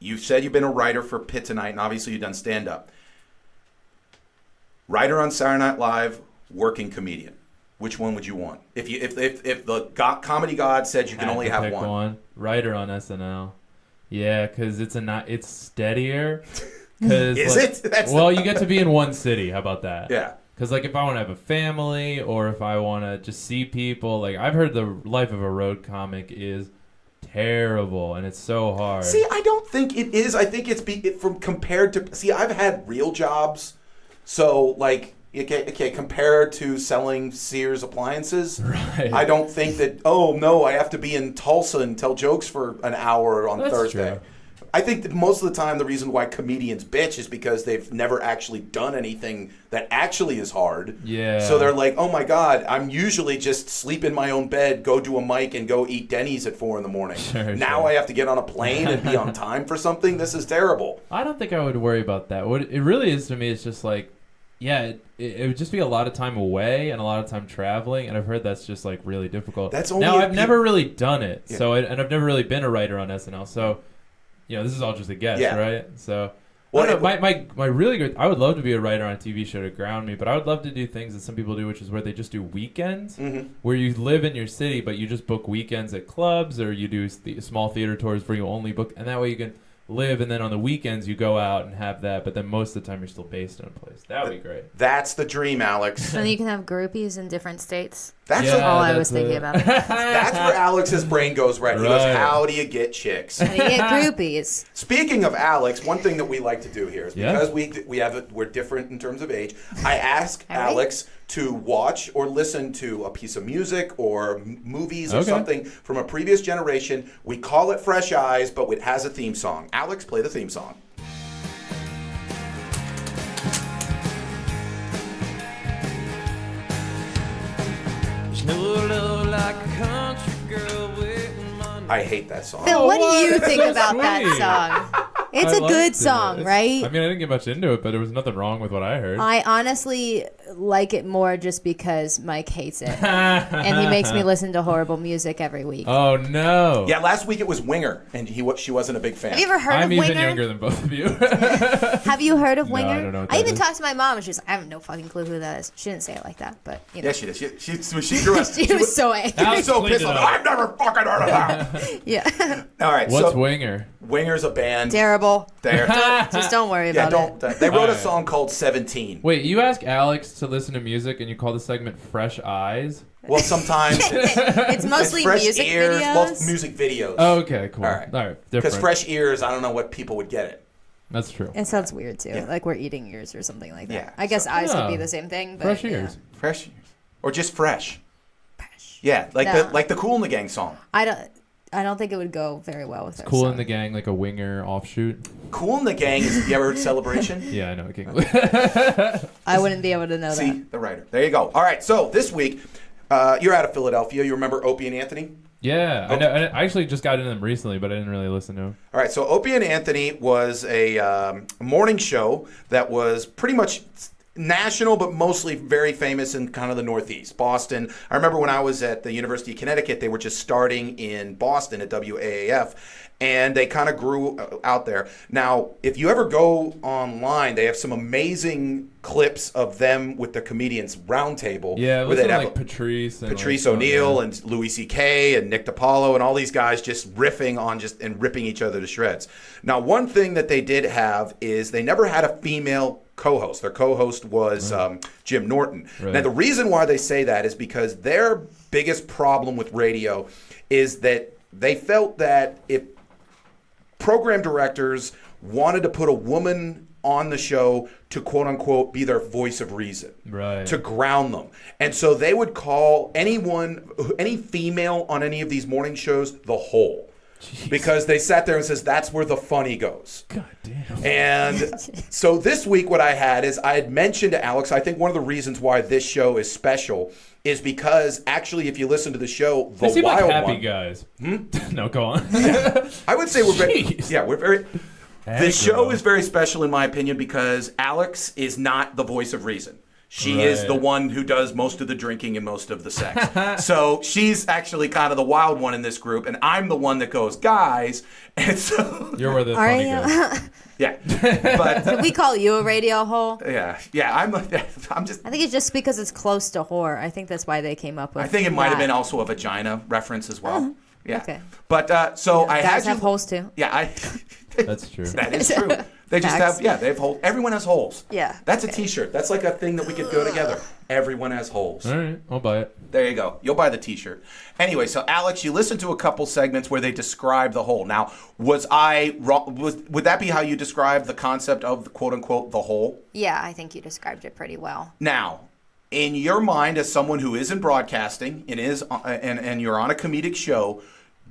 you said you've been a writer for Pitt Tonight, and obviously you've done stand-up. Writer on Saturday Night Live, working comedian. Which one would you want? If the comedy god said you can only have pick one. Writer on SNL. Yeah, because it's steadier. 'Cause, Is like, it? That's well, you get to be in one city. How about that? Yeah. Because like if I want to have a family or if I want to just see people, like I've heard the life of a road comic is terrible and it's so hard. See, I don't think it is. I think it's from compared to. See, I've had real jobs, so like. Okay, compared to selling Sears appliances, Right. I don't think that, oh, no, I have to be in Tulsa and tell jokes for an hour on That's Thursday. true. I think that most of the time the reason why comedians bitch is because they've never actually done anything that actually is hard. Yeah. So they're like, oh, my God, I'm usually just sleep in my own bed, go do a mic, and go eat Denny's at 4 a.m. Now I have to get on a plane and be on time for something? This is terrible. I don't think I would worry about that. What it really is to me is just like, yeah, it would just be a lot of time away and a lot of time traveling, and I've heard that's just like really difficult. That's only now if I've never really done it, Yeah. so and I've never really been a writer on SNL, so this is all just a guess, Yeah. right? So Well, I don't know, my really good. I would love to be a writer on a TV show to ground me, but I would love to do things that some people do, which is where they just do weekends, where you live in your city, but you just book weekends at clubs, or you do small theater tours where you only book, and that way you can live, and then on the weekends you go out and have that, but then most of the time you're still based in a place. That would be great. That's the dream, Alex. And you can have groupies in different states. That's Yeah. All I that's was thinking it. about. That's where Alex's brain goes right. He goes, Right. how do you get chicks? And you get groupies. Speaking of Alex, one thing that we like to do here is Yeah. because we're different in terms of age. I ask All right. Alex to watch or listen to a piece of music or movies or Okay. something from a previous generation. We call it Fresh Eyes, but it has a theme song. Alex, play the theme song. I hate that song. Phil, what do you what? think So about that sweet. song? It's I a liked good it. song, right? I mean, I didn't get much into it, but there was nothing wrong with what I heard. I honestly like it more just because Mike hates it. And he makes me listen to horrible music every week. Oh no! Yeah, last week it was Winger, and she wasn't a big fan. Have you ever heard I'm of even Winger? younger than both of you. Have you heard of No, Winger? I don't know what I that even is. talked to my mom, and she's like, I have no fucking clue who that is. She didn't say it like that, but you know. Yeah, she did. She grew up. She was so angry. She was so Cleaned pissed it off. up. I've never fucking heard of that. Yeah. All right, What's so Winger? Winger's a band. Terrible. There. Just don't worry Yeah, about it. don't. They wrote a Alright. song called 17. Wait, you ask Alex to listen to music, and you call the segment "Fresh Eyes"? Well, sometimes It's mostly fresh music ears. videos. Well, music videos. Oh, okay, cool. All right. Different. Because fresh ears, I don't know what people would get it. That's true. It sounds weird too, Yeah. like we're eating ears or something like that. Yeah, I guess eyes could be Yeah. the same thing. But Fresh yeah. ears. Fresh ears, or just fresh. Fresh. Yeah, like No. the Cool in the Gang song. I don't think it would go very well with Cool in the Gang, like a Winger offshoot. Cool in the Gang. You ever heard Celebration? Yeah, I know. Okay. I wouldn't be able to know See, that. the writer. There you go. All right, so this week, you're out of Philadelphia. You remember Opie and Anthony? Yeah, I know. I actually just got into them recently, but I didn't really listen to them. All right, so Opie and Anthony was a morning show that was pretty much national, but mostly very famous in kind of the Northeast, Boston. I remember when I was at the University of Connecticut, they were just starting in Boston at WAAF, and they kind of grew out there. Now, if you ever go online, they have some amazing clips of them with the comedians roundtable. Yeah, it where was they'd have like Patrice and Patrice like, O'Neill and Louis C.K. and Nick DiPaolo and all these guys just riffing on and ripping each other to shreds. Now, one thing that they did have is they never had a female co-host. Their co-host was Jim Norton. Right. Now, the reason why they say that is because their biggest problem with radio is that they felt that if program directors wanted to put a woman on the show to quote unquote be their voice of reason, Right. to ground them. And so they would call any female on any of these morning shows the hole. Jeez. Because they sat there and says that's where the funny goes. God damn. And so this week what I had is I had mentioned to Alex, I think one of the reasons why this show is special is because actually if you listen to the show, the They seem wild like happy one, guys. No, go on. I would say we're very, Jeez. we're very. Hey, This show girl. is very special in my opinion because Alex is not the voice of reason. She is Right. the one who does most of the drinking and most of the sex. So she's actually kind of the wild one in this group, and I'm the one that goes, guys. And so, You're where the Are funny you? goes. yeah, but Can we call you a radio hole? yeah, I'm just. I think it's just because it's close to whore. I think that's why they came up with. I think it might have that. been also a vagina reference as well. Yeah. okay. But so I Guys had have holes too. Yeah, That's true. that is true. They just Facts. have, yeah, they have holes. Everyone has holes. Yeah, That's a okay. T-shirt. That's like a thing that we could go together. Everyone has holes. All right, I'll buy it. There you go. You'll buy the T-shirt. Anyway, so Alex, you listened to a couple segments where they describe the hole. Now, was I wrong? Would that be how you describe the concept of the quote unquote the hole? Yeah, I think you described it pretty well. Now, in your mind, as someone who is in broadcasting and is and you're on a comedic show,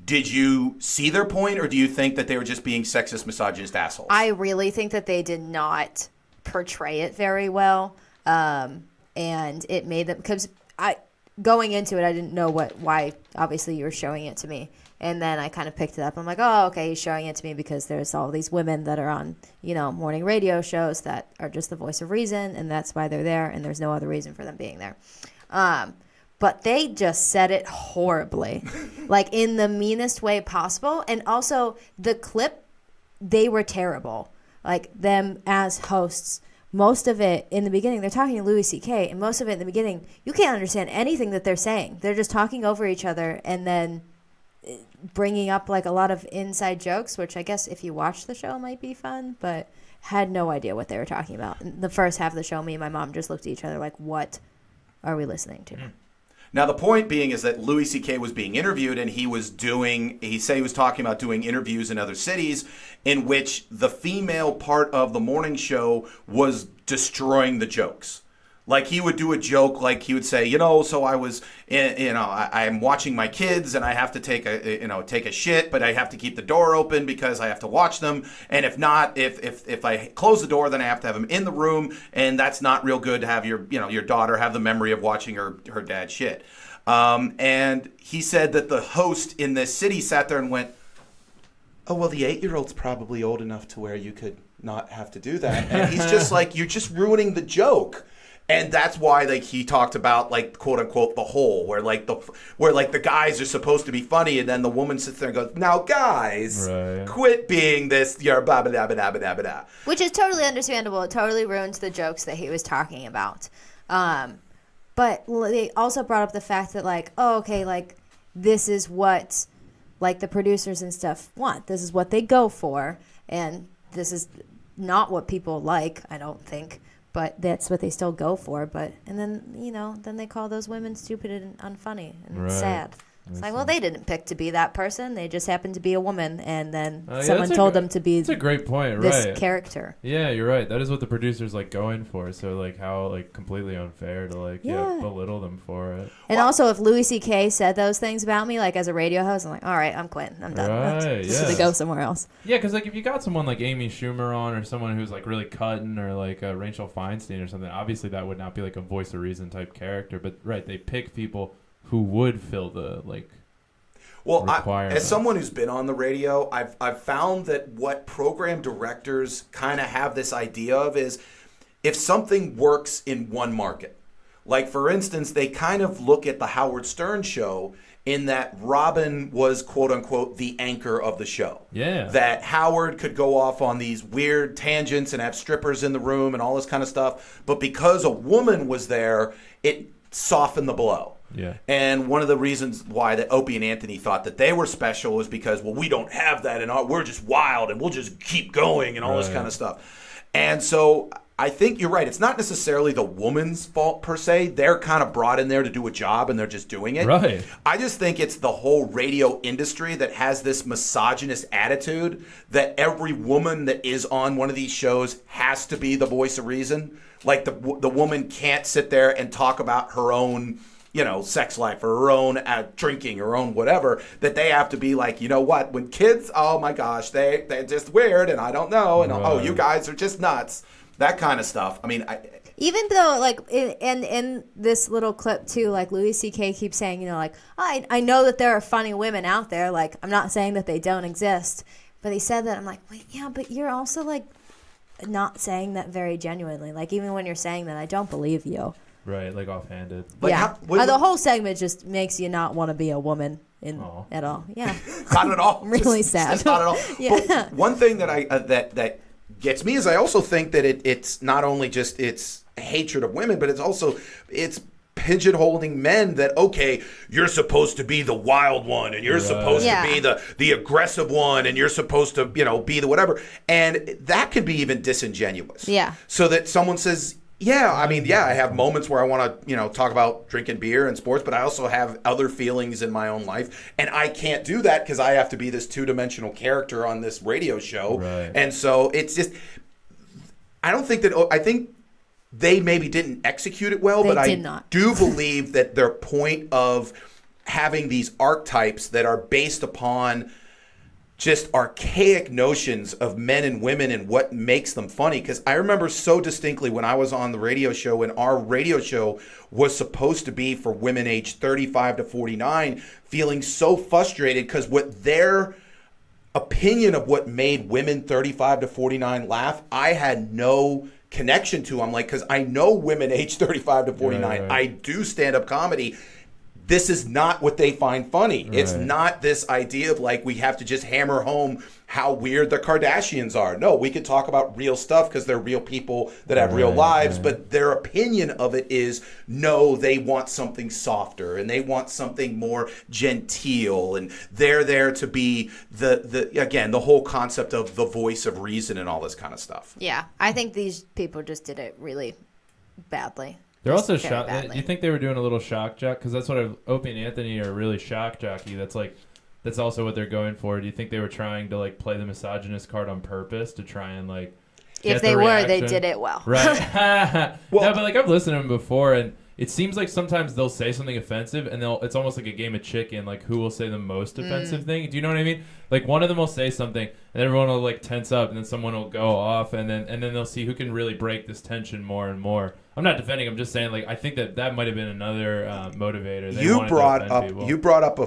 did you see their point, or do you think that they were just being sexist, misogynist assholes? I really think that they did not portray it very well, and it made them because going into it, I didn't know why. Obviously, you were showing it to me, and then I kind of picked it up. I'm like, oh, okay, he's showing it to me because there's all these women that are on morning radio shows that are just the voice of reason, and that's why they're there, and there's no other reason for them being there. But they just said it horribly, like in the meanest way possible. And also the clip, they were terrible. Like them as hosts, most of it in the beginning, they're talking to Louis C.K. and most of it in the beginning, you can't understand anything that they're saying. They're just talking over each other and then bringing up like a lot of inside jokes, which I guess if you watch the show might be fun, but had no idea what they were talking about. In the first half of the show, me and my mom just looked at each other like, what are we listening to? Now, the point being is that Louis C.K. was being interviewed, and he was talking about doing interviews in other cities in which the female part of the morning show was destroying the jokes. Like, he would do a joke, like he would say, so I was, I'm watching my kids, and I have to take a shit, but I have to keep the door open because I have to watch them. And if not, if I close the door, then I have to have them in the room, and that's not real good to have your daughter have the memory of watching her dad shit. And he said that the host in this city sat there and went, oh, well, the 8-year-old's probably old enough to where you could not have to do that. And he's just like, you're just ruining the joke. And that's why he talked about quote unquote the hole where the guys are supposed to be funny and then the woman sits there and goes, now guys, Right. quit being this blah blah blah blah blah blah. Which is totally understandable. It totally ruins the jokes that he was talking about. But they also brought up the fact that this is what the producers and stuff want. This is what they go for, and this is not what people like, I don't think. But that's what they still go for. And then, then they call those women stupid and unfunny and Right. sad. It's like, well, they didn't pick to be that person. They just happened to be a woman. And then Yeah, someone that's told them to be That's a great point, this right? character. Yeah, you're right. That is what the producers going for. So how completely unfair to Yeah. belittle them for it. And also, if Louis C.K. said those things about me, as a radio host, I'm like, all right, I'm quitting. I'm done. Right, So they yeah. go somewhere else. Yeah, because if you got someone like Amy Schumer on, or someone who's really cutting, or Rachel Feinstein or something, obviously that would not be a voice of reason type character. But right, they pick people who would fill the Well, require as that. someone who's been on the radio, I've found that what program directors kind of have this idea of is if something works in one market, like for instance, they kind of look at the Howard Stern show in that Robin was quote unquote the anchor of the show. Yeah. That Howard could go off on these weird tangents and have strippers in the room and all this kind of stuff. But because a woman was there, it softened the blow. Yeah. And one of the reasons why that Opie and Anthony thought that they were special was because, well, we don't have that and we're just wild and we'll just keep going and all this kind of stuff. And so I think you're right. It's not necessarily the woman's fault per se. They're kind of brought in there to do a job and they're just doing it. Right. I just think it's the whole radio industry that has this misogynist attitude that every woman that is on one of these shows has to be the voice of reason. Like the woman can't sit there and talk about her own, sex life or her own drinking or her own whatever, that they have to be like, you know what, when kids, oh my gosh, they're just weird and I don't know. And oh, you guys are just nuts. That kind of stuff. I mean, even though, like, in this little clip, too, like, Louis C.K. keeps saying, I know that there are funny women out there. Like, I'm not saying that they don't exist. But he said that. I'm like, wait, yeah, but you're also, like, not saying that very genuinely. Like, even when you're saying that, I don't believe you. Right, like offhanded. Like yeah. The whole segment just makes you not want to be a woman at all. Yeah. Not at all. Really Just sad. not at all. Yeah. But one thing that that gets me is I also think that it's not only just it's hatred of women, but it's pigeonholing men that, okay, you're supposed to be the wild one and you're supposed to be the aggressive one and you're supposed to, be the whatever. And that can be even disingenuous. Yeah. So that someone says, I have moments where I want to, talk about drinking beer and sports, but I also have other feelings in my own life. And I can't do that because I have to be this two-dimensional character on this radio show. Right. And so it's just, I think they maybe didn't execute it well, but I do believe that their point of having these archetypes that are based upon just archaic notions of men and women and what makes them funny. Because I remember so distinctly when I was on the radio show, and our radio show was supposed to be for women aged 35 to 49, feeling so frustrated because what their opinion of what made women 35 to 49 laugh, I had no connection to. I'm like, because I know women aged 35 to 49. Right. I do stand-up comedy. This is not what they find funny. Right. It's not this idea of like we have to just hammer home how weird the Kardashians are. No, we could talk about real stuff because they're real people that have real lives, but their opinion of it is, no, they want something softer and they want something more genteel, and they're there to be the whole concept of the voice of reason and all this kind of stuff. Yeah, I think these people just did it really badly. They're also shock. You think they were doing a little shock jock? Because that's what Opie and Anthony are really shock jockey. That's also what they're going for. Do you think they were trying to like play the misogynist card on purpose to try and like? If they were, they did it well. Right. Well, no, but like I've listened to them before, and it seems like sometimes they'll say something offensive, and it's almost like a game of chicken. Like who will say the most offensive thing? Do you know what I mean? Like one of them will say something, and everyone will like tense up, and then someone will go off, and then they'll see who can really break this tension more and more. I'm not defending. I'm just saying, like, I think that might have been another motivator. You brought up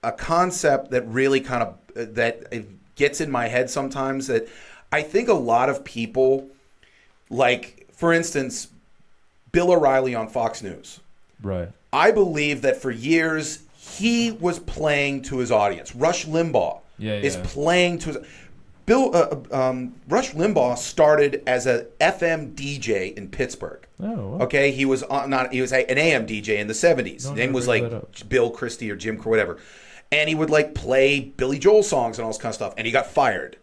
a concept that really kind of that gets in my head sometimes. That I think a lot of people, like, for instance, Bill O'Reilly on Fox News. Right. I believe that for years he was playing to his audience. Rush Limbaugh is playing to his. Rush Limbaugh started as a FM DJ in Pittsburgh. Oh, wow. Okay, he was an AM DJ in the 70s. His name was like Bill Christie or Jim or whatever, and he would like play Billy Joel songs and all this kind of stuff. And he got fired,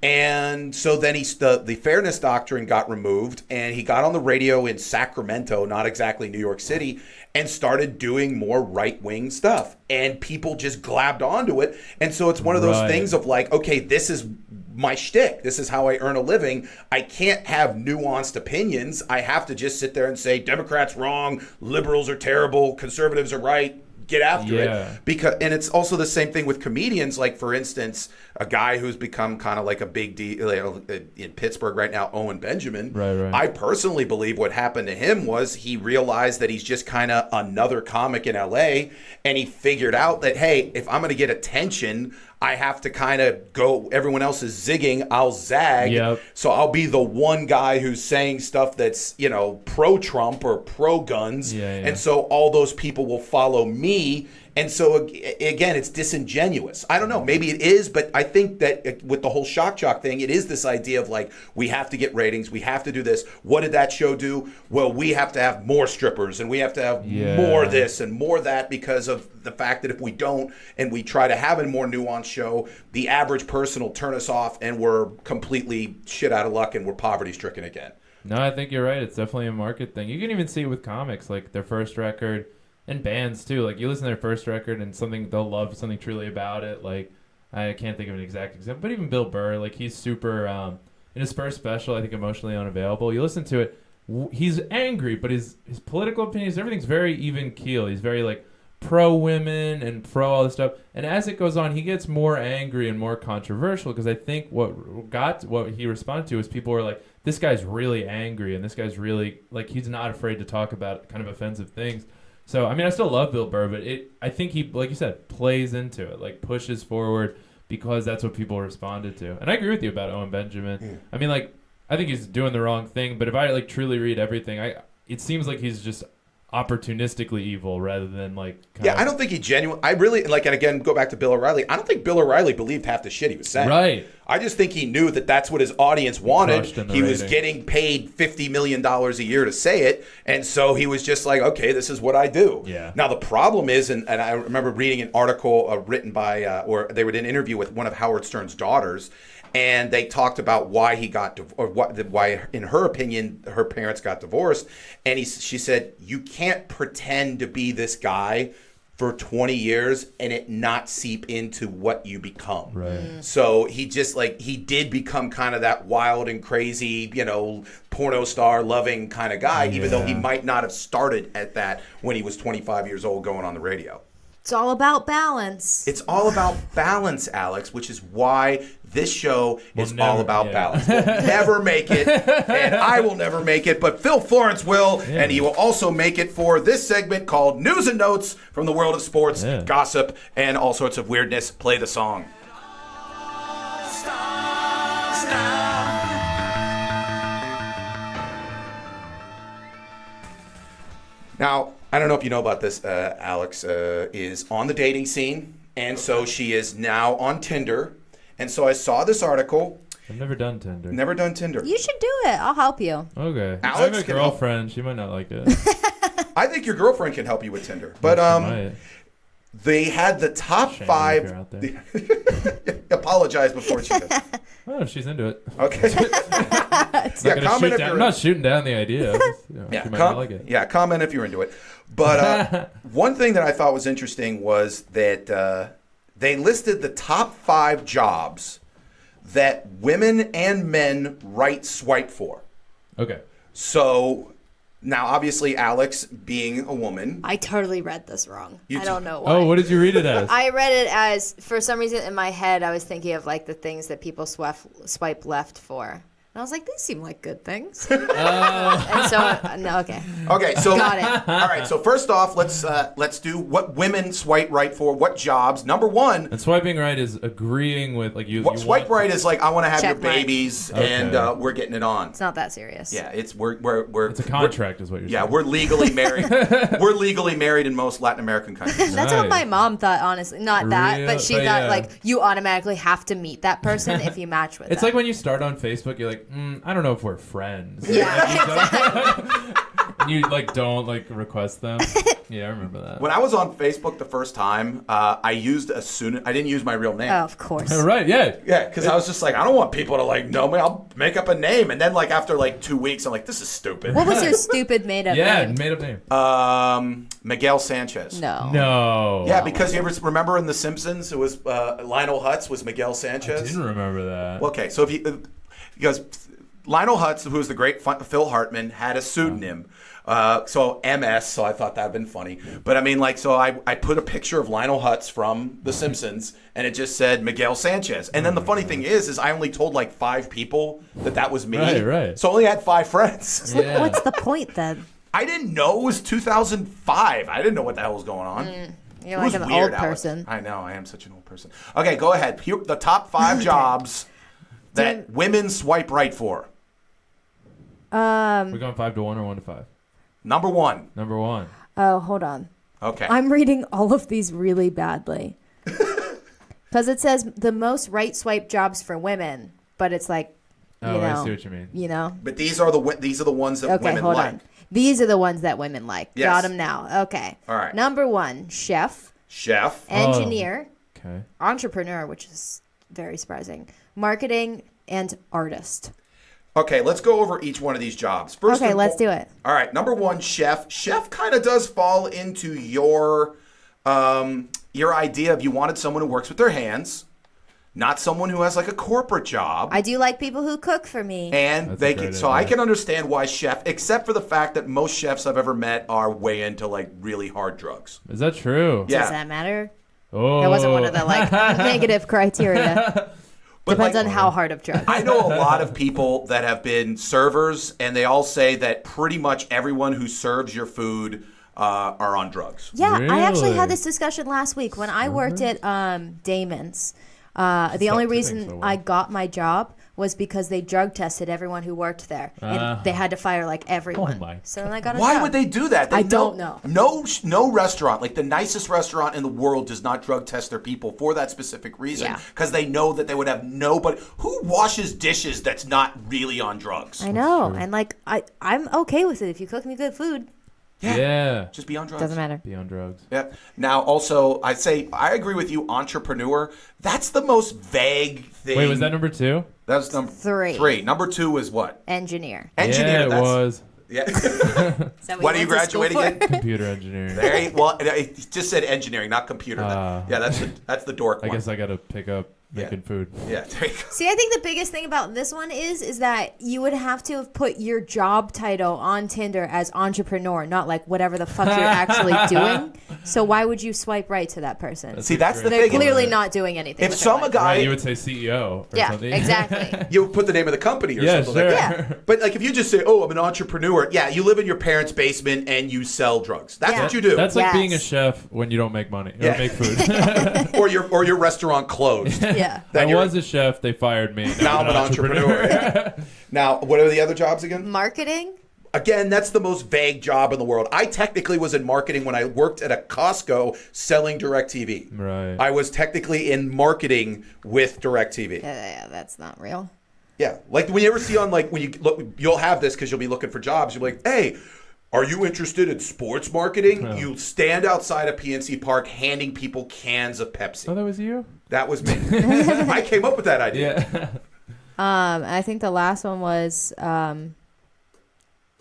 and so then the fairness doctrine got removed, and he got on the radio in Sacramento, not exactly New York City, and started doing more right-wing stuff. And people just glabbed onto it. And so it's one of those things of like, okay, this is my shtick. This is how I earn a living. I can't have nuanced opinions. I have to just sit there and say, Democrats wrong, liberals are terrible, conservatives are right, get after Yeah. it. And it's also the same thing with comedians. Like, for instance, a guy who's become kind of like a big deal in Pittsburgh right now, Owen Benjamin. Right. I personally believe what happened to him was he realized that he's just kind of another comic in LA, and he figured out that, hey, if I'm going to get attention, I have to kind of go, everyone else is zigging, I'll zag. Yep. So I'll be the one guy who's saying stuff that's, pro-Trump or pro-guns. Yeah. And so all those people will follow me. And so, again, it's disingenuous. I don't know. Maybe it is, but I think that with the whole shock jock thing, it is this idea of like, we have to get ratings. We have to do this. What did that show do? Well, we have to have more strippers, and we have to have more this and more that, because of the fact that if we don't and we try to have a more nuanced show, the average person will turn us off, and we're completely shit out of luck, and we're poverty-stricken again. No, I think you're right. It's definitely a market thing. You can even see it with comics, like their first record. And bands too, like you listen to their first record and they'll love something truly about it. Like I can't think of an exact example, but even Bill Burr, like he's super in his first special, I think Emotionally Unavailable. You listen to it, he's angry, but his political opinions, everything's very even keel. He's very like pro women and pro all this stuff. And as it goes on, he gets more angry and more controversial, because I think what he responded to is people were like, this guy's really angry, and this guy's really like, he's not afraid to talk about kind of offensive things. So, I mean, I still love Bill Burr, but I think he, like you said, plays into it, like pushes forward, because that's what people responded to. And I agree with you about Owen Benjamin. Yeah. I mean, like, I think he's doing the wrong thing, but if I like truly read everything, it seems like he's just opportunistically evil rather than like I don't think he genuinely, I really, like, and again, go back to Bill O'Reilly, I don't think Bill O'Reilly believed half the shit he was saying. Right. I just think he knew that that's what his audience wanted. He was ratings. getting paid $50 million a year to say it, and so he was just like, okay, this is what I do. Yeah. Now the problem is, and I remember reading an article written by, or they did an interview with one of Howard Stern's daughters, and they talked about why he got, why, in her opinion, her parents got divorced. And she said, you can't pretend to be this guy for 20 years and it not seep into what you become. Right. So he just he did become kind of that wild and crazy, porno star loving kind of guy, even though he might not have started at that when he was 25 years old going on the radio. It's all about balance. It's all about balance, Alex, which is why this show is all about balance. We'll never make it, and I will never make it, but Phil Forrence will, and he will also make it for this segment called News and Notes from the world of sports, gossip, and all sorts of weirdness. Play the song. Now, I don't know if you know about this, Alex is on the dating scene, and so she is now on Tinder. And so I saw this article. I've never done Tinder. Never done Tinder. You should do it. I'll help you. Okay. Alex I have a can girlfriend. She might not like it. I think your girlfriend can help you with Tinder. But they had the top Shame if 5. you're out there. Apologize before she does. Oh, she's into it. Okay. Comment if you're I'm not shooting down the idea. She might not like it. Yeah, comment if you're into it. But one thing that I thought was interesting was that they listed the top 5 jobs that women and men swipe for. Okay. So now, obviously, Alex, being a woman. I totally read this wrong. I don't know why. Oh, what did you read it as? I read it as, for some reason in my head, I was thinking of like the things that people swipe left for. And I was like, these seem like good things. And so, no, okay. Okay, so Got it. All right, so first off, let's do what women swipe right for. What jobs? Number 1. And swiping right is agreeing with like you. Swipe right is like, I want to have your Check mark. babies, Okay. and we're getting it on. It's not that serious. Yeah, it's It's a contract, is what you're saying. Yeah, we're legally married. We're legally married in most Latin American countries. That's what my Nice. mom thought, honestly. Not that, but she But thought yeah. like you automatically have to meet that person if you match with It's them. like when you start on Facebook, you're like, I don't know if we're friends. Yeah. And you like don't like request them. Yeah, I remember that. When I was on Facebook the first time, I used I didn't use my real name. Oh, of course. Right? Yeah. Yeah, because I was just like, I don't want people to like know me. I'll make up a name, and then like after like 2 weeks, I'm like, this is stupid. What was your stupid made up Yeah, name? made up name. Miguel Sanchez. No. No. Yeah, because you ever remember in The Simpsons, it was Lionel Hutz was Miguel I Sanchez. didn't remember that. Okay, so if you guys Lionel Hutz, who was the great Phil Hartman, had a pseudonym. So MS, so I thought that would have been funny. But I mean, like, so I put a picture of Lionel Hutz from The Simpsons, and it just said Miguel Sanchez. And then the funny thing is I only told like 5 people that was me. Right. So I only had 5 friends. Yeah. What's the point then? I didn't know it was 2005. I didn't know what the hell was going on. You're It was like an weird, old Alex. person. I know, I am such an old person. Okay, go ahead. Here, the top 5 jobs that women swipe right for. We're going 5 to 1 or 1 to 5. Number 1. Number 1. Oh, hold on. Okay. I'm reading all of these really badly. Because it says the most right swipe jobs for women, but it's like, you Oh, know. I see what you mean. You know? But these are the ones that Okay, women hold like. on. These are the ones that women like. Yes. Got them now. Okay. All right. Number 1, chef, Chef. engineer, Okay. entrepreneur, which is very surprising, marketing, and artist. Okay, let's go over each one of these jobs. First, Okay, let's do it. All right, number 1, chef. Chef kind of does fall into your idea of you wanted someone who works with their hands, not someone who has like a corporate job. I do like people who cook for me. And That's they a great can, so I idea. can understand why chef, except for the fact that most chefs I've ever met are way into like really hard drugs. Is that true? Yeah. Does that matter? Oh. That wasn't one of the like negative criteria. But Depends like, on how hard of drugs. I know a lot of people that have been servers, and they all say that pretty much everyone who serves your food are on drugs. Yeah, I actually Really? had this discussion last week when I worked at Damon's. The only reason so well. I got my job was because they drug tested everyone who worked there, and they had to fire like everyone. Oh my So then I got a Why job. would they do that? I don't know. No restaurant, like the nicest restaurant in the world, does not drug test their people for that specific reason, Yeah. because they know that they would have nobody who washes dishes that's not really on drugs. I know, and like I'm okay with it if you cook me good food. Yeah. Just be on drugs. Doesn't matter. Be on drugs. Yeah. Now, also, I'd say I agree with you. Entrepreneur. That's the most vague thing. Wait, was that number 2? That's number 3. 3. Number 2 is what? Engineer. Engineer. Yeah, it that's, was. Yeah. Is that What are you you went to school graduating for? in? Computer engineering. There you, well, it just said engineering, not computer. Yeah, that's the dork I one. guess I got to pick up making food. Yeah, there you go. See, I think the biggest thing about this one is that you would have to have put your job title on Tinder as entrepreneur, not like whatever the fuck you're actually doing. So why would you swipe right to that person? See, that's the They're thing. clearly not doing anything. If with their some life. guy, Right, you would say CEO or Yeah, something. exactly. you would put the name of the company or Yeah, something sure. like that. But like if you just say, "Oh, I'm an entrepreneur," yeah, you live in your parents' basement and you sell drugs. That's Yeah. what you do. That's like Yes. being a chef when you don't make money or Yeah. make food. or your restaurant closed. Yeah. I Then you're- was a chef. They fired me. Now I'm an entrepreneur. Now, what are the other jobs again? Marketing. Again, that's the most vague job in the world. I technically was in marketing when I worked at a Costco selling DirecTV. Right. I was technically in marketing with DirecTV. Yeah, that's not real. Yeah, like when you ever see on like when you look, you'll have this because you'll be looking for jobs. You'll be like, "Hey, are you interested in sports marketing?" Oh. You stand outside of PNC Park handing people cans of Pepsi. Oh, that was you? That was me. I came up with that idea. Yeah. I think the last one was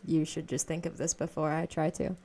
you should just think of this before I try to.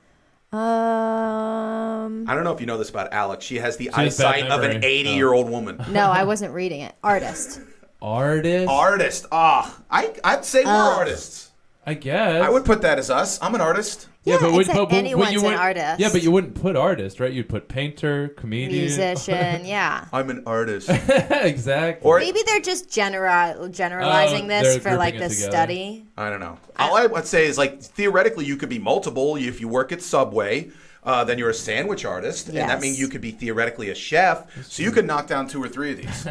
I don't know if you know this about Alex. She has the has bad eyesight of an memory. 80-year-old woman. No, I wasn't reading it. Artist. Artist? Artist. I'd say we're artists. I guess. I would put that as us. I'm an artist. Yeah, would- except anyone's you an wouldn't- artist. Yeah, but you wouldn't put artist, right? You'd put painter, comedian. Musician, yeah. I'm an artist. Exactly. Or Maybe they're just generalizing this they're for like grouping the it together. study. I don't know. All I would say is like theoretically you could be multiple. If you work at Subway, then you're a sandwich artist, and that Yes. means you could be theoretically a chef. So you could knock down 2 or 3 of these.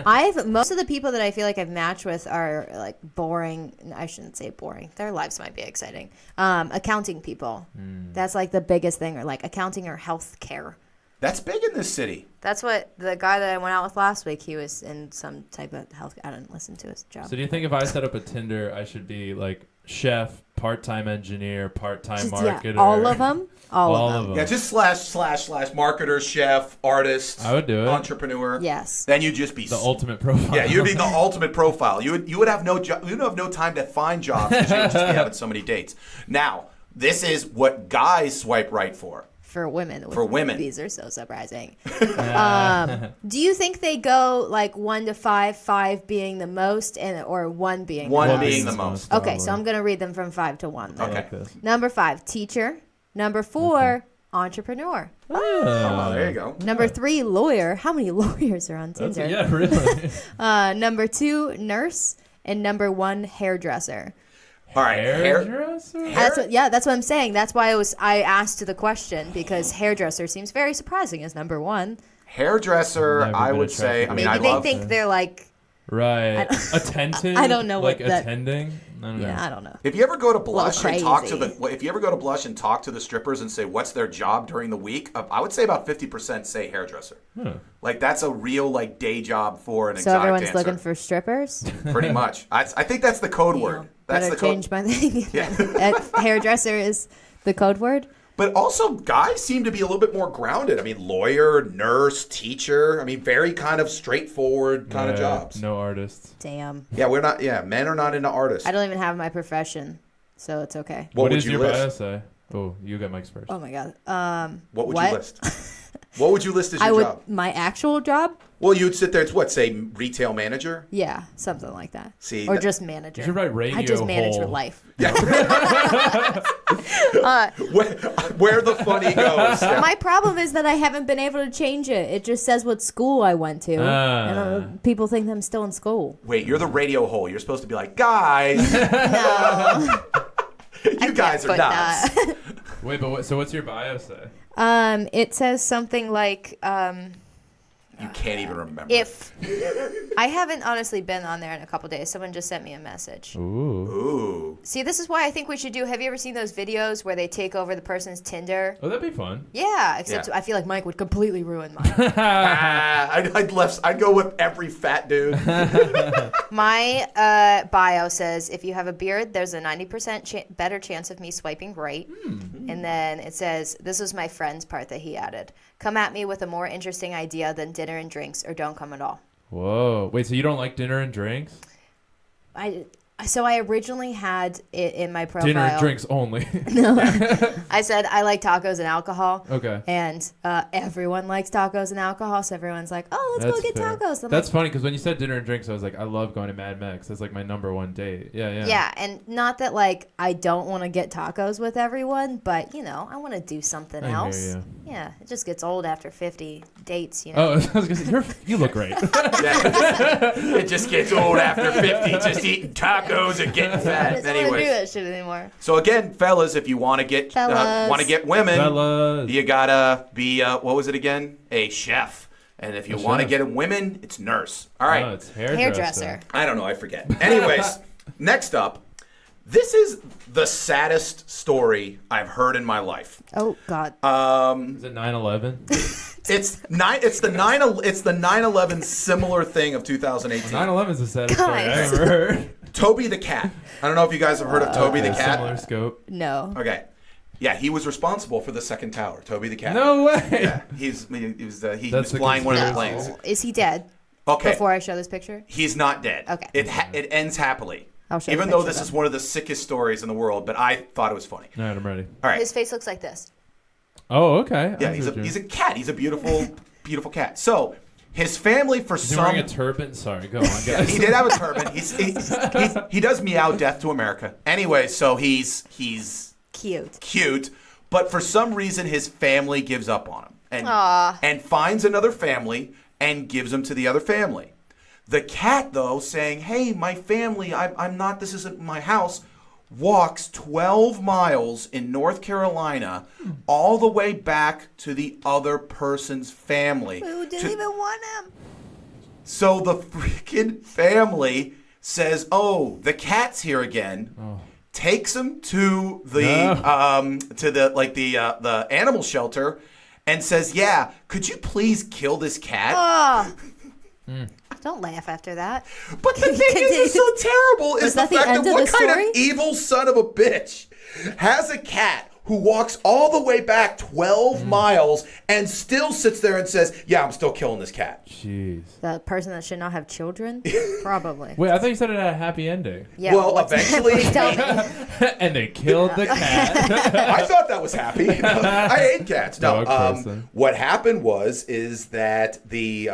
Most of the people that I feel like I've matched with are like boring. I shouldn't say boring. Their lives might be exciting. Accounting people. That's like the biggest thing, or like accounting or healthcare. That's big in this city. That's what the guy that I went out with last week. He was in some type of health. I didn't listen to his job. So do you think if I set up a Tinder, I should be like chef, part-time engineer, part-time Just, marketer? yeah, all of them. All of them. Yeah, just slash marketer, chef, artist. I would do it. Entrepreneur. Yes. Then you'd just be The ultimate profile. Yeah, you'd be the ultimate profile. You would have no job. You'd have no time to find jobs because you would just be having so many dates. Now, this is what guys swipe right for. for women. For women. These are so surprising. Do you think they go like 1 to 5, 5 being the most, or 1 being the most? Being the most. Okay, so I'm going to read them from 5 to 1. Then. Okay. Number 5, teacher. Number 4, entrepreneur. Oh, there you go. Number 3, lawyer. How many lawyers are on Tinder? Yeah, really. Number 2, nurse. And number 1, hairdresser. All right, Hairdresser? That's what I'm saying. That's why I asked the question, because hairdresser seems very surprising as number 1. Hairdresser, Never I been would attracted say. to I mean, Maybe I they think they're like, Right. Attentive? I don't know like what that- attending? I don't know. I don't know. If you ever go to Blush and talk to crazy. if you ever go to Blush and talk to the strippers and say what's their job during the week, I would say about 50% say hairdresser. Like that's a real like day job for an So exotic everyone's dancer. looking for strippers? Pretty much. I think that's the code word. That's Better the code. change my thing. Yeah. Hairdresser is the code word? But also, guys seem to be a little bit more grounded. I mean, lawyer, nurse, teacher. I mean, very kind of straightforward kind of jobs. No artists. Damn. Yeah, we're not. Yeah, men are not into artists. I don't even have my profession, so it's okay. What would does you your bio list? say? Oh, you got Mike's first. Oh my god. What would you list? What would you list as your job? My actual job? Well, you'd sit there and say retail manager? Yeah, something like that. See, or just manager. You should write radio I just manage your hole. life. Where the funny goes. Yeah. My problem is that I haven't been able to change it. It just says what school I went to. And people think I'm still in school. Wait, you're the radio hole. You're supposed to be like, guys. No. You guys are nuts. Wait, but so what's your bio say? It says something like, You can't even remember. if I haven't honestly been on there in a couple days. Someone just sent me a message. Ooh. See, this is why I think we should do. Have you ever seen those videos where they take over the person's Tinder? Oh, that'd be fun. Yeah, except Yeah. I feel like Mike would completely ruin mine. I'd go with every fat dude. My bio says, if you have a beard, there's a 90% better chance of me swiping right. And then it says, this was my friend's part that he added. Come at me with a more interesting idea than dinner and drinks, or don't come at all. Whoa. Wait, so you don't like dinner and drinks? So I originally had it in my profile. Dinner and drinks only. I said I like tacos and alcohol. Okay. And everyone likes tacos and alcohol, so everyone's like, oh, let's go get fair. tacos. I'm That's like, funny because when you said dinner and drinks, I was like, I love going to Mad Max. That's like my number one date. Yeah. yeah, and not that like I don't want to get tacos with everyone, but I want to do something I hear else. you. Yeah, it just gets old after 50 dates, Oh, I was gonna say you look great. It just gets old after 50, just eating tacos and getting I fat. just don't want to do Anyways. that shit anymore. So again, fellas, if you want to get women, Fellas. you gotta be what was it again? A chef. And if you want to get women, it's nurse. All right. Oh, it's hairdresser. Hairdresser. I don't know. I forget. Anyways, next up, this is the saddest story I've heard in my life. Oh God. Is it 9/11? It's the 9/11 similar thing of 2018. 9/11 is the saddest story I Guys. ever heard. Toby the cat. I don't know if you guys have heard of Toby the cat. Similar scope. No. Okay. Yeah, he was responsible for the second tower. Toby the cat. No way. Yeah, he was That's the flying one of the No. planes. Is he dead? Okay. Before I show this picture? He's not dead. Okay. It ends happily. I'll show Even the though picture this then. is one of the sickest stories in the world, but I thought it was funny. All right, I'm ready. All right. His face looks like this. Oh, okay. Yeah, I see what he's a cat. He's a beautiful, beautiful cat. So his family, for Is he some, wearing a turban? Sorry, go on, guys. he did have a turban. He does meow death to America. Anyway, so he's Cute. but for some reason his family gives up on him Aw. and finds another family and gives him to the other family. The cat, though, saying, "Hey, my family, I'm not. This isn't my house." Walks 12 miles in North Carolina all the way back to the other person's family. Who didn't even want him? So the freaking family says, "Oh, the cat's here again." Takes him to the the animal shelter, and says, "Yeah, could you please kill this cat?" Oh. Don't laugh after that. But the thing is so terrible is Was the that the fact end that of what the kind story? of evil son of a bitch has a cat, who walks all the way back 12 miles and still sits there and says, yeah, I'm still killing this cat. Jeez. The person that should not have children? Probably. Wait, I thought you said it had a happy ending. Yeah, Well, what's- eventually- please tell me. And they killed the cat. I thought that was happy. I hate cats. No, Dog person. what happened is that the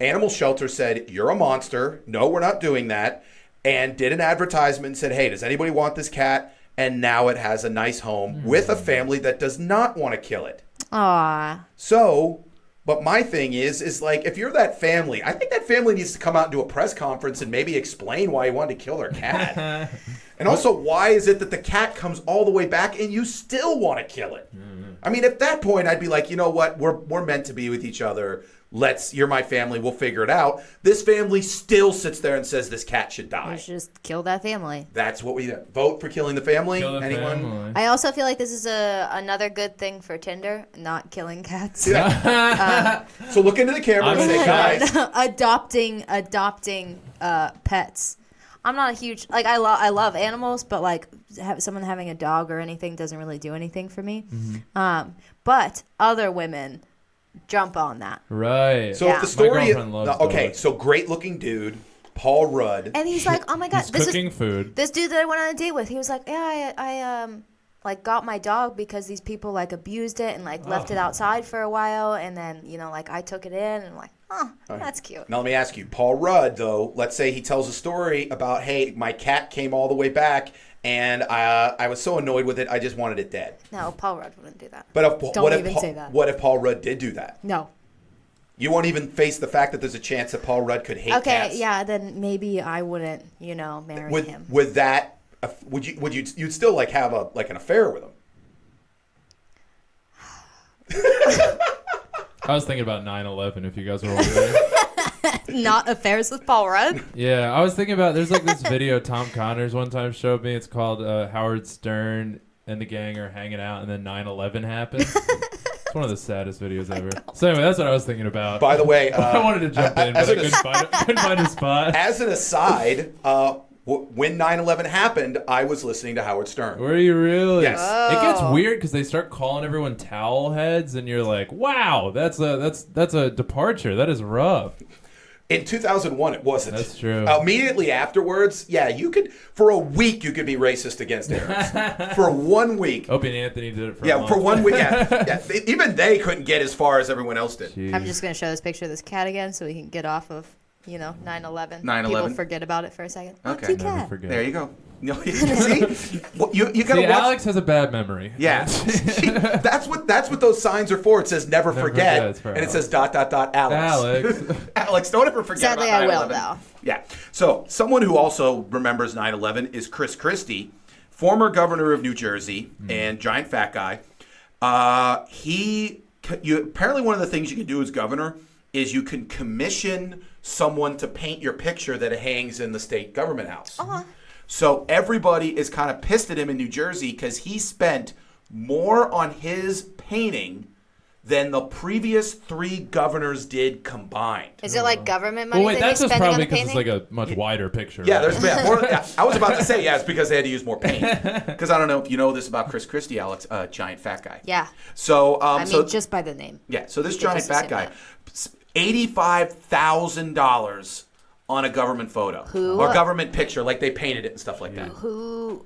animal shelter said, you're a monster. No, we're not doing that. And did an advertisement and said, hey, does anybody want this cat? And now it has a nice home with a family that does not want to kill it. Aw. So, but my thing is like, if you're that family, I think that family needs to come out and do a press conference and maybe explain why you wanted to kill their cat. And also, why is it that the cat comes all the way back and you still want to kill it? I mean, at that point, I'd be like, you know what? We're meant to be with each other. You're my family. We'll figure it out. This family still sits there and says this cat should You die. should just kill that family. That's what we vote for, killing the family. Kill the Anyone? family. I also feel like this is another good thing for Tinder, not killing cats. So look into the camera and say, guys. adopting pets. I'm not a huge I love animals, but like someone having a dog or anything doesn't really do anything for me. But other women jump on that, Right. So Yeah. if the My story girlfriend loves okay, dogs. so great looking dude, Paul Rudd. and he's like, "Oh my god, He's this cooking is food. this dude that I went on a date with." He was like, "Yeah, I like got my dog because these people like abused it and like left it outside for a while, and then like I took it in and I'm like, oh, that's cute." Now let me ask you, Paul Rudd, though, let's say he tells a story about, hey, my cat came all the way back and I was so annoyed with it, I just wanted it dead. No, Paul Rudd wouldn't do that. But Say that. What if Paul Rudd did do that? No. You won't even face the fact that there's a chance that Paul Rudd could hate Okay, cats. yeah, then maybe I wouldn't, marry him. With that, you'd still like have an affair with him? I was thinking about 9/11 if you guys were wondering. Not affairs with Paul Rudd. Yeah, I was thinking about there's like this video Tom Connors one time showed me. It's called Howard Stern and the gang are hanging out and then 9/11 happened. It's one of the saddest videos ever. So anyway, that's what I was thinking about. By the way, I wanted to jump in, but I couldn't find a spot. as an aside, when 9/11 happened, I was listening to Howard Stern. Were you really? Yes. It gets weird because they start calling everyone towel heads, and you're like, "Wow, that's a departure. That is rough." In 2001, it wasn't. That's true. Immediately afterwards, yeah, you could, for a week, you could be racist against Arabs. For 1 week. Opie and Anthony did it for a Yeah, month. for 1 week. Yeah. Even they couldn't get as far as everyone else did. Jeez. I'm just going to show this picture of this cat again so we can get off of, 9/11. 9/11. People forget about it for a second. Okay. Cute Never cat. forget. There you go. See? Well, you gotta See, watch. Alex has a bad memory. Yeah. That's what those signs are for. It says never Never forget. forget, it's for And it Alex. says ... Alex. Alex. Alex, don't ever forget Sadly, about I will, 9/11. though. Yeah. So someone who also remembers 9/11 is Chris Christie, former governor of New Jersey and giant fat guy. Apparently one of the things you can do as governor is you can commission someone to paint your picture that hangs in the state government house. So everybody is kind of pissed at him in New Jersey because he spent more on his painting than the previous 3 governors did combined. Is it like government money Well, wait, that that's they're just spending on probably the because it's painting? like a much wider picture. Yeah, right? there's more. I was about to say, it's because they had to use more paint. Because I don't know if you know this about Chris Christie, Alex, giant fat guy. Yeah. So, I mean, just by the name. yeah. So this you could giant just fat assume guy, that. $85,000 on a government photo or government picture, like they painted it and stuff like that. Who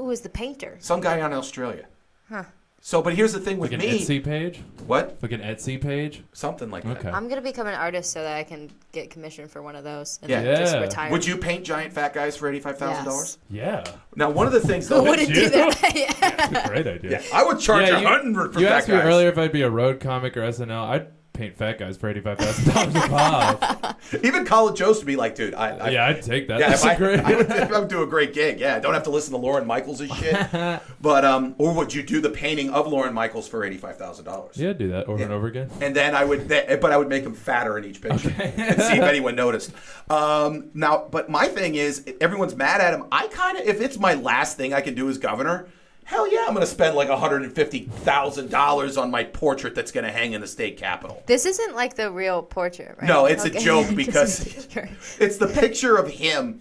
is the painter? Some guy out in Australia. Huh. So, but here's the thing with Like an me. Etsy page? What? Like an Etsy page? Something like that. Okay. I'm gonna become an artist so that I can get commission for one of those and Yeah. then just Yeah. retire. Would you paint giant fat guys for $85,000? Yeah. Now, one of the things Who though. wouldn't do you? that? Yeah. That's a great idea. Yeah, I would charge Yeah, 100 for You fat asked me guys. earlier if I'd be a road comic or SNL. I'd paint fat guys for $85,000 a pop. Even College Joe's would be like, dude, Yeah, I'd take that. Yeah, That's if great. I would do a great gig. Yeah, I don't have to listen to Lauren Michaels' shit. But or would you do the painting of Lauren Michaels for $85,000? Yeah, do that over and over again. And then I would make him fatter in each picture and see if anyone noticed. Now, but my thing is, everyone's mad at him. If it's my last thing I can do as governor, hell yeah, I'm going to spend like $150,000 on my portrait that's going to hang in the state capitol. This isn't like the real portrait, right? No, it's a Okay. joke Just because a picture. it's the picture of him.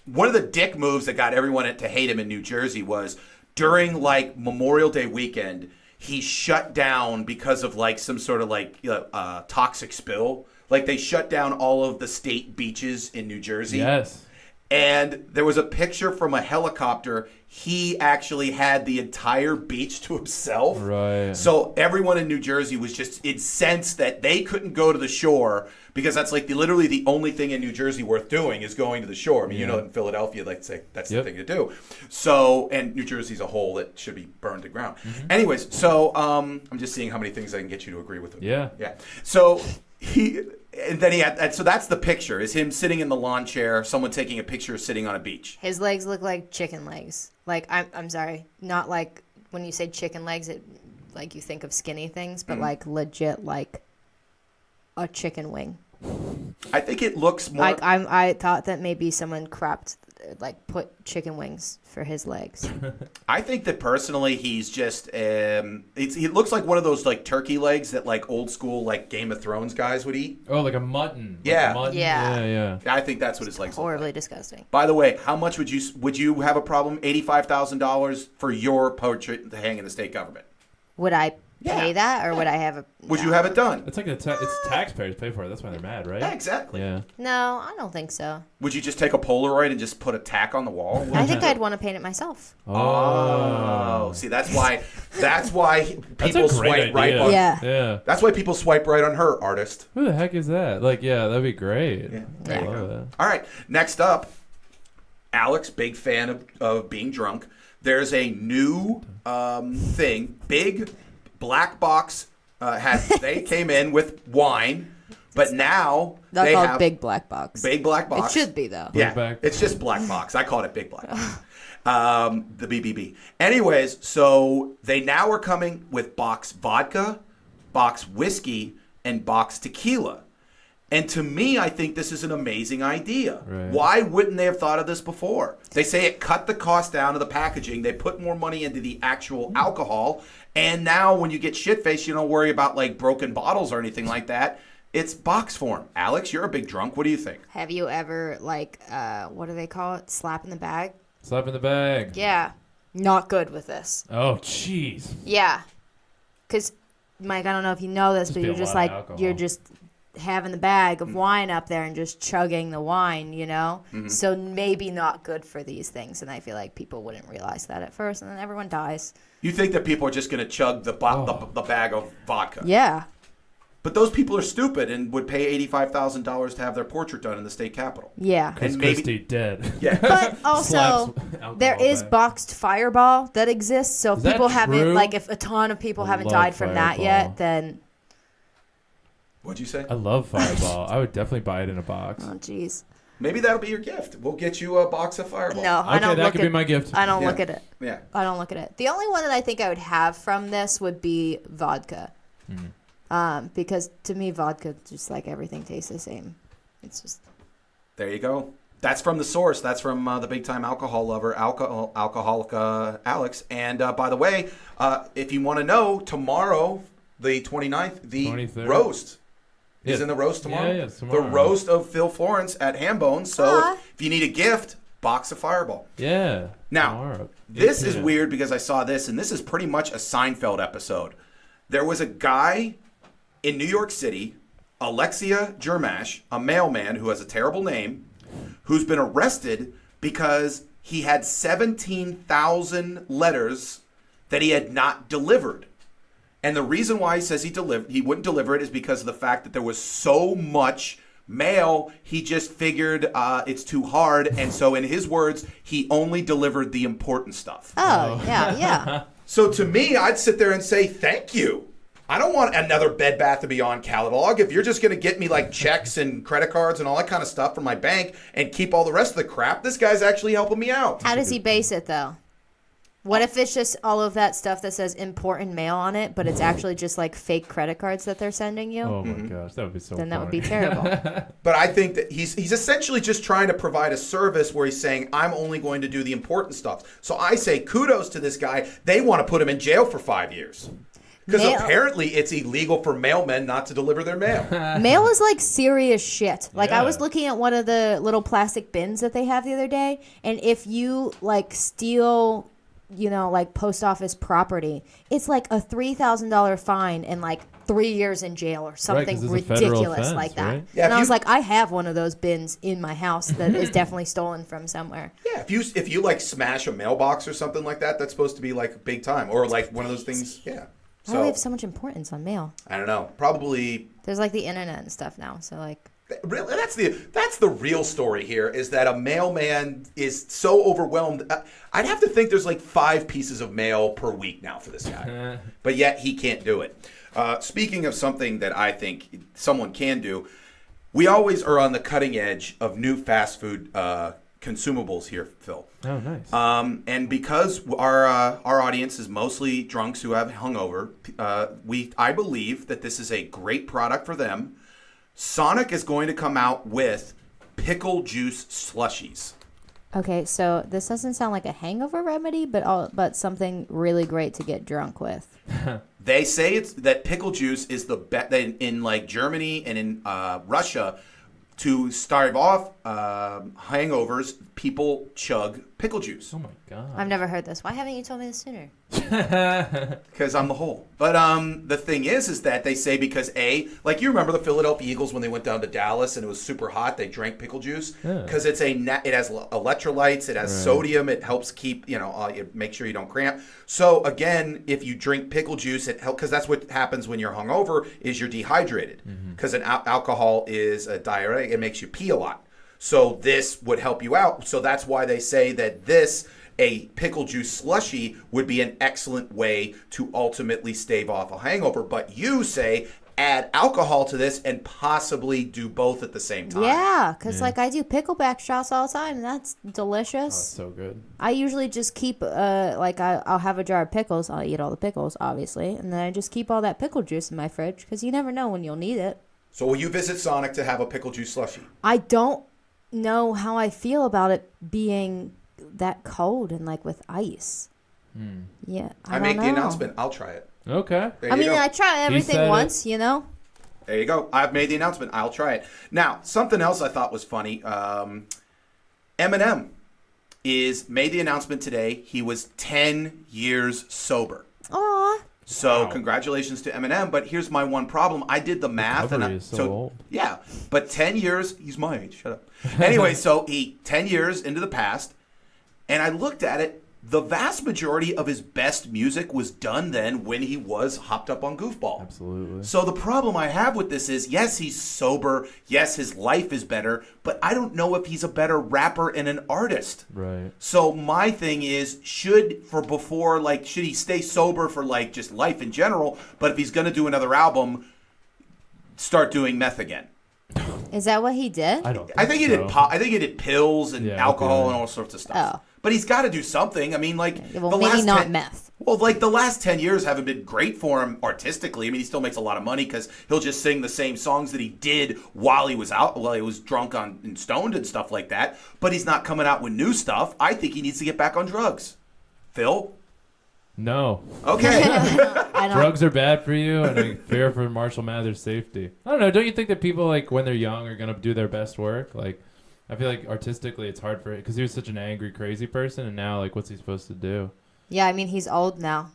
One of the dick moves that got everyone to hate him in New Jersey was during like Memorial Day weekend, he shut down because of like some sort of like toxic spill. Like they shut down all of the state beaches in New Jersey. Yes. And there was a picture from a helicopter. He actually had the entire beach to himself. Right. So everyone in New Jersey was just incensed that they couldn't go to the shore because that's like literally the only thing in New Jersey worth doing is going to the shore. I mean, you know, in Philadelphia, like say that's the thing to do. So, and New Jersey's a whole that should be burned to ground. Anyways, so I'm just seeing how many things I can get you to agree with him. Yeah. Yeah. So and then he had, so that's the picture, is him sitting in the lawn chair, someone taking a picture sitting on a beach. His legs look like chicken legs. Like, I'm sorry, not like when you say chicken legs, it like you think of skinny things, but like legit like a chicken wing. I think it looks more. Like I thought that maybe someone put chicken wings for his legs. I think that personally, he's just he looks like one of those like turkey legs that like old school like Game of Thrones guys would eat. Oh, like a mutton. Yeah. Like a mutton. Yeah. Yeah. I think that's what his legs look Horribly like. disgusting. By the way, how much would you have a problem? $85,000 for your portrait to hang in the state government? Would I pay that, or would I have a? Would you have it done? It's like it's taxpayers pay for it. That's why they're mad, right? Yeah, exactly. Yeah. No, I don't think so. Would you just take a Polaroid and just put a tack on the wall? I think I'd want to paint it myself. Oh, see, that's why That's people a great swipe right idea. on. Yeah. Yeah. That's why people swipe right on her, artist. Who the heck is that? Like, yeah, that'd be great. Yeah, I there you love go. that. All right, next up, Alex, big fan of being drunk. There's a new thing, big black box. They came in with wine, but now Not they called have Big Black Box. big black box. It should be though. Yeah, Black- it's just black box. I call it big black box. The BBB. Anyways, so they now are coming with box vodka, box whiskey, and box tequila. And to me, I think this is an amazing idea. Right. Why wouldn't they have thought of this before? They say it cut the cost down of the packaging. They put more money into the actual alcohol. And now when you get shit-faced, you don't worry about like broken bottles or anything like that. It's box form. Alex, you're a big drunk. What do you think? Have you ever what do they call it? Slap in the bag? Slap in the bag. Yeah. Not good with this. Oh, jeez. Yeah. Because, Mike, I don't know if you know this, Just but be you're a just lot of like, alcohol. you're just having the bag of wine up there and just chugging the wine, you know? So maybe not good for these things. And I feel like people wouldn't realize that at first, and then everyone dies. You think that people are just going to chug the bag of vodka? Yeah. But those people are stupid and would pay $85,000 to have their portrait done in the state capitol. Yeah. Because And maybe- Christy dead. Yeah. But also, Slaps alcohol there is back. boxed Fireball that exists. So if Is that people haven't, true? like, if a ton of people I haven't love died from that Fireball. yet, then, What'd you say? I love Fireball. I would definitely buy it in a box. oh, jeez. Maybe that'll be your gift. We'll get you a box of Fireball. No, I Okay, don't that look could at be my gift. I don't Yeah. look at it. Yeah. I don't look at it. The only one that I think I would have from this would be vodka. Because to me, vodka, just like everything tastes the same. It's just. There you go. That's from the source. That's from the big time alcohol lover, alcoholic Alex. And by the way, if you want to know, tomorrow, the 29th, the 23rd. roast is Yeah. in the roast tomorrow. Yeah, it's tomorrow. The roast of Phil Forrence at Hambones. So Aw. if you need a gift, box of Fireball. Yeah. Now, tomorrow. this is 8 p.m. weird because I saw this, and this is pretty much a Seinfeld episode. There was a guy in New York City, Alexia Germash, a mailman who has a terrible name, who's been arrested because he had 17,000 letters that he had not delivered. And the reason why he says he wouldn't deliver it is because of the fact that there was so much mail, he just figured it's too hard. And so in his words, he only delivered the important stuff. Oh, yeah. So to me, I'd sit there and say, thank you. I don't want another Bed Bath & Beyond catalog. If you're just going to get me like checks and credit cards and all that kind of stuff from my bank and keep all the rest of the crap, this guy's actually helping me out. How does he base it, though? What if it's just all of that stuff that says important mail on it, but it's actually just like fake credit cards that they're sending you? Oh my gosh, that would be so Then that would funny. be terrible. But I think that he's essentially just trying to provide a service where he's saying, I'm only going to do the important stuff. So I say kudos to this guy. They want to put him in jail for 5 years. Because Mail- apparently it's illegal for mailmen not to deliver their mail. Mail is like serious shit. Like I was Yeah. looking at one of the little plastic bins that they have the other day, and if you like steal like post office property, it's like a $3,000 fine and like 3 years in jail or something 'cause it's a federal ridiculous offense, like that. right? Yeah, and if I was you- like, I have one of those bins in my house that is definitely stolen from somewhere. Yeah, if you like smash a mailbox or something like that, that's supposed to be like big time, or like one of those things. Yeah. Why do we So have so much importance on mail? I don't know. Probably There's like the internet and stuff now, so like. really, that's the real story here is that a mailman is so overwhelmed. I'd have to think there's like 5 pieces of mail per week now for this guy, but yet he can't do it. Speaking of something that I think someone can do, we always are on the cutting edge of new fast food consumables here, Phil. Oh, nice. And because our audience is mostly drunks who have hungover, I believe that this is a great product for them. Sonic is going to come out with pickle juice slushies. Okay, so this doesn't sound like a hangover remedy, but something really great to get drunk with. They say it's that pickle juice is the best in like Germany and in Russia. To start off hangovers, people chug pickle juice. Oh my god. I've never heard this. Why haven't you told me this sooner? Because I'm the whole. But the thing is that they say because like you remember the Philadelphia Eagles when they went down to Dallas and it was super hot, they drank pickle juice because it has electrolytes, it has sodium, it helps keep it makes sure you don't cramp. So again, if you drink pickle juice, it helps because that's what happens when you're hungover is you're dehydrated because alcohol is a diuretic, it makes you pee a lot. So this would help you out. So that's why they say that a pickle juice slushy would be an excellent way to ultimately stave off a hangover. But you say add alcohol to this and possibly do both at the same time. Yeah, because like I do pickleback shots all the time, and that's delicious. So good. I usually just keep I'll have a jar of pickles. I'll eat all the pickles, obviously, and then I just keep all that pickle juice in my fridge because you never know when you'll need it. So will you visit Sonic to have a pickle juice slushy? I don't know how I feel about it being that cold and like with ice. Yeah, I make don't the know. announcement. I'll try it. Okay. There I you mean, go. I try everything said once, There you go. I've made the announcement. I'll try it. Now, something else I thought was funny. Eminem made the announcement today. He was 10 years sober. Aw. So Wow. congratulations to Eminem. But here's my one problem. I did the math. Recovery is so old. Yeah, but 10 years, he's my age. Shut up. Anyway, so 10 years into the past, and I looked at it. The vast majority of his best music was done then when he was hopped up on Goofball. Absolutely. So the problem I have with this is, yes, he's sober. Yes, his life is better. But I don't know if he's a better rapper and an artist. Right. So my thing is, should he stay sober for like just life in general? But if he's going to do another album, start doing meth again. Is that what he did? I think he did pot. I think he did pills and alcohol okay. and all sorts of stuff. Oh. But he's got to do something. I mean, like Well, the maybe last not 10 meth. Well, like the last 10 years haven't been great for him artistically. I mean, he still makes a lot of money because he'll just sing the same songs that he did while he was drunk and stoned and stuff like that. But he's not coming out with new stuff. I think he needs to get back on drugs. Phil? No. Okay. I don't. Drugs are bad for you, and I fear for Marshall Mathers' safety. I don't know. Don't you think that people, like, when they're young are going to do their best work? Like, I feel like artistically it's hard for it because he was such an angry, crazy person, and now, like, what's he supposed to do? Yeah, I mean, he's old now.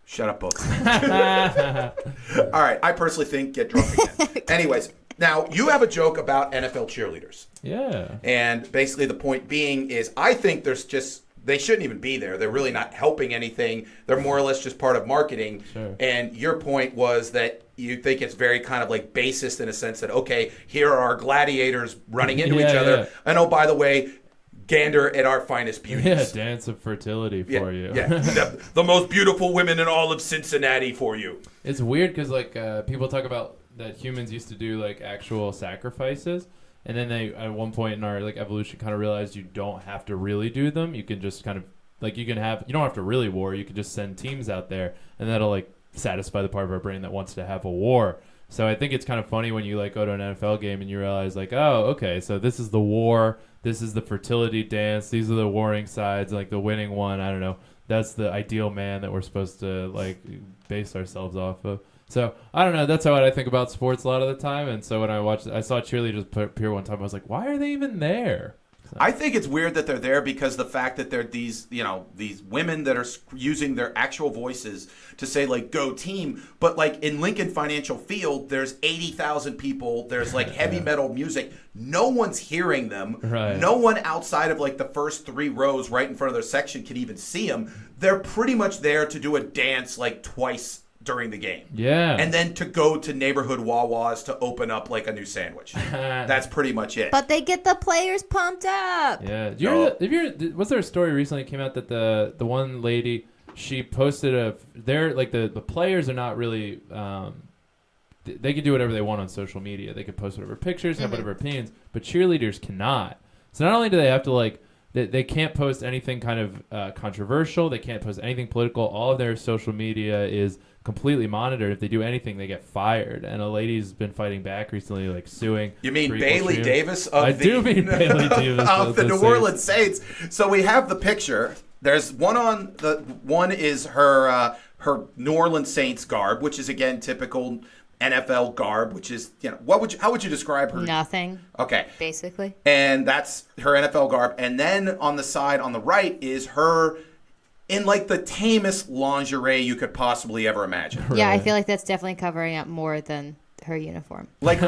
Shut up, both. All right. I personally think get drunk again. Anyways, now you have a joke about NFL cheerleaders. Yeah. And basically the point being is I think they shouldn't even be there. They're really not helping anything. They're more or less just part of marketing. Sure. And your point was that you think it's very kind of like basist in a sense that, okay, here are our gladiators running into each other. Yeah. And oh, by the way, gander at our finest beauties. Yeah, dance of fertility for you. Yeah, the most beautiful women in all of Cincinnati for you. It's weird because, like, people talk about that humans used to do, like, actual sacrifices. And then they, at one point in our like evolution, kind of realized you don't have to really do them. You can just kind of like you don't have to really war. You can just send teams out there, and that'll like satisfy the part of our brain that wants to have a war. So I think it's kind of funny when you like go to an NFL game and you realize like, oh, okay, so this is the war. This is the fertility dance. These are the warring sides. Like the winning one, I don't know. That's the ideal man that we're supposed to like base ourselves off of. So, I don't know. That's how I think about sports a lot of the time. And so when I saw cheerleaders appear one time, I was like, why are they even there? I think it's weird that they're there because the fact that they're these women that are using their actual voices to say like "Go Team," but like in Lincoln Financial Field, there's 80,000 people. There's like heavy metal music. No one's hearing them. Right. No one outside of like the first 3 rows right in front of their section can even see them. They're pretty much there to do a dance like twice during the game. Yeah. And then to go to neighborhood Wawas to open up like a new sandwich. That's pretty much it. But they get the players pumped up. Yeah. Was there a story recently that came out that the one lady, she posted the players are not really they can do whatever they want on social media. They can post whatever pictures, have whatever opinions, but cheerleaders cannot. So not only do they have to they can't post anything kind of controversial, they can't post anything political. All of their social media is completely monitored. If they do anything, they get fired. And a lady's been fighting back recently, like suing. You mean for Bailey equal Davis I do mean Bailey Davis of the New Saints. Orleans Saints. So we have the picture. There's one one is her New Orleans Saints garb, which is again typical NFL garb, which is how would you describe her? Nothing. Okay. Basically. And that's her NFL garb. And then on the side on the right is her in like the tamest lingerie you could possibly ever imagine. Yeah, I feel like that's definitely covering up more than her uniform. Like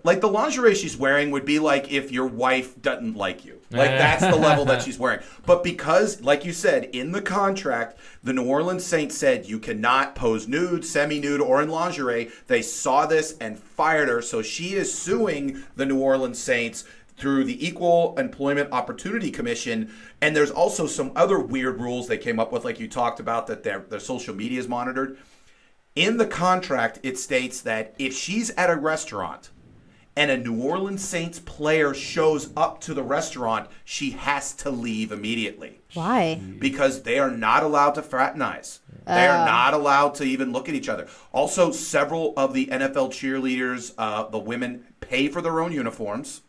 like the lingerie she's wearing would be like if your wife doesn't like you. Like that's the level that she's wearing. But because, like you said, in the contract, the New Orleans Saints said you cannot pose nude, semi-nude, or in lingerie. They saw this and fired her. So she is suing the New Orleans Saints through the Equal Employment Opportunity Commission. And there's also some other weird rules they came up with, like you talked about, that their social media is monitored. In the contract, it states that if she's at a restaurant and a New Orleans Saints player shows up to the restaurant, she has to leave immediately. Why? Because they are not allowed to fraternize. They are not allowed to even look at each other. Also, several of the NFL cheerleaders, the women, pay for their own uniforms.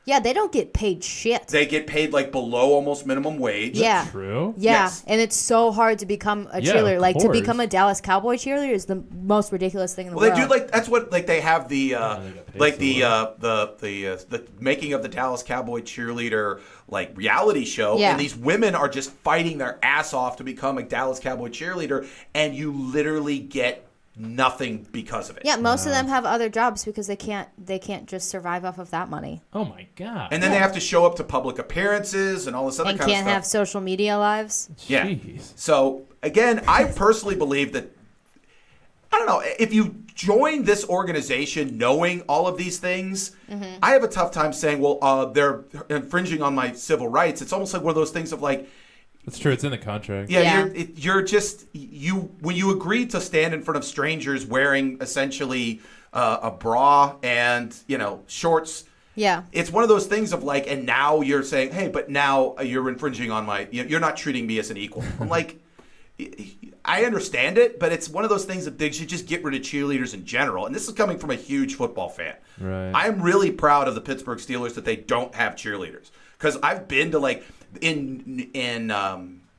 Yeah, they don't get paid shit. They get paid like below almost minimum wage. Yeah. True? Yeah, Yes. and it's so hard to become a Yeah, cheerleader. of Like to course. become a Dallas Cowboy cheerleader is the most ridiculous thing in the Well, world. they do that's what they have the they got paid like so the making of the Dallas Cowboy cheerleader like reality show, Yeah. and these women are just fighting their ass off to become a Dallas Cowboy cheerleader, and you literally get nothing because of it. Yeah, most of them have other jobs because they can't just survive off of that money. Oh my god. And then they have to show up to public appearances and all this other And kind of can't stuff. have social media lives. Yeah. Jeez. So again, I personally believe that I don't know if you join this organization knowing all of these things. I have a tough time saying, well, they're infringing on my civil rights. It's almost like one of those things of like, That's true. It's in the contract. yeah, you're just when you agree to stand in front of strangers wearing essentially a bra and shorts. Yeah. It's one of those things of like, and now you're saying, hey, but now you're infringing on you're not treating me as an equal. I'm like, I understand it, but it's one of those things that they should just get rid of cheerleaders in general. And this is coming from a huge football fan. Right. I'm really proud of the Pittsburgh Steelers that they don't have cheerleaders, because I've been to like in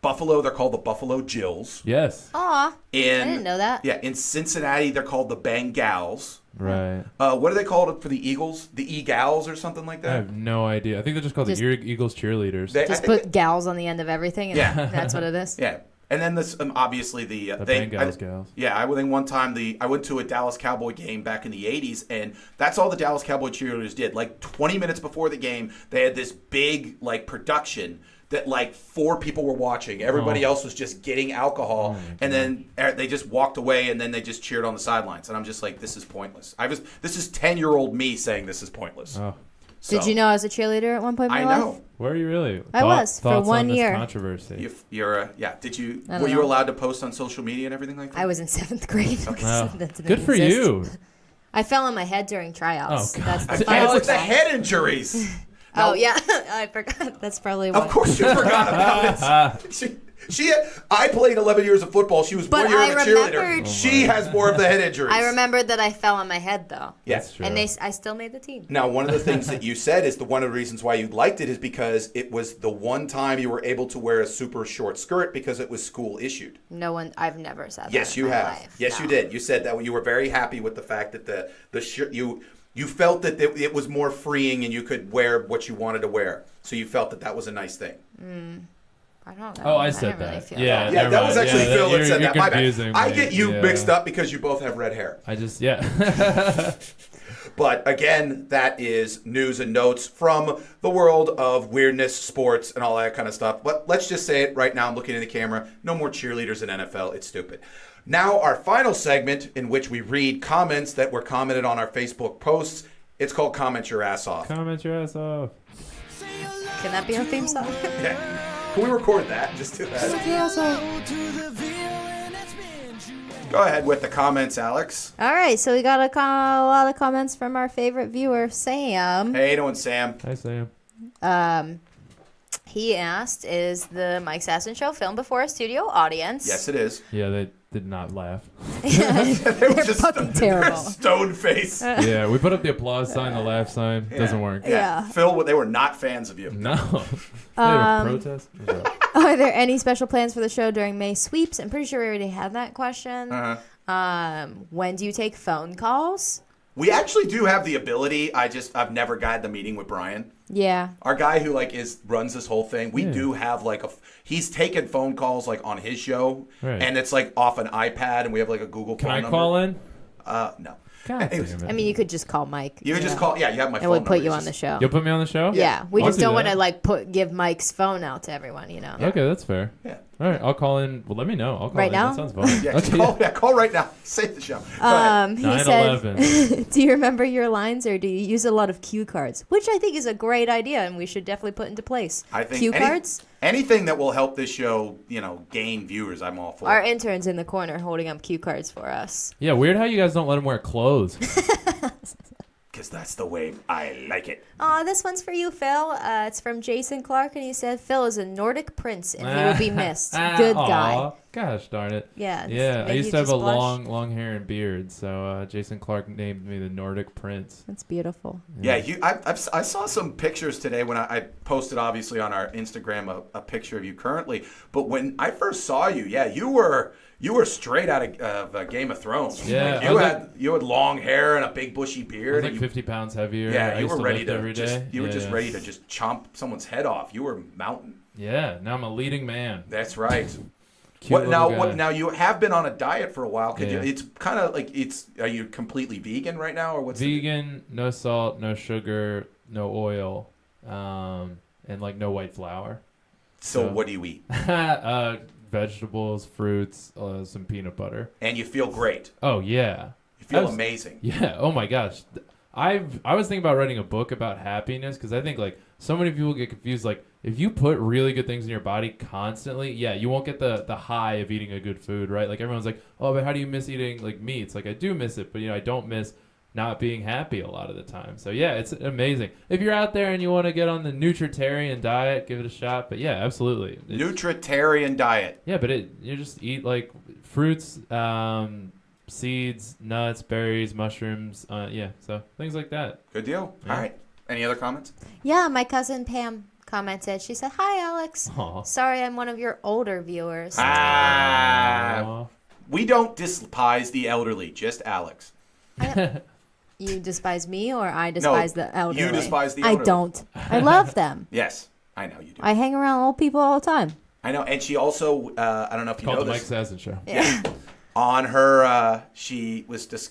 Buffalo, they're called the Buffalo Jills. Yes. Aw, I In didn't know that. Yeah, in Cincinnati, they're called the Bengals. Right. What are they called for the Eagles? The E-Gals or something like I that? have no idea. I think they're just called Just- the Eagles cheerleaders. They- I Just think put gals on the end of everything, and Yeah. that's what it is. Yeah, and then this obviously the Bengals gals. Yeah, I think one time I went to a Dallas Cowboy game back in the '80s, and that's all the Dallas Cowboy cheerleaders did. Like 20 minutes before the game, they had this big like production that like 4 people were watching. Everybody else was just getting alcohol, and then they just walked away, and then they just cheered on the sidelines. And I'm just like, this is pointless. This is 10-year-old me saying this is pointless. Oh. So, Did you know I was a cheerleader at one point in I my know. life? Were you really? I was, for thoughts 1 on this year. controversy. You're yeah. Did you I don't were you know. allowed to post on social media and everything like that? I was in 7th grade. Wow. That didn't Good for exist. you. I fell on my head during tryouts. Oh, God. That's the I final with the result. head injuries. Oh, yeah. I forgot. That's probably why. Of course you forgot about it. I played 11 years of football. She was But 1 year I of a cheerleader. remembered- She has more of the head injuries. I remembered that I fell on my head, though. Yes. That's true. And I still made the team. Now, one of the things that you said is one of the reasons why you liked it is because it was the one time you were able to wear a super short skirt because it was school issued. No one, I've never said that. Yes, in you my have. life. Yes, No. you did. You said that you were very happy with the fact that the shirt You felt that it was more freeing and you could wear what you wanted to wear. So you felt that that was a nice thing. I don't know. Oh, I didn't said really that. feel Yeah, Yeah, never that was mind. actually Yeah, Phil that you're- said you're that. My bad. confusing I me. get you Yeah. mixed up because you both have red hair. Yeah. But again, that is news and notes from the world of weirdness, sports, and all that kind of stuff. But let's just say it right now. I'm looking in the camera. No more cheerleaders in NFL. It's stupid. Now, our final segment in which we read comments that were commented on our Facebook posts. It's called Comment Your Ass Off. Comment your ass off. Can that be our theme song? Yeah. Can we record that and just do that? Go ahead with the comments, Alex. All right, so we got a lot of comments from our favorite viewer, Sam. Hey, doing Sam. Hi, Sam. He asked, is the Mike Sasson Show filmed before a studio audience? Yes, it is. Yeah, they did not laugh. They're fucking terrible. Stone face. Yeah, we put up the applause sign, the laugh sign. Doesn't work. Yeah. Phil, they were not fans of you. No. They had a protest. Are there any special plans for the show during May sweeps? I'm pretty sure we already had that question. When do you take phone calls? We actually do have the ability. I've never got the meeting with Brian. Yeah. Our guy who runs this whole thing. We do have he's taken phone calls on his show, Right. and it's off an iPad, and we have a Google Can phone I number. call in? No. God damn Anyways, it. I mean, you could just call Mike. You could just call. Yeah, you have my phone And we'd number. put you It's on the just- show. You'll put me on the show? Yeah. We I'll just do don't want that. to give Mike's phone out to everyone, you know. Okay, that's fair. Yeah. All right, I'll call in. Well, let me know. I'll call Right in. now? That sounds fun. Yeah, Okay, call right now. Save the show. Go ahead. He 9/11. said, do you remember your lines or do you use a lot of cue cards? Which I think is a great idea and we should definitely put into place. I think cue cards? anything that will help this show, gain viewers, I'm all for. Our intern's in the corner holding up cue cards for us. Yeah, weird how you guys don't let him wear clothes. Because that's the way I like it. Aw, this one's for you, Phil. It's from Jason Clark, and he said Phil is a Nordic prince, and he would be missed. Good guy. Aw, gosh darn it. Yeah. Yeah, I made used you to have a just blush. long hair and beard, so Jason Clark named me the Nordic Prince. That's beautiful. Yeah, I saw some pictures today when I posted, obviously, on our Instagram a picture of you currently. But when I first saw you, you were straight out of Game of Thrones. Yeah, You had long hair and a big bushy I beard. was and like 50 pounds heavier. Yeah, I you used were to ready lift to every just day. you were Yeah. just ready to just chomp someone's head off. You were mountain. Yeah, now I'm a leading man. That's right. Cute little guy. Now you have been on a diet for a while. Yeah. It's kind of are you completely vegan right now, or what's Vegan, no salt, no sugar, no oil, and no white flour. So what do you eat? Vegetables, fruits, some peanut butter. And you feel great. Oh yeah. You feel That's- amazing. Yeah. Oh my gosh. I was thinking about writing a book about happiness because I think so many people get confused. If you put really good things in your body constantly, you won't get the high of eating a good food, right? Everyone's like, oh, but how do you miss eating meats? I do miss it, but I don't miss not being happy a lot of the time. So yeah, it's amazing. If you're out there and you want to get on the nutritarian diet, give it a shot. But yeah, absolutely. Nutritarian diet. Yeah, but you just eat fruits, seeds, nuts, berries, mushrooms. So things like that. Good deal. Yeah. All right. Any other comments? Yeah, my cousin Pam commented. She said, hi, Alex. Aw. Sorry, I'm one of your older viewers. Aw. We don't despise the elderly, just Alex. You despise me or I despise the elderly? you despise the I elderly. don't. I love them. Yes, I know you do. I hang around old people all the time. I know, and she also, I don't know if you Called know the Mike this. Sasson Show. Yeah. On her,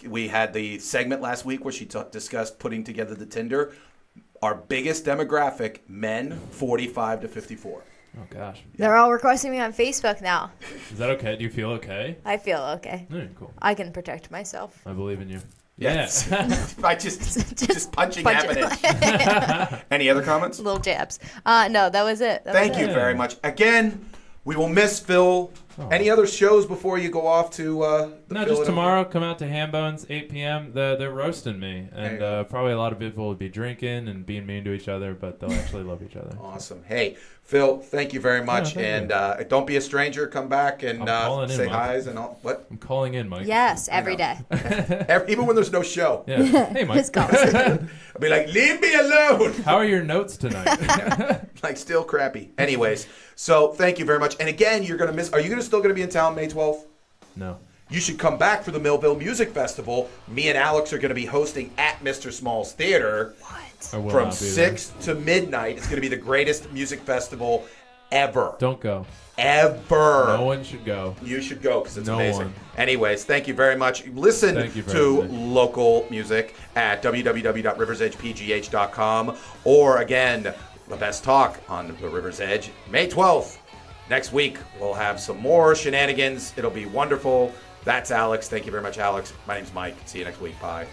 we had the segment last week where she discussed putting together the Tinder. Our biggest demographic, men 45 to 54. Oh gosh. They're all requesting me on Facebook now. Is that okay? Do you feel okay? I feel okay. Cool. I can protect myself. I believe in you. Yes. Yeah. By just punching punch evidence. Any other comments? Little jabs. No, that was it. Thank you very much. Again, we will miss Phil. Any other shows before you go off to the No, just tomorrow. Come out to Hambones, 8 p.m. They're roasting me, and probably a lot of people will be drinking and being mean to each other, but they'll actually love each other. Awesome. Hey, Phil, thank you very much, thank and don't be a stranger. Come back and say Mike. hi's and all. What? I'm calling in, Mike. Yes, every day. Even when there's no show. Yeah. Hey, Mike. His calls. I'll be like, leave me alone. How are your notes tonight? Still crappy. Anyways, so thank you very much. And again, you're gonna miss. Are you still gonna be in town May 12th? No. you should come back for the Millville Music Festival. Me and Alex are going to be hosting at Mr. Small's Theater I will from not be 6 to midnight. It's going to be the greatest music festival ever. there. Don't go. Ever. No one should go. You should go because it's No amazing. one. Anyways, thank you very much. Listen Thank you for to having me. local music at www.riversedgepgh.com, or again, the best talk on the River's Edge, May 12th. Next week, we'll have some more shenanigans. It'll be wonderful. That's Alex. Thank you very much, Alex. My name's Mike. See you next week. Bye.